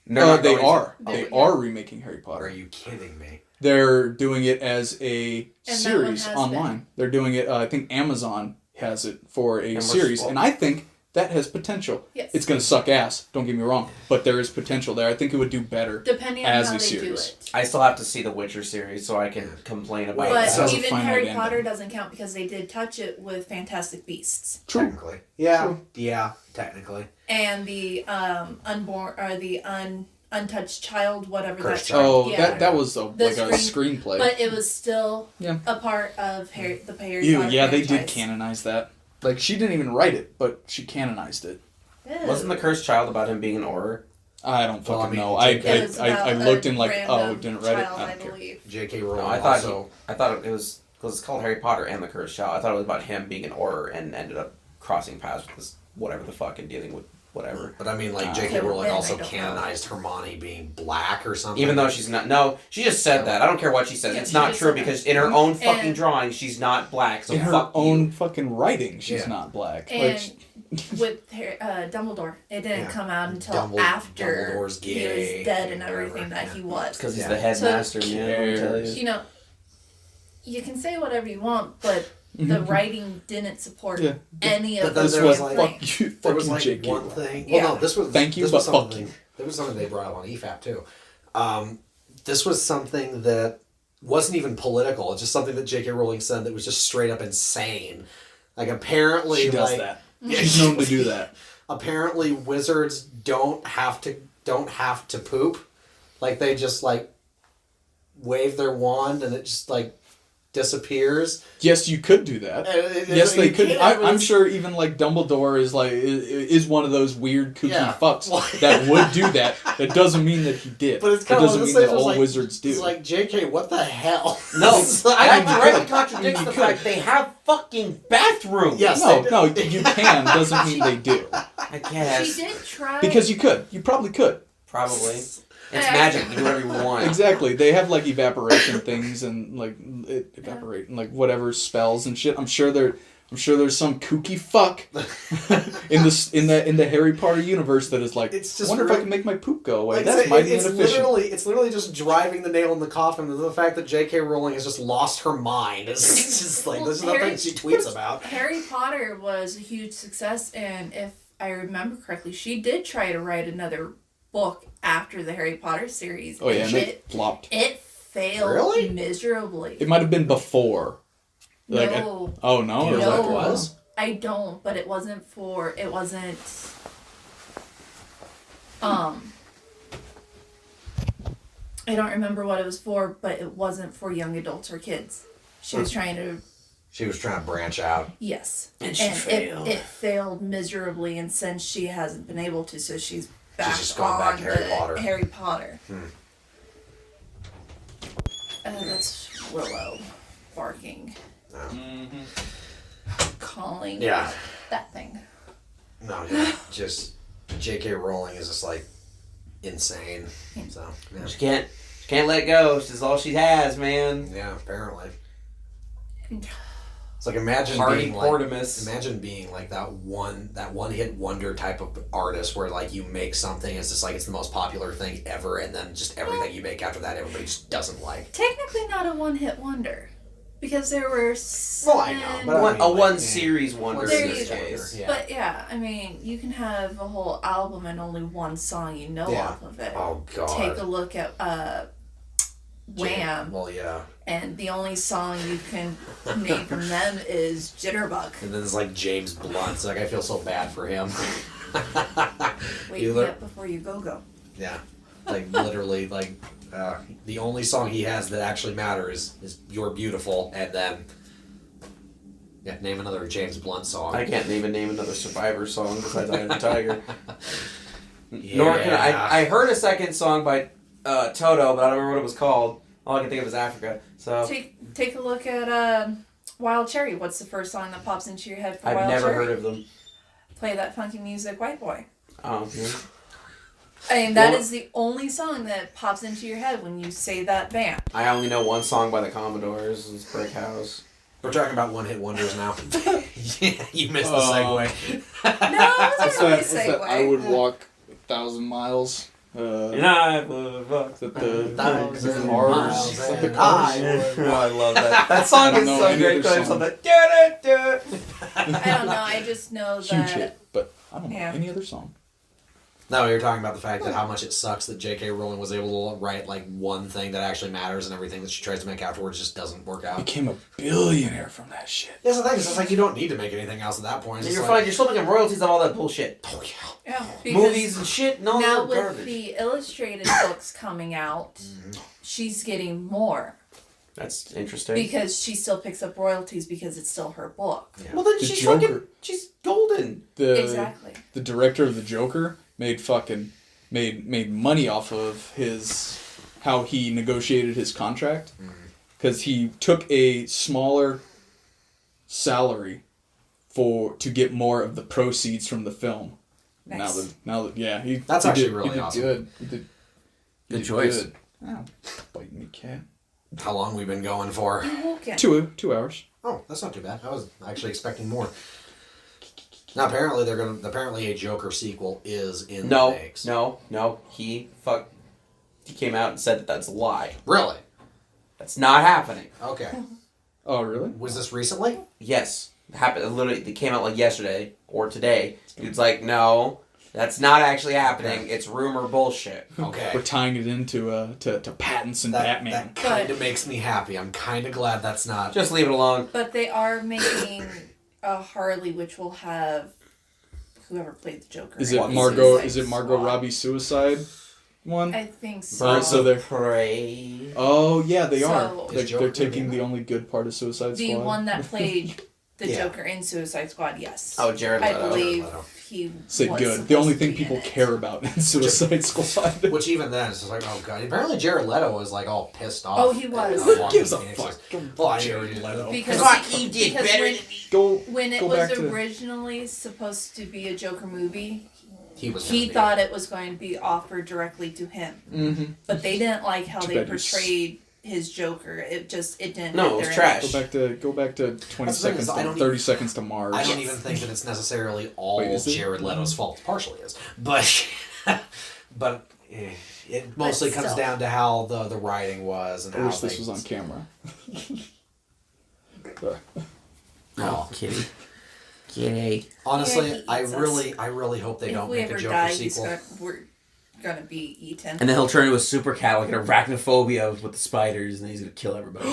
They are remaking Harry Potter. Are you kidding me? They're doing it as a And series that one has online. been. They're doing it, I think Amazon has it for a series. And I think that has potential. Yes. It's going to suck ass, don't get me wrong. But there is potential there. I think it would do better Depending on as how a they series. do it. I still have to see the Witcher series so I can complain about But That was a even finite Harry ending. Potter doesn't count because they did touch it with Fantastic Beasts. True. Technically. Yeah. True. Yeah, technically. And the unborn or the untouched child, whatever Cursed that's Child. Oh, yeah. that was like a screenplay. But it was still Yeah. a part of Harry Potter Yeah, they did franchise. canonize that. Like, she didn't even write it, but she canonized it. Ew. Wasn't the Cursed Child about him being an Auror? I don't fucking Well, I mean, know. It was I about looked a in like, random didn't write it? child, I I don't care. believe. J.K. Rowling No, I thought it was because it's called Harry Potter and the Cursed Child. I thought it was about him being an Auror and ended up crossing paths with this whatever the fuck and dealing with whatever. But I mean, like, J.K. Okay, Rowling then I also don't know. canonized Hermione being black or something. Even though she's not. No, she just said that. I don't care what she says. Yeah, It's she not just true said that. because in her own fucking And- drawing, she's not black. So In her fuck own you. fucking writing, she's Yeah. not black. And with Dumbledore, it didn't Yeah. come out until Dumbledore's after he gay, was dead and whatever, everything that yeah. he was. Because he's Yeah. the headmaster, So- man. Let me tell you. You know, you can say whatever you want, but the writing didn't support Yeah. any But of then those there was, things. like, fuck you, there was fucking like J.K. one Rowling. thing. Yeah. Well, no, this was Thank you, this but was fuck something, you. There was something they brought up on EFAP too. This was something that wasn't even political. It's just something that J.K. Rowling said that was just straight up insane. Like, apparently, She does like, that. Yeah, She's known to do that. Apparently, wizards don't have to poop. Like, they just like wave their wand and it just like disappears. Yes, you could do that. Yes, they could. I'm sure even like Dumbledore is one of those weird kooky Yeah. fucks that would do that. That doesn't mean that he did. But it's it kind of doesn't mean that all wizards do. It's like, JK, what the hell? No, It's like- that you directly could. contradicts You the could. fact they have fucking bathrooms. Yes. no, you can doesn't mean they do. I guess. She did try. Because you could. You probably could. Probably. It's magic. You do whatever you want. Exactly. They have like evaporation things and like evaporate and like whatever spells and shit. I'm sure there's some kooky fuck in the Harry Potter universe that is like, It's just I wonder if I really- can make my poop go away. Like, That's mighty it's inefficient. it's literally just driving the nail in the coffin. The fact that J.K. Rowling has just lost her mind. It's just like, this is the thing she tweets about. Harry Potter was a huge success, and if I remember correctly, she did try to write another book after the Harry Potter series. Oh yeah, and and it flopped. it failed Really? miserably. It might have been before. Like, No. oh no, Do you or know like- what it was? I don't, but it wasn't. I don't remember what it was for, but it wasn't for young adults or kids. She was trying to, She was trying to branch out. yes. And she failed. It failed miserably, and since she hasn't been able to, so she's back just gone on back to Harry the Potter. Harry Potter. That's Willow barking, calling Yeah. that thing. No, yeah, just J.K. Rowling is just like insane. So yeah, She can't let go. She's all she has, man. yeah, apparently. It's like imagine Hardy being like Portimus. that one hit wonder type of artist where like you make something, it's just like it's the most popular thing ever, and then just everything you make after that everybody just doesn't like. Technically not a one-hit wonder, because there were Well, I know, but I One, mean, a like, one yeah. series wonder There in you this go. case. Yeah. But yeah, I mean, you can have a whole album and only one song you know Yeah. off of it. Oh god. Take a look at Wham. Well, yeah. And the only song you can name from them is Jitterbug. And then there's like James Blunt. It's like I feel so bad for him. Wake me up before you go. Yeah, like literally, like the only song he has that actually matters is "You're Beautiful," and then name another James Blunt song. I can't even name another Survivor song besides "Eye of the Tiger." Nor can I heard a second song by Toto, but I don't remember what it was called. All I can think of is Africa. So take a look at Wild Cherry. What's the first song that pops into your head for Wild Cherry? I've never heard of them. Play that funky music, White Boy. Oh, yeah. I mean, that is the only song that pops into your head when you say that band. I only know one song by the Commodores. It's Brick House. We're talking about one-hit wonders now. Yeah, you missed the segue. No, it was a really segue. I would walk 1,000 miles. And I would walk the 1,000 cars. miles The and cars. Oh, I love that. That song is so great because on the I don't know. I just know that. Huge hit, but I don't know any other song. No, you're talking about the fact that how much it sucks that J.K. Rowling was able to write like one thing that actually matters, and everything that she tries to make afterwards just doesn't work out. Became a billionaire from that shit. That's the thing. It's just like you don't need to make anything else at that point. You're fine. You're still making royalties on all that bullshit. Oh yeah. Yeah, Movies and shit. No, now they're with garbage. the illustrated books coming out, she's getting more That's interesting. because she still picks up royalties because it's still her book. Yeah. Well, then The she's Joker. fucking. She's golden. Exactly. The director of the Joker made money off of how he negotiated his contract, because he took a smaller salary to get more of the proceeds from the film. Nice. Now that That's he actually did, really he did awesome. Good. He did Good choice. Good. Oh, bite me, cat. How long we've been going for? Okay. 2 hours. Oh, that's not too bad. I was actually expecting more. Now apparently a Joker sequel is in the mix. No. He came out and said that that's a lie. Really? That's not happening. Okay. Oh, really? Was this recently? Yes. It happened literally. It came out like yesterday or today. Dude's like, no, that's not actually happening. It's rumor bullshit. Okay. We're tying it into to patents and Batman. That kind of makes me happy. I'm kind of glad that's not. Just leave it alone. But they are making a Harley, which will have whoever played the Joker. Is in it Margot? Suicide Is it Margot Squad. Robbie's Suicide one? I think so. Alright, so they're. Prey. Oh yeah, they So- are. Is They're Joker taking in the it? only good part of Suicide The Squad. one that played the Yeah. Joker in Suicide Squad, yes. Oh, Jared I Leto. believe Jared Leto. he Say was good. The supposed only to thing be people in it. care about in Suicide Squad. Which even then, it's just like, oh god. Apparently Jared Leto was like all pissed off. Oh, he was. at Who Joaquin gives a Phoenix. fuck? Well, I Jared Jared Leto. Because He did because better when, than me. Go. when it Go was back to- originally supposed to be a Joker movie, He was. he gonna be- thought it was going to be offered directly to him. Mm-hmm. But they didn't like how Too they bad you portrayed his Joker. It didn't No, fit it was their trash. image. Go back to 20 That's the thing seconds. is, I don't 30 seconds to Mars. I don't even think that it's necessarily all Wait, is it? Jared Leto's fault. Partially is, but it mostly comes still. down to how the writing was and I how wish this they- was on camera. Oh, kitty. Kitty. Honestly, Yeah, he I eats us. really hope they If don't we make a ever Joker die, sequel. we're gonna be eaten. And then he'll turn into a super cat like an arachnophobia with the spiders, and he's gonna kill everybody.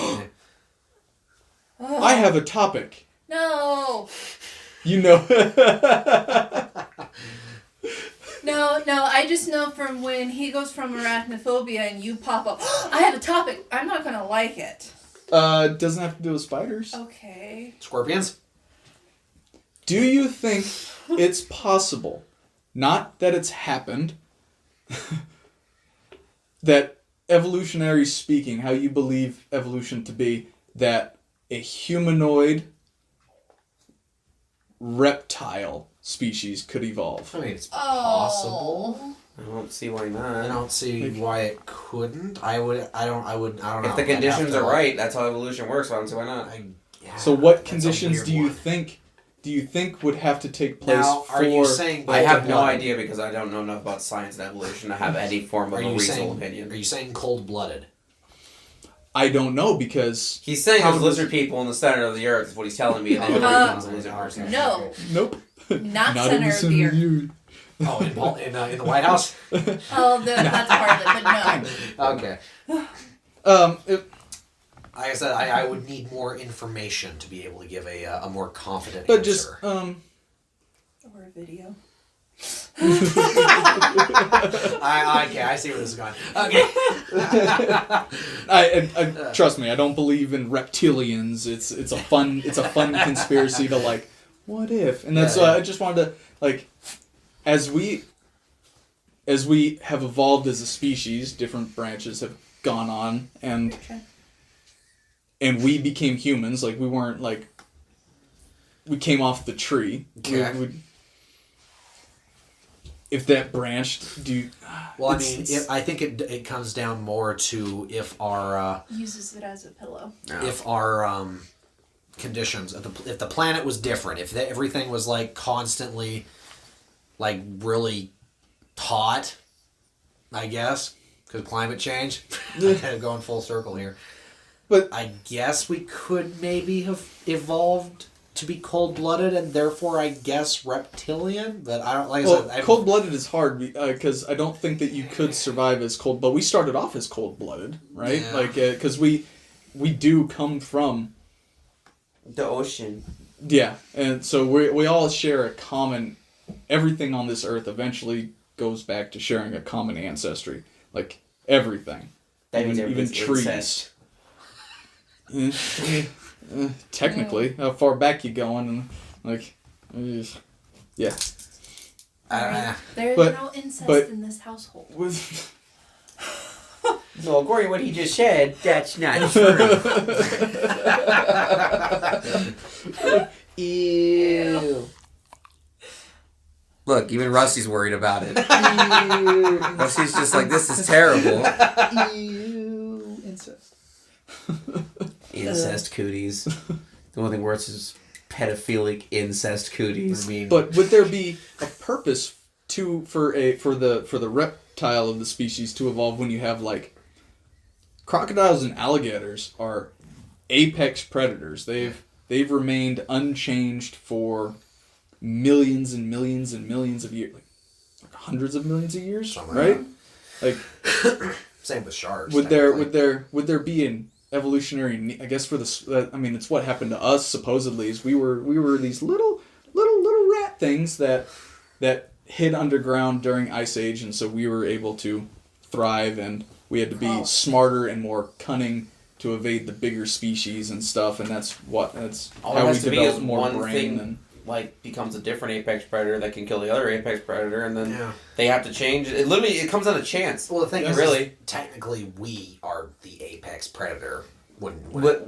Oh, I have a topic. no. You know. No, I just know from when he goes from arachnophobia and you pop up, I have a topic. I'm not gonna like it. Doesn't have to do with spiders. Okay. Scorpions? Do you think it's possible, not that it's happened, that evolutionary speaking, how you believe evolution to be, that a humanoid reptile species could evolve? I mean, it's Oh. possible. I don't see why I not. don't see why it couldn't. I don't know. If the I'd have conditions to, are like, right, that's how evolution works. So I don't see why not. So what that's a conditions weird do you one. think would have to take place Now, for... are you saying I have no cold-blooded? idea because I don't know enough about science and evolution to have any form of Are a you reasonable saying? opinion. Are you saying cold-blooded? I don't know, because... He's saying How there's does- lizard people in the center of the earth is what he's telling me, and then he Uh, becomes a lizard person. No. Nope. Not in center the of center the of the earth. Oh, in the White House. Oh, that's part of it, but no. Okay. Like I said, I would need more information to be able to give a more confident but answer. just Or a video. I see where this is going. Okay. I trust me, I don't believe in reptilians. It's a fun conspiracy to like, what if? And that's I just wanted to like, as we have evolved as a species, different branches have gone on, and we became humans. Like we weren't like, we came off the tree. Okay. If that branched, Well, I mean, I think it comes down more to if our uses it as a pillow. If our conditions, if the planet was different, if everything was like constantly, like really hot, I guess, because climate change, kind of going full circle here. But I guess we could maybe have evolved to be cold-blooded and therefore I guess reptilian, but I don't like. Well, cold-blooded is hard because I don't think that you could survive as cold. But we started off as cold-blooded, right? Yeah. Like because we do come from the ocean. Yeah, and so we all share a common. Everything on this earth eventually goes back to sharing a common ancestry. Like everything, That means even trees. Technically, how far back you going, and like, yeah. There's but- no incest but- in this household. No, according to what he just said, that's not true. Ew. Look, even Rusty's worried about it. Rusty's just like, this is terrible. Ew, incest. Incest cooties. The only thing worse is pedophilic incest cooties. I mean, But would there be a purpose for the reptile of the species to evolve when you have like crocodiles and alligators are apex predators. They've remained unchanged for millions and millions and millions of years, like hundreds of millions of years, right? Like same with sharks. would there be an evolutionary? I guess for the I mean, it's what happened to us supposedly. Is we were these little rat things that hid underground during Ice Age, and so we were able to thrive, and we had to be smarter and more cunning to evade the bigger species and stuff, and that's All how it we has to be develop is more one brain. thing, And like, becomes a different apex predator that can kill the other apex predator, and then Yeah. they have to change. It literally, it comes down to chance. Well, the thing is, really, technically, we are the apex predator.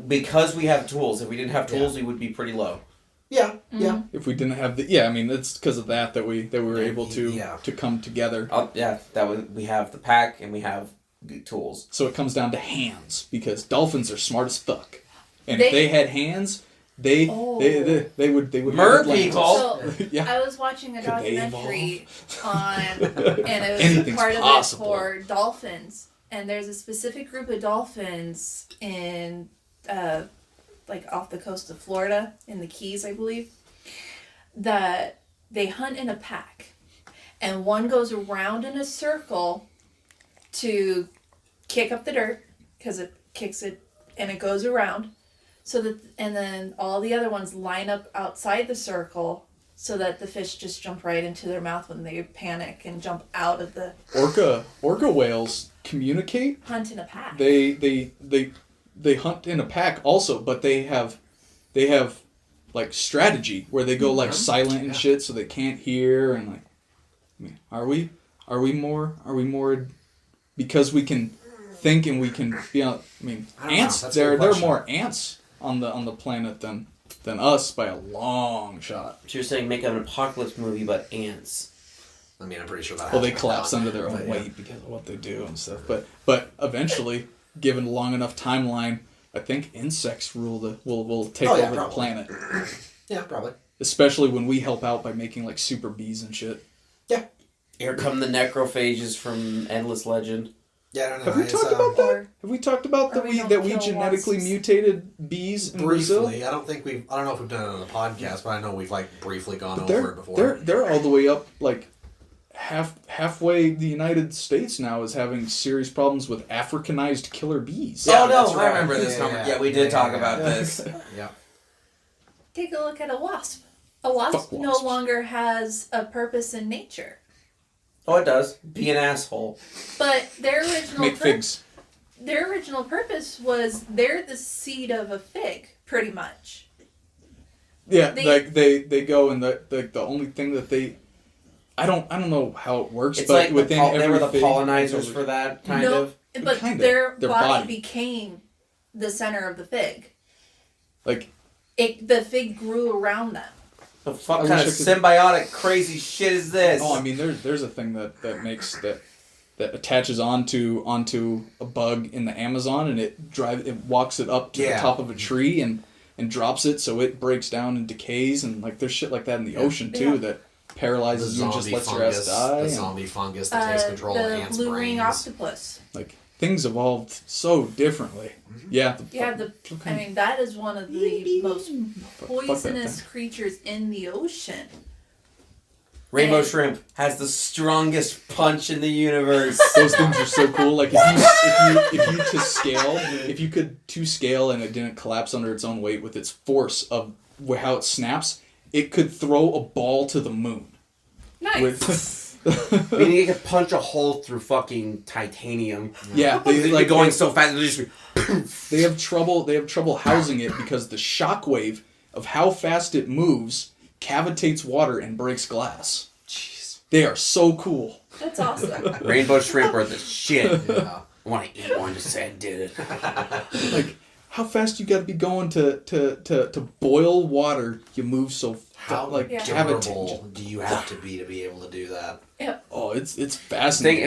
because we have tools. If we didn't have tools, we would be pretty low. Yeah, yeah. if we didn't have I mean, it's because of that we were able to come together. We have the pack and we have the tools. So it comes down to hands, because dolphins are smart as fuck, and if they had hands, they would Mer live people. Atlantis. So Yeah. I was watching a Could they documentary on, and it was Anything's part of possible. it for dolphins. And there's a specific group of dolphins in, like off the coast of Florida, in the Keys, I believe, that they hunt in a pack, and one goes around in a circle to kick up the dirt, because it kicks it and it goes around. So that, and then all the other ones line up outside the circle so that the fish just jump right into their mouth when they panic and jump out of the Orca whales communicate. hunt in a pack. They hunt in a pack also, but they have like strategy where they go like silent and shit, so they can't hear, and like, I mean, are we more because we can think and we can be on. I mean, ants. There are more ants on the planet than us by a long shot. So you're saying make an apocalypse movie but ants? I mean, I'm pretty sure that. Well, they collapse under their own weight because of what they do and stuff. But eventually, given a long enough timeline, I think insects will take over the planet. Yeah, probably. Especially when we help out by making like super bees and shit. Yeah. Here come the necrophages from Endless Legend. Yeah, I don't know. Have we talked about that? Or- Have we talked about or that we we don't kill genetically wasps. mutated bees in Brazil? Briefly, I don't know if we've done it on the podcast, but I know we've like briefly gone But over it before. they're all the way up like halfway the United States now is having serious problems with Africanized killer bees. Yeah, that's I right. remember this. Yeah, we did talk about this. Yeah. Take a look at a wasp. A wasp no wasps. longer has a purpose in nature. Oh, it does. Be an asshole. But their original Make figs. Their original purpose was they're the seed of a fig, pretty much. Yeah, they go and the only thing that they, I don't know how it works, It's but like within every they were the fig, pollinizers for that, kind of. But Kinda. their Their body body. became the center of the fig. like The fig grew around them. The fuck I kind of wish I could- symbiotic crazy shit is this? oh, I mean there's a thing that makes that attaches onto a bug in the Amazon, and it walks it up to the top of a tree and drops it so it breaks down and decays, and like there's shit like that in the ocean too that paralyzes you and just lets your ass die. The and, zombie fungus that takes control of The ants' blue ring brains. octopus. like things evolved so differently. Yeah. I mean, that is one of the most Fuck that poisonous thing. creatures in the ocean. Rainbow and- shrimp has the strongest punch in the universe. Those things are so cool. Like if you could to scale and it didn't collapse under its own weight with its force of how it snaps, it could throw a ball to the moon. Nice. With Meaning it could punch a hole through fucking titanium. yeah, they Like going so fast, they just they have trouble housing it because the shockwave of how fast it moves cavitates water and breaks glass. Jeez. They are so cool. That's awesome. rainbow shrimp are the shit. Yeah. I want to eat one to say I did it. Like how fast you got to be going to boil water. You move so How like Yeah. durable do you have to be able to do that? Yep. Oh, it's Thing, fascinating.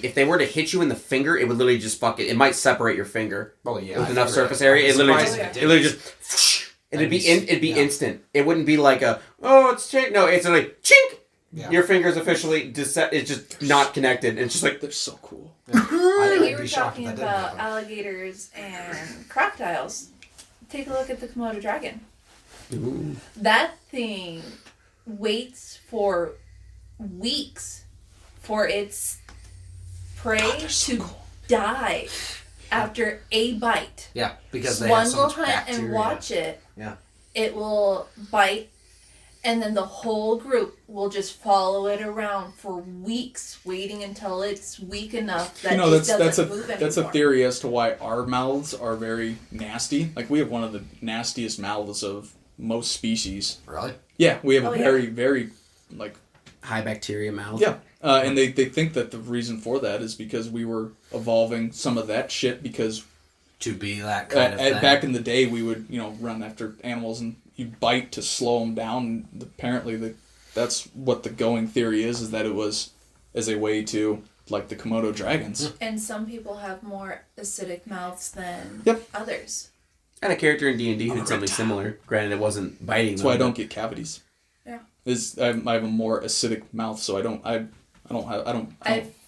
if they were to hit you in the finger, it would literally just it might separate your finger Well, yeah. with I enough figured surface area. It literally surprised just, it it'd didn't. be Yeah. instant. It wouldn't be like a it's chink. No, it's literally chink. Yeah. Your finger's officially it's just not connected. It's just like They're so cool. I'd You were be shocked talking if that didn't about happen. alligators and crocodiles. Take a look at the Komodo dragon. That thing waits for weeks for its prey to die after a bite. Yeah, because they have One so will much hunt bacteria. and watch it. Yeah. It will bite, and then the whole group will just follow it around for weeks, waiting until it's weak enough that You know, it that's doesn't move anymore. a theory as to why our mouths are very nasty. Like we have one of the nastiest mouths of most species. Really? Yeah, we have Oh, a yeah. very very like high bacteria mouth. yeah. And they think that the reason for that is because we were evolving some of that shit because To be that kind of thing. back in the day we would run after animals and you bite to slow them down. And apparently that's what the going theory is that it was as a way to like the Komodo dragons. And some people have more acidic mouths than Yep. others. I had a character in D&D who did something similar. Granted, it wasn't biting. That's why I don't get cavities. Yeah. I have a more acidic mouth, so I don't get I've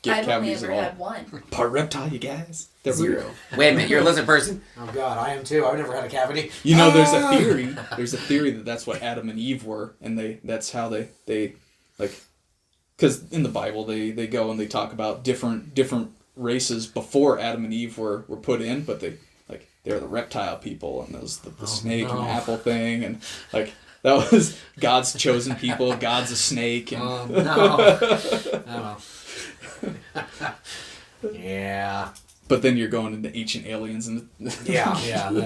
only cavities ever at all. had one. Part reptile, you guys. They're Zero. real. Wait a minute, you're a lizard person. Oh god, I am too. I've never had a cavity. You know, there's a theory. There's a theory that that's what Adam and Eve were, and that's how they like, because in the Bible they go and they talk about different races before Adam and Eve were put in, but they're the reptile people, and there's the snake and the apple thing, and like that was God's chosen people. God's a snake. And, No. Oh well. Yeah. but then you're going into ancient aliens and Yeah.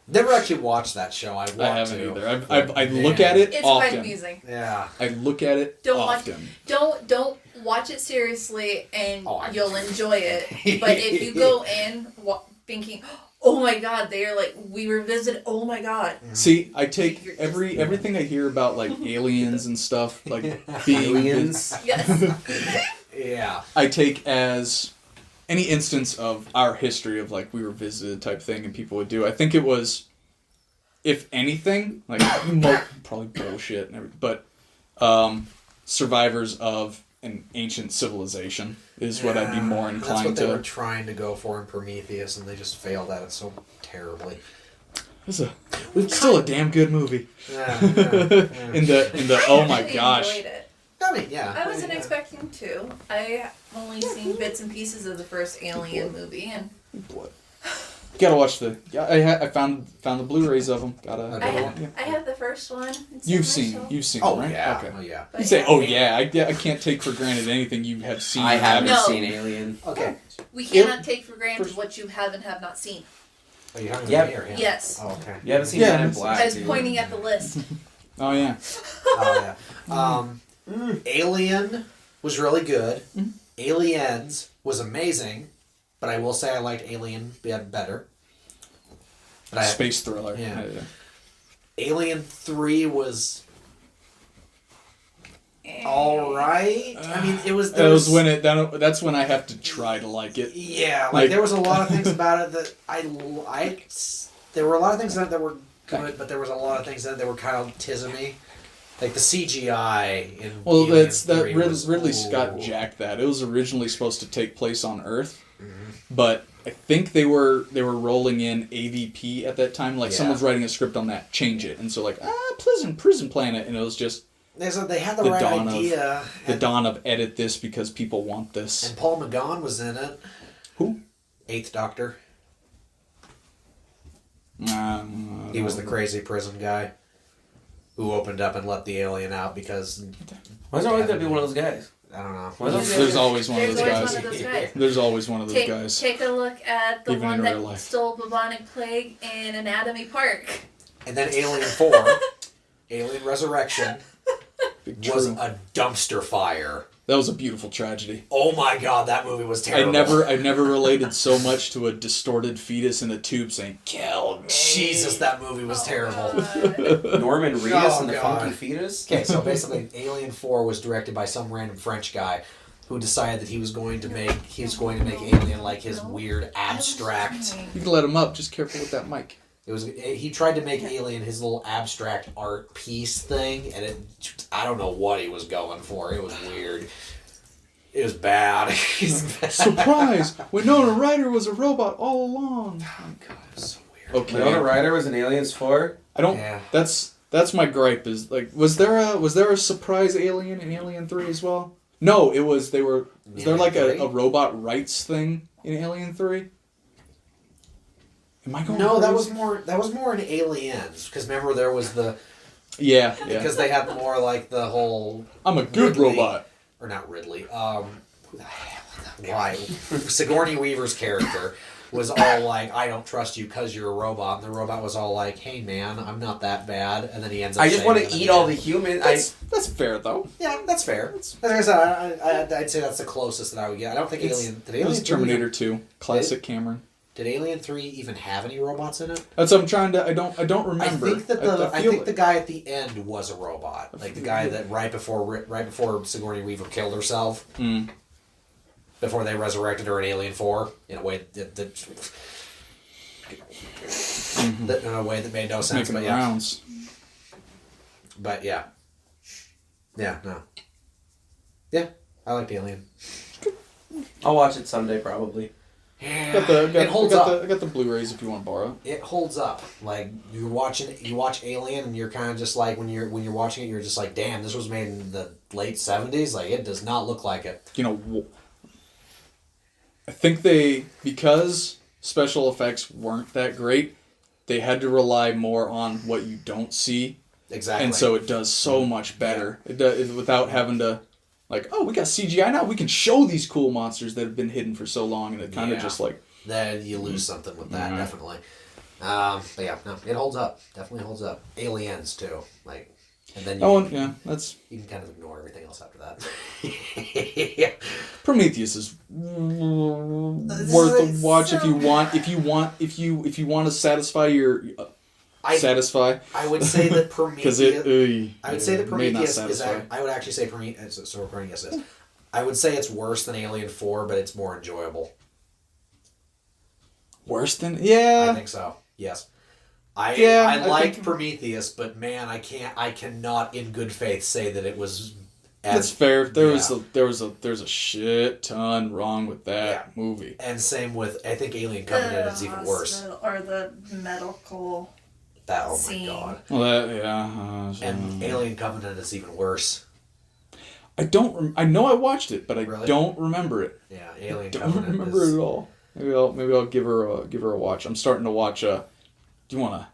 Never actually watched that show. I want I haven't to. either. I look at it It's often. quite amusing. Yeah. I look at it Don't often. Don't watch it seriously, and Oh, I- you'll enjoy it. But if you go in thinking, "Oh my God," they're like, "We were visited." Oh my God. See, I take You're just- everything I hear about like aliens and stuff, like being Aliens. Yes. Yeah. I take as any instance of our history of like we were visited type thing and people would do. I think it was, if anything, like probably bullshit and everything, but survivors of an ancient civilization is what I'd be more That's inclined what they were to. trying to go for in Prometheus, and they just failed at it so terribly. It's still a damn good movie. Yeah. In the oh my I really gosh. enjoyed it. I I mean, yeah. I wasn't expecting to. I only seen bits and pieces of the first Alien movie, and What? Gotta watch the. Yeah, I found the Blu-rays of them. Gotta. I have the first one. It's You've on my seen. shelf. You've seen. Oh them, right? yeah. Okay. Oh yeah. But You say, yeah. oh yeah, I can't take for granted anything you have seen. I haven't No. seen Alien. Okay. We cannot take for granted what you have and have not seen. Are you talking Yep. about me or him? Yes. Oh, okay. You haven't seen Yeah, Men in that's- Black, I was dude. pointing at the list. Oh yeah. Oh yeah. Alien was really good. Aliens was amazing, but I will say I liked Alien better. But Space thriller. Yeah. Alien 3 was all right. I mean, it was. That's when I have to try to like it. Yeah, Like- there was a lot of things about it that I liked. There were a lot of things that were good, but there was a lot of things that were kind of tismy. Like the CGI in Well, Alien that's that 3 was- Ridley Scott ooh. jacked that. It was originally supposed to take place on Earth, Mm-hmm. but I think they were rolling in AVP at that time. Like Yeah. someone's writing a script on that, change it, and so like prison planet, and it was just They had the the right dawn of- idea. the and, dawn of edit this because people want this. and Paul McGann was in it. Who? Eighth Doctor. He He was the crazy prison guy who opened up and let the alien out because Why is it always gonna be one of those guys? I don't know. Why is it There's always one of There's those always guys. one of those guys. There's always one of those guys. Take a look at the Even one in that real life. stole bubonic plague in Anatomy Park. And then Alien 4, Alien Resurrection, Big was true. a dumpster fire. That was a beautiful tragedy. Oh my god, that movie was terrible. I never related so much to a distorted fetus in a tube saying "kill me." Jesus, that movie was terrible. Norman Reedus and the God. Funky Fetus? Okay, so basically, Alien 4 was directed by some random French guy who decided that he was going to make Alien like his weird abstract. You can let him up. Just careful with that mic. He tried to make Alien his little abstract art piece thing, and I don't know what he was going for. It was weird. It was bad. Surprise! Winona Ryder was a robot all along. Oh god, it was so weird. Okay. Winona Ryder was in Aliens 4? I don't. Yeah. That's my gripe. Is like, was there a surprise alien in Alien 3 as well? No, it was. Was there like a robot rights thing in Alien 3? Am I going? No, crazy? that was more in Aliens, because remember there was the Yeah. because they had more like the whole I'm a good Ridley- robot. or not Ridley. Who the hell? Why? Sigourney Weaver's character was all like, "I don't trust you because you're a robot," and the robot was all like, "Hey man, I'm not that bad," and then he ends up. I just want saying to it eat in all the end. humans. That's fair though. Yeah, that's fair. Like I said, I'd say that's the closest that I would get. I don't think Alien. Did It was Alien 3 Terminator 2, classic Cameron. Did Alien 3 even have any robots in it? That's what I'm trying to. I don't remember. I think that I feel think it. the guy at the end was a robot, like the guy that right before Sigourney Weaver killed herself, before they resurrected her in Alien 4 in a way that in a way that made no sense. making But the yeah, rounds. but yeah, no, yeah, I liked Alien. I'll watch it someday, probably. Yeah, It holds up. I got the Blu-rays if you want to borrow. It holds up. Like you watch Alien, and you're kind of just like when you're watching it, you're just like, damn, this was made in the late 70s. Like it does not look like it. You know, I think because special effects weren't that great, they had to rely more on what you don't see, Exactly. and so it does so much better. It does without having to. Like, oh, we got CGI now. We can show these cool monsters that have been hidden for so long, and it kind of just like then you lose something with that, Mhm. definitely. But yeah, no, it holds up. Definitely holds up. Aliens too, like, and then that's you can kind of ignore everything else after that. Yeah. Prometheus is worth a watch if you want. If you want to satisfy your I would say that because Prometheus. I would say that it may not Prometheus is. satisfy. I would actually say Prometheus. So Prometheus is. I would say it's worse than Alien 4, but it's more enjoyable. Worse than I think so. Yes. I I liked think- Prometheus, but man, I cannot in good faith say that it was. That's fair. There's a shit ton wrong with that movie. And same with I think Alien Covenant is even worse. Hospital, or the medical That oh scene. my god. Well, that And Alien Covenant is even worse. I know I watched it, but I Really? don't remember it. Yeah, Alien I don't Covenant. remember it at all. Maybe I'll give her a watch. I'm starting to watch. Do you wanna?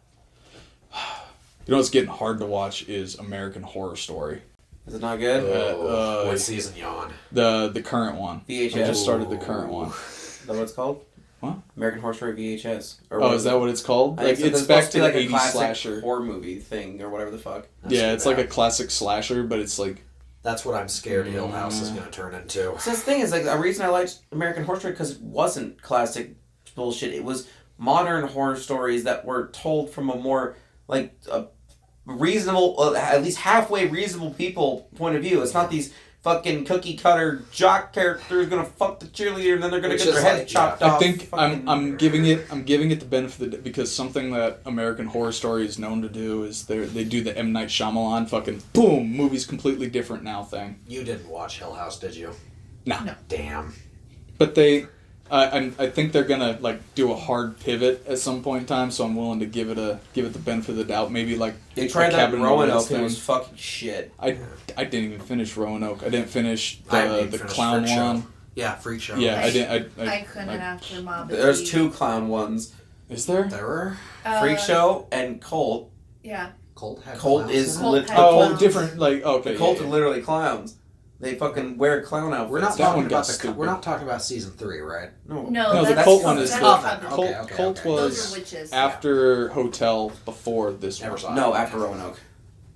You know what's getting hard to watch is American Horror Story. Is it not good? What season you on? The current one. VHS. I just started the current one. Is that what it's called? What? American Horror Story VHS. Oh, is that what it's called? I think Like, so. it's There's back supposed to the be like a 80s classic slasher. horror movie thing or whatever the fuck. Yeah, it's like a classic slasher, but it's like That's what I'm scared Hill House is going to turn into. So the thing is, like, the reason I liked American Horror Story because it wasn't classic bullshit. It was modern horror stories that were told from a more like a reasonable, at least halfway reasonable people point of view. It's not these fucking cookie cutter jock characters gonna fuck the cheerleader and then they're gonna Which get their is heads like, chopped I off. think fucking- I'm giving it the benefit of the because something that American Horror Story is known to do is they do the M. Night Shyamalan fucking boom movie's completely different now thing. You didn't watch Hill House, did you? Nah. No. Damn. But they, I think they're gonna like do a hard pivot at some point in time, so I'm willing to give it the benefit of the doubt. Maybe like They tried a that Cabin in the Roanoke Woods and it thing. was fucking shit. I didn't even finish Roanoke. I didn't finish I haven't even the finished clown Freak Show. one. Yeah, Freak Show. Yeah, I didn't. I couldn't after Mom. There's two clown ones. Is there? There were Freak Show and Cult. Yeah. Colt had Colt clowns is in it? Colt lit- had the Oh, Colt, clowns. different. Like okay. the Cult yeah, are yeah. literally clowns. They fucking wear clown outfits. We're not That talking one got about stupid. we're not talking about season 3, right? No. No, the that's Cult one is that's the Coven. Cult. Okay, Cult okay. was Those are witches. after Hotel before this Never one. saw it. No, after Roanoke.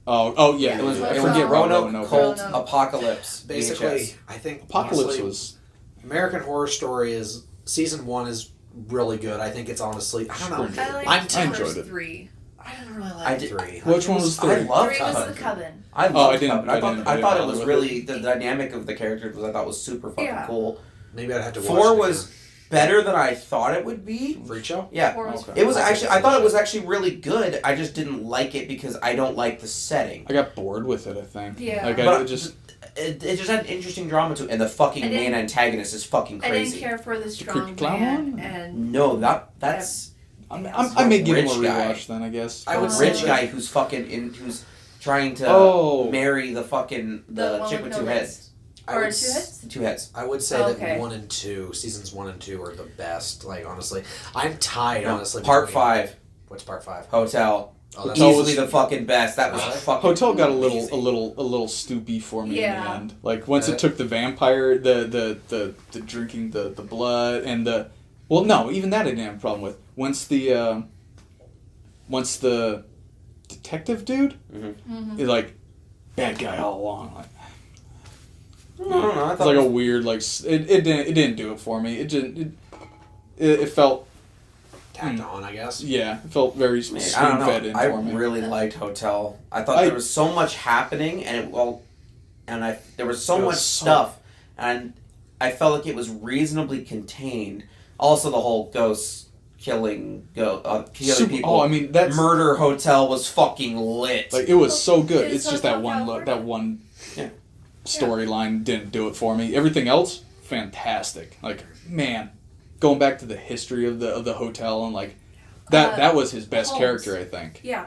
Oh yeah. It was I Yeah. forget Roanoke, Roanoke. Cult, Roanoke. Apocalypse. Basically, VHS. I think Apocalypse honestly, was American Horror Story is season 1 is really good. I think it's honestly I don't know. Pretty I liked I'm the I enjoyed first it. 3. I didn't really I like did- 3. Which one was I 3? love 3 was Coven. the Coven. I Oh, loved I didn't- Coven. I I thought didn't it bother was with really the dynamic of the characters was I thought was super fucking Yeah. cool. Maybe I'd have to watch 4 it was better than I thought it would be. again. Freak Show? Yeah. 4 was Okay. It was I'll actually take I thought it Freak was Show. actually really good. I just didn't like it because I don't like the setting. I got bored with it. I think. Yeah. Like But I just it just had interesting drama to it, and the fucking I didn't- main antagonist is fucking I didn't crazy. care for the strong creepy clown man one? and No, that's I may give him a Rich guy. rewatch then. I guess. I would a say rich that- guy who's fucking who's trying to Oh. marry the fucking the one chick with with no two heads. I Or would 2 s- heads? Two heads. I would say Oh, that okay. 1 and 2, seasons 1 and 2 are the best. Like honestly, I'm tied. No, honestly, part between- 5, What's part 5? Hotel. Oh, that's Hotel Easily the fucking best. That was Really? fucking Hotel got a amazing. little stoopy for me in the Yeah. end. Like once it took the vampire, the drinking the blood and the well, no, even that I didn't have a problem with. Once the detective dude is like bad guy all along. Like I don't know. I it's thought like it a was- weird like it didn't do it for me. It felt tacked on, I guess. yeah, it felt very Man, spoon I don't fed know. in I for me. really liked Hotel. I thought there was so much happening, and there was so It was much so- stuff, and I felt like it was reasonably contained. Also, the whole ghost killing people. Oh, I mean that's Murder Hotel was fucking lit. like it was so good. Is It's just that Hotel one California? that one Yeah. storyline didn't do it for me. Everything else, fantastic. Like man, going back to the history of the hotel and like that was his best Holmes. character, I think. Yeah.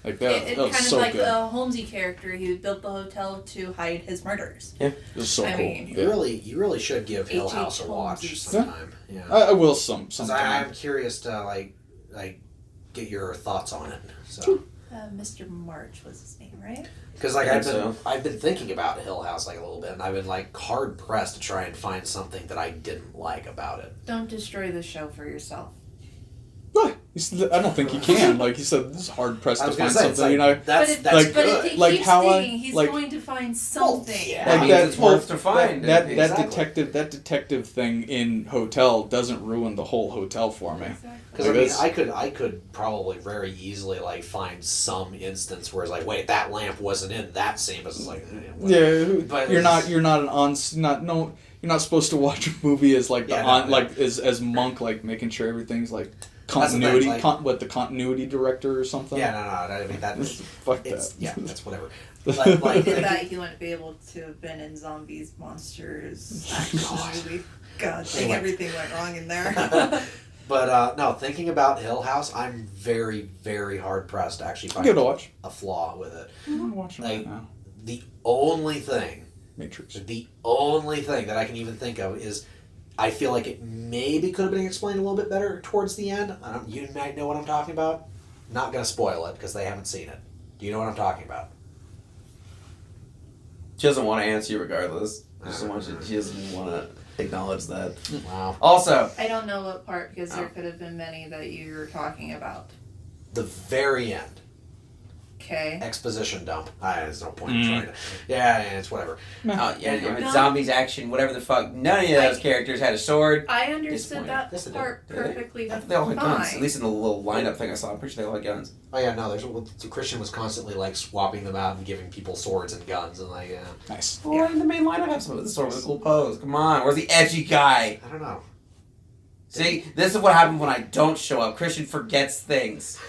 Like that, It that was kind so of like good. the Holmesy character. He built the hotel to hide his murders. It was so I cool. mean- Yeah. You really should give Hill H.H. House a watch Holmes. sometime. Yeah. I will 'Cause sometime. I'm curious to like get your thoughts on it. So Mr. March was his name, right? because like I I've think been so. I've been thinking about Hill House like a little bit, and I've been like hard pressed to try and find something that I didn't like about it. Don't destroy the show for yourself. I don't think you can. Like you said, this is hard pressed I to was gonna find say it's something. like, that's but, that's like- but good. if he Like keeps how I- digging, he's like- going to find something. yeah. That like means it's worth to find. That Exactly. detective thing in Hotel doesn't ruin the whole hotel for me. Exactly. Because Like I mean, that's- I could probably very easily like find some instance where it's like, wait, that lamp wasn't in that scene, but it's like, Yeah, But you're it's- not an on not no. You're not supposed to watch a movie as like the Yeah, no, on no. like as monk like making sure everything's like That's the thing, continuity. like- The continuity director or something. yeah, no, I mean that. Fuck It's that. yeah, that's whatever. He Like, did that, he wouldn't be able to have been in Zombies, Monsters, action movie. God, I think Anyway. everything went wrong in there. But no, thinking about Hill House, I'm very, very hard pressed to actually Give it find a watch. a flaw with it. I'm watching it Like- right now. The only thing Matrix. The only thing that I can even think of is I feel like it maybe could have been explained a little bit better towards the end. You might know what I'm talking about. Not going to spoil it because they haven't seen it. Do you know what I'm talking about? She doesn't want to answer you regardless. She doesn't want to acknowledge that. Wow. Also, I don't know what part because there could have been many that you were talking about. The very end. Okay. Exposition dump. There's no point in trying to. Yeah, it's whatever. Yeah, zombies, action, whatever the fuck. None of those characters had a sword. I understood that Yes, they did. part perfectly They all had guns. At fine. least in the little lineup thing I saw, I'm pretty sure they all had guns. Oh yeah, no. The Christian was constantly like swapping them out and giving people swords and guns and like. Nice. Well, in the main lineup have some of the sword with a cool pose. Come on, where's the edgy guy? I don't know. See, this is what happens when I don't show up. Christian forgets things.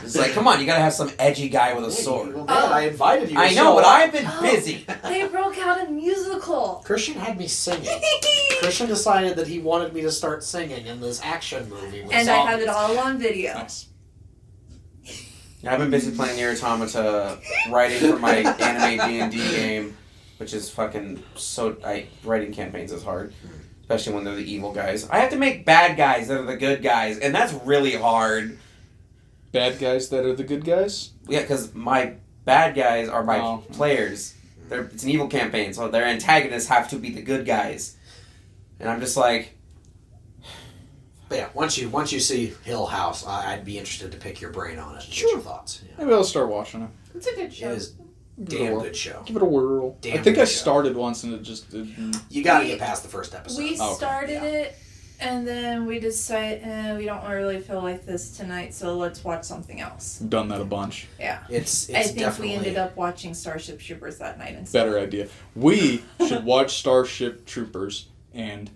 It's like, come on, you gotta have some edgy guy with a sword. Well, man, I invited you. To I know, show but up. I've been busy. They broke out a musical. Christian had me singing. Christian decided that he wanted me to start singing in this action movie. With And I have zombies. it all on video. Nice. I've been busy playing Nier Automata, writing for my anime D&D game, which is fucking writing campaigns is hard. Especially when they're the evil guys. I have to make bad guys that are the good guys, and that's really hard. Bad guys that are the good guys? Yeah, because my bad guys are my players. It's an evil campaign, so their antagonists have to be the good guys. And I'm just like... But yeah, once you see Hill House, I'd be interested to pick your brain on it. Sure. Get your thoughts. Yeah. Maybe I'll start watching it. It's a good show. It is Give it a damn whirl. good show. Give it a whirl. Damn I think I good show. started once and it just didn't. You got to get past the first episode. We Okay. started it, and then we decided we don't really feel like this tonight, so let's watch something else. Done that a bunch. Yeah. It's I think definitely we ended up watching Starship Troopers that night instead. Better idea. We should watch Starship Troopers and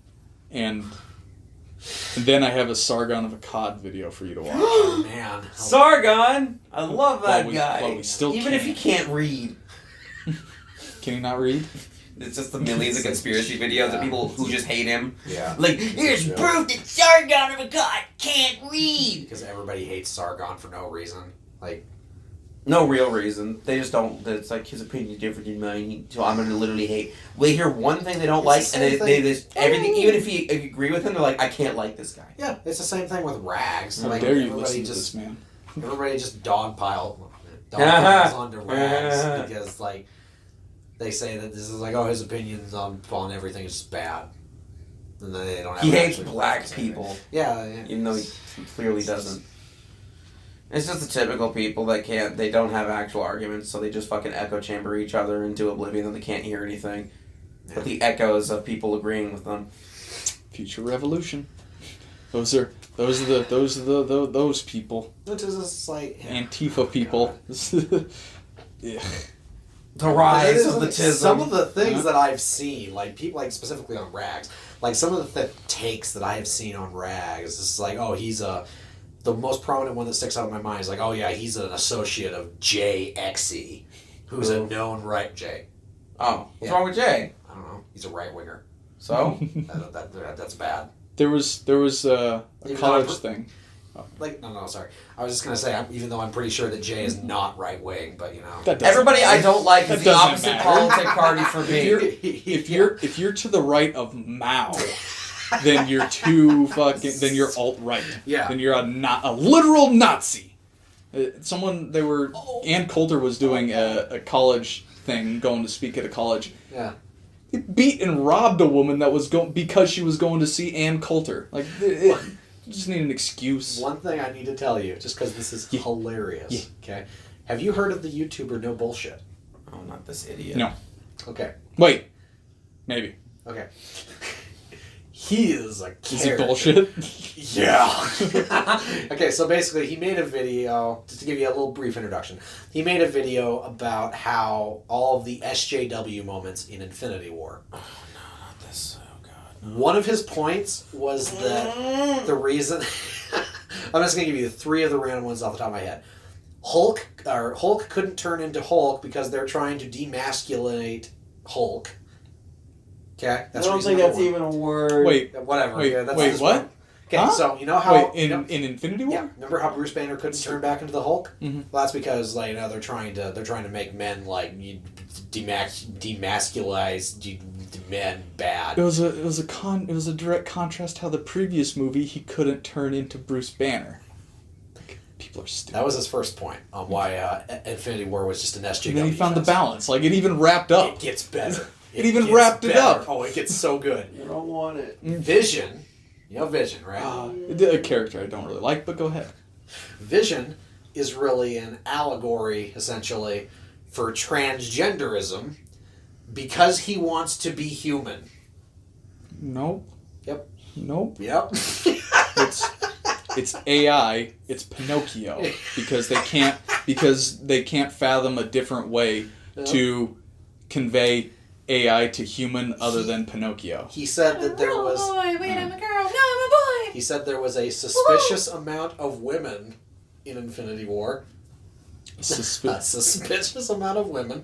then I have a Sargon of Akkad video for you to watch. Oh man. Sargon! I love that While guy. we still Even if he can't read. Can he not read? It's just the millions of conspiracy videos of people who just hate him. Yeah. Like, here's proof that Sargon of Akkad can't read! Because everybody hates Sargon for no reason. Like, No real reason. They just don't. It's like his opinion is different than mine, so I'm gonna literally hate. They hear one thing they don't like, It's and the they same just everything. Even if you agree with him, they're like, I can't like this guy. yeah, it's the same thing with rags. How Like, dare you everybody listen to just this man? everybody just dogpiles onto rags because like they say that this is like his opinions on everything is just bad, and then they don't. Have He hates actually black practice anything. people, Yeah. even though he clearly doesn't. It's just the typical people that they don't have actual arguments, so they just fucking echo chamber each other into oblivion and they can't hear anything. Yeah. But the echoes of people agreeing with them. Future revolution. Those people. Which is just like Antifa people. Yeah. The rise It is of the like tism. Some of the things that I've seen, like people, like specifically on rags, like some of the takes that I have seen on rags, it's like, he's the most prominent one that sticks out in my mind is like, he's an associate of Jay Exey, who's a known right Jay. Oh, what's Yeah. wrong with Jay? I don't know. He's a right winger. So? That's bad. There was a Even college though thing. Like no, sorry. I was just gonna say, even though I'm pretty sure that Jay is not right wing, but That doesn't Everybody I matter. don't like That is the doesn't opposite matter. politic party for me. If you're to the right of Mao, then you're then you're alt right. Yeah. Then you're a literal Nazi. Ann Coulter was doing a college thing, going to speak at a college. Yeah. He beat and robbed a woman that was because she was going to see Ann Coulter. Like, you just need an excuse. One thing I need to tell you, just because this is hilarious. Yeah. Okay. Have you heard of the YouTuber No Bullshit? Oh, not this idiot. No. Okay. Wait. Maybe. Okay. He is a character. Is he bullshit? Yeah. Okay, so basically he made a video, just to give you a little brief introduction, he made a video about how all of the SJW moments in Infinity War. Oh, no, not this. Oh, God. No. One of his points was that the reason... I'm just going to give you 3 of the random ones off the top of my head. Hulk couldn't turn into Hulk because they're trying to demasculate Hulk. Okay? I don't think that's even a word. Wait. Whatever. Wait, yeah, that's wait, just what? Okay, Huh? so you know how Wait, in Infinity War? yeah, remember how Bruce Banner couldn't turn back into the Hulk? Mhm. Well, that's because like they're trying to make men like demasculize men bad. It was a direct contrast how the previous movie he couldn't turn into Bruce Banner. Like, people are stupid. That was his first point on why Infinity War was just an SJW. And then he found the fest. balance. Like, it even wrapped up. It gets better. It even gets wrapped it better. up. Oh, it gets so good. You don't want it. Vision, you know Vision, right? A character I don't really like, but go ahead. Vision is really an allegory, essentially, for transgenderism because he wants to be human. Nope. Yep. Nope. Yep. It's AI. It's Pinocchio because they can't fathom a different way to convey AI to human other than Pinocchio. He said that there was. Oh boy, wait, I'm a girl. No, I'm a boy. He said there was a suspicious amount of women in Infinity War. A suspicious amount of women.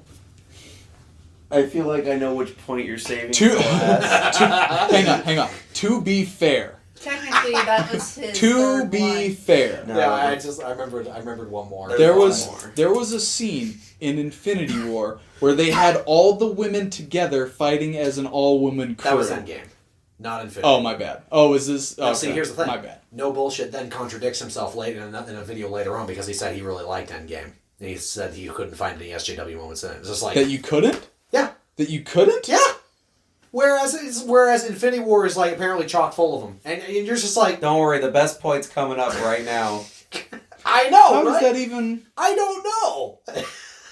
I feel like I know which point you're saving. Hang on. To be fair. Technically, that was his. To third be one. fair. No. Yeah, I remembered one more. There one was more. there was a scene in Infinity War where they had all the women together fighting as an all-woman crew. That was Endgame, not Infinity. Oh, my bad. Oh, is this... Now, see, here's the thing. My bad. No Bullshit then contradicts himself later in a video later on because he said he really liked Endgame. And he said he couldn't find any SJW moments in it. It was just like... That you couldn't? Yeah. That you couldn't? Yeah. Whereas Infinity War is like apparently chock full of them. And you're just like... Don't worry, the best point's coming up right now. I know, How right? does that even... I don't know.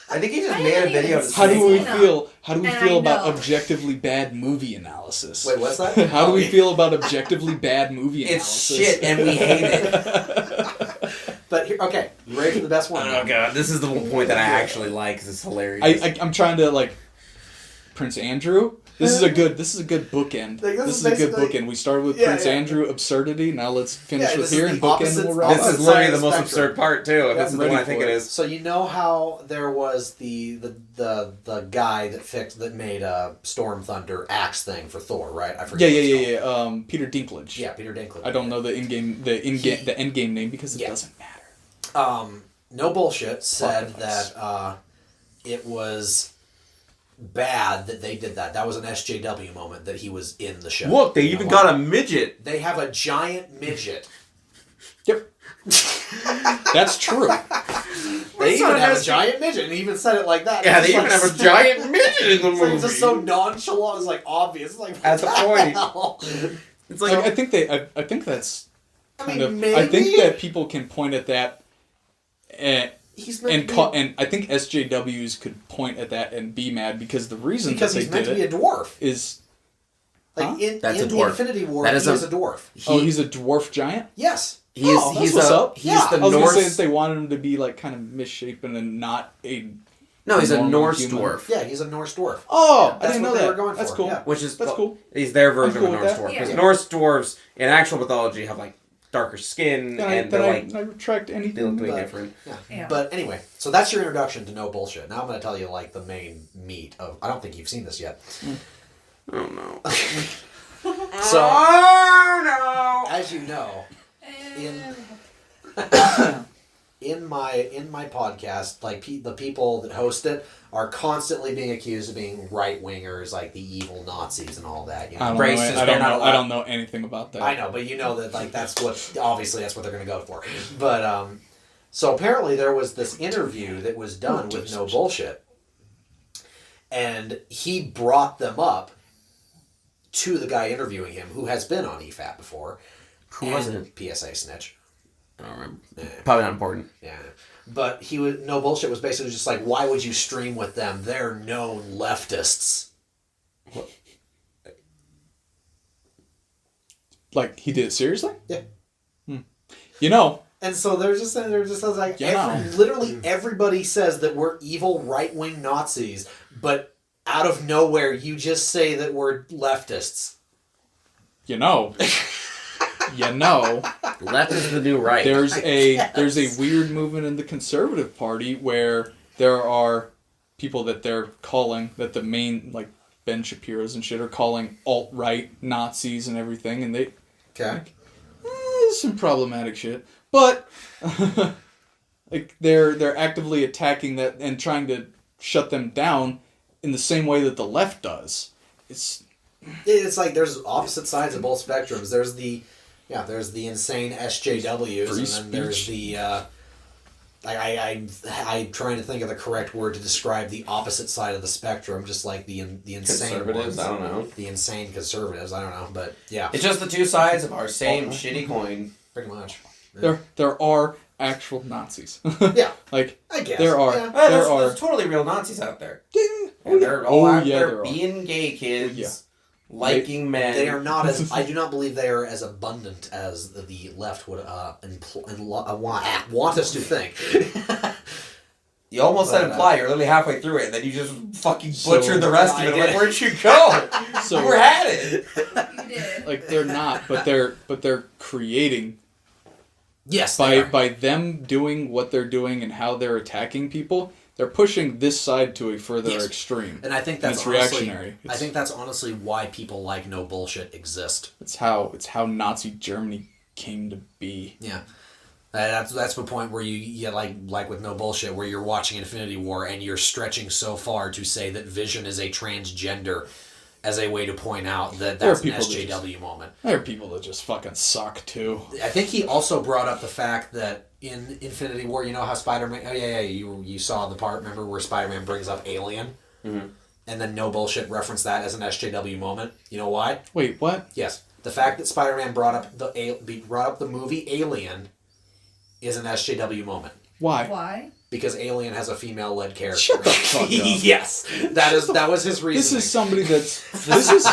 I think he just I made a didn't video even to How do we Speaking of- feel? How do we and feel I about know. objectively bad movie analysis? Wait, what's that? How do we feel about objectively bad movie It's analysis? shit and we hate it. But here, okay, you ready for the best one? Oh god, this is the one point that I actually like because it's hilarious. I'm trying to like Prince Andrew. This is a good bookend. Like, this this is is a good basically- bookend. We started with Yeah, Prince yeah. Andrew absurdity. Now let's finish Yeah, with this is here the and bookend opposite- and we'll wrap this up. opposite is literally side the of the most spectrum. absurd part too. If Yeah, this is I'm the one ready I think for it it. is. So you know how there was the guy that made a Storm Thunder axe thing for Thor, right? I forget. what it's called. Yeah. Peter Dinklage. Yeah, Peter Dinklage. I don't know the end game name because it Yeah. doesn't matter. No Bullshit said Fucking us. that it was bad that they did that. That was an SJW moment that he was in the show. Look, they You know even why? got a midget. They have a giant midget. Yep. That's true. They even not have a SJ giant midget, and he even said it like that. Yeah, It's they like even have a giant midget in the It's like movie. just so nonchalant. It's like obvious. It's like At the what point. hell? It's Like, like I think that's I kind mean, of. maybe I think that people can point at that, he's meant to be, and I think SJWs could point at that and be mad because the reason because that he's they meant did to be it a dwarf. is Like Huh? in That's a the dwarf. Infinity War, That he is is a- a dwarf. he's a dwarf giant. Yes. he's that's he's what's a up. he's Yeah. the I was gonna say Norse. that they wanted him to be like kind of misshapen and not a. No, he's a normal Norse human. dwarf. Yeah, he's a Norse dwarf. Oh, I That's didn't what know they that. were going That's for, cool. yeah. Which is That's cool. He's their version cool of a with Norse that. dwarf. Because Yeah. Norse dwarves in actual mythology have like darker skin and they're like I retract they anything. look way but- different. Yeah. Yeah. But anyway, so that's your introduction to No Bullshit. Now I'm going to tell you like the main meat of. I don't think you've seen this yet. Oh no. So Oh as you know, in my podcast, like the people that host it are constantly being accused of being right wingers, like the evil Nazis and all that. You know? Racist, I they're not allowed. don't know anything about that. I know, but you know that like that's what obviously that's what they're going to go for. But so apparently there was this interview that was done with No Bullshit, and he brought them up to the guy interviewing him, who has been on EFAT before. Who was and PSA snitch. I don't remember. Probably not important. Yeah. But he was No Bullshit was basically just like, why would you stream with them? They're known leftists. Like he did it seriously? Yeah. You know, And so they're just like Yeah. literally everybody says that we're evil right wing Nazis, but out of nowhere you just say that we're leftists. you know, Left is the new right. there's a weird movement in the Conservative Party where there are people that they're calling that the main like Ben Shapiro's and shit are calling alt-right Nazis and everything, and they Okay. some problematic shit, but like they're actively attacking that and trying to shut them down in the same way that the left does. It's like there's opposite sides of both spectrums. There's the insane SJWs, and then there's the I'm trying to think of the correct word to describe the opposite side of the spectrum, just like the insane Conservatives, ones. I don't know. The insane conservatives, I don't know, but yeah, It's just the two sides of our same shitty coin. pretty much. There are actual Nazis. Yeah, Like I guess there are yeah. There's totally real Nazis out there. And they're all out there being gay kids, liking men. They are not as. I do not believe they are as abundant as the left would want us to think. You almost said imply. You're literally halfway through it, and then you just fucking butchered the rest of it. I'm like, where'd you go? So you were at it. You did. like they're not, but they're creating. Yes, By them doing what they're doing and how they're attacking people, they're pushing this side to a further extreme. and I think that's it's honestly, reactionary. I think that's honestly why people like no bullshit exist. It's how Nazi Germany came to be. Yeah. That's the point where you like with no bullshit, where you're watching Infinity War and you're stretching so far to say that Vision is a transgender as a way to point out that that's an SJW moment. There are people that just fucking suck too. I think he also brought up the fact that in Infinity War, you know how Spider-Man... Oh, yeah, you saw the part, remember, where Spider-Man brings up Alien? Mm-hmm. And then no bullshit referenced that as an SJW moment. You know why? Wait, what? Yes. The fact that Spider-Man brought up the movie Alien is an SJW moment. Why? Why? Because Alien has a female-led character. Shut the fuck up. Yes. That was his reasoning. This is somebody that's... This is...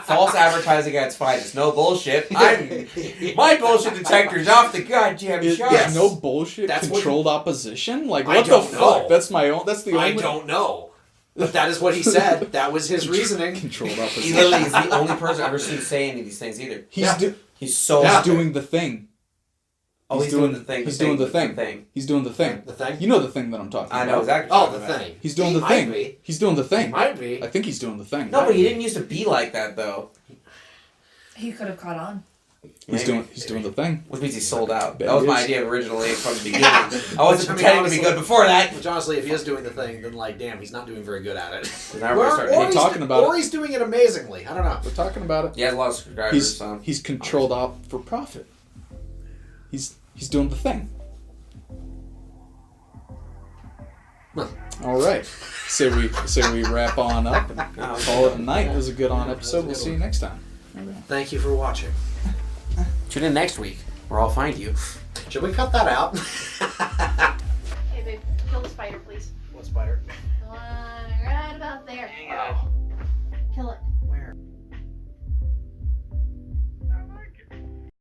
False advertising at its finest. No bullshit. My bullshit detector's off the goddamn chart. Yes. No bullshit. That's controlled opposition? Like, I what the don't fuck? know. That's the only... I don't know. But that is what he said. That was his reasoning. Controlled He opposition. literally is the only person I've ever seen say any of these things either. He's so He's out there. doing the thing. Oh, he's doing the thing. He's doing the thing. He's doing the thing. The thing? You know the thing that I'm talking about. I know exactly. Oh, the thing. He's doing He the thing. might be. He's doing the He thing. might be. I think he's doing the thing. No, but he didn't used to be like that though. He could have caught on. He's doing the thing. Which means he sold out. Bet That was he my is. idea originally from the beginning. I wasn't pretending to be good before that. Which honestly, if he is doing the thing, then like, damn, he's not doing very good at it. Now we're starting. We're talking about or it. he's doing it amazingly. I don't know. We're talking about it. He has a lot of subscribers. So. He's controlled op for profit. He's doing the thing. Well. All right. Say we wrap on up and call it a night. It was a good on episode. We'll see you next time. Thank you for watching. Tune in next week, or I'll find you. Should we cut that out?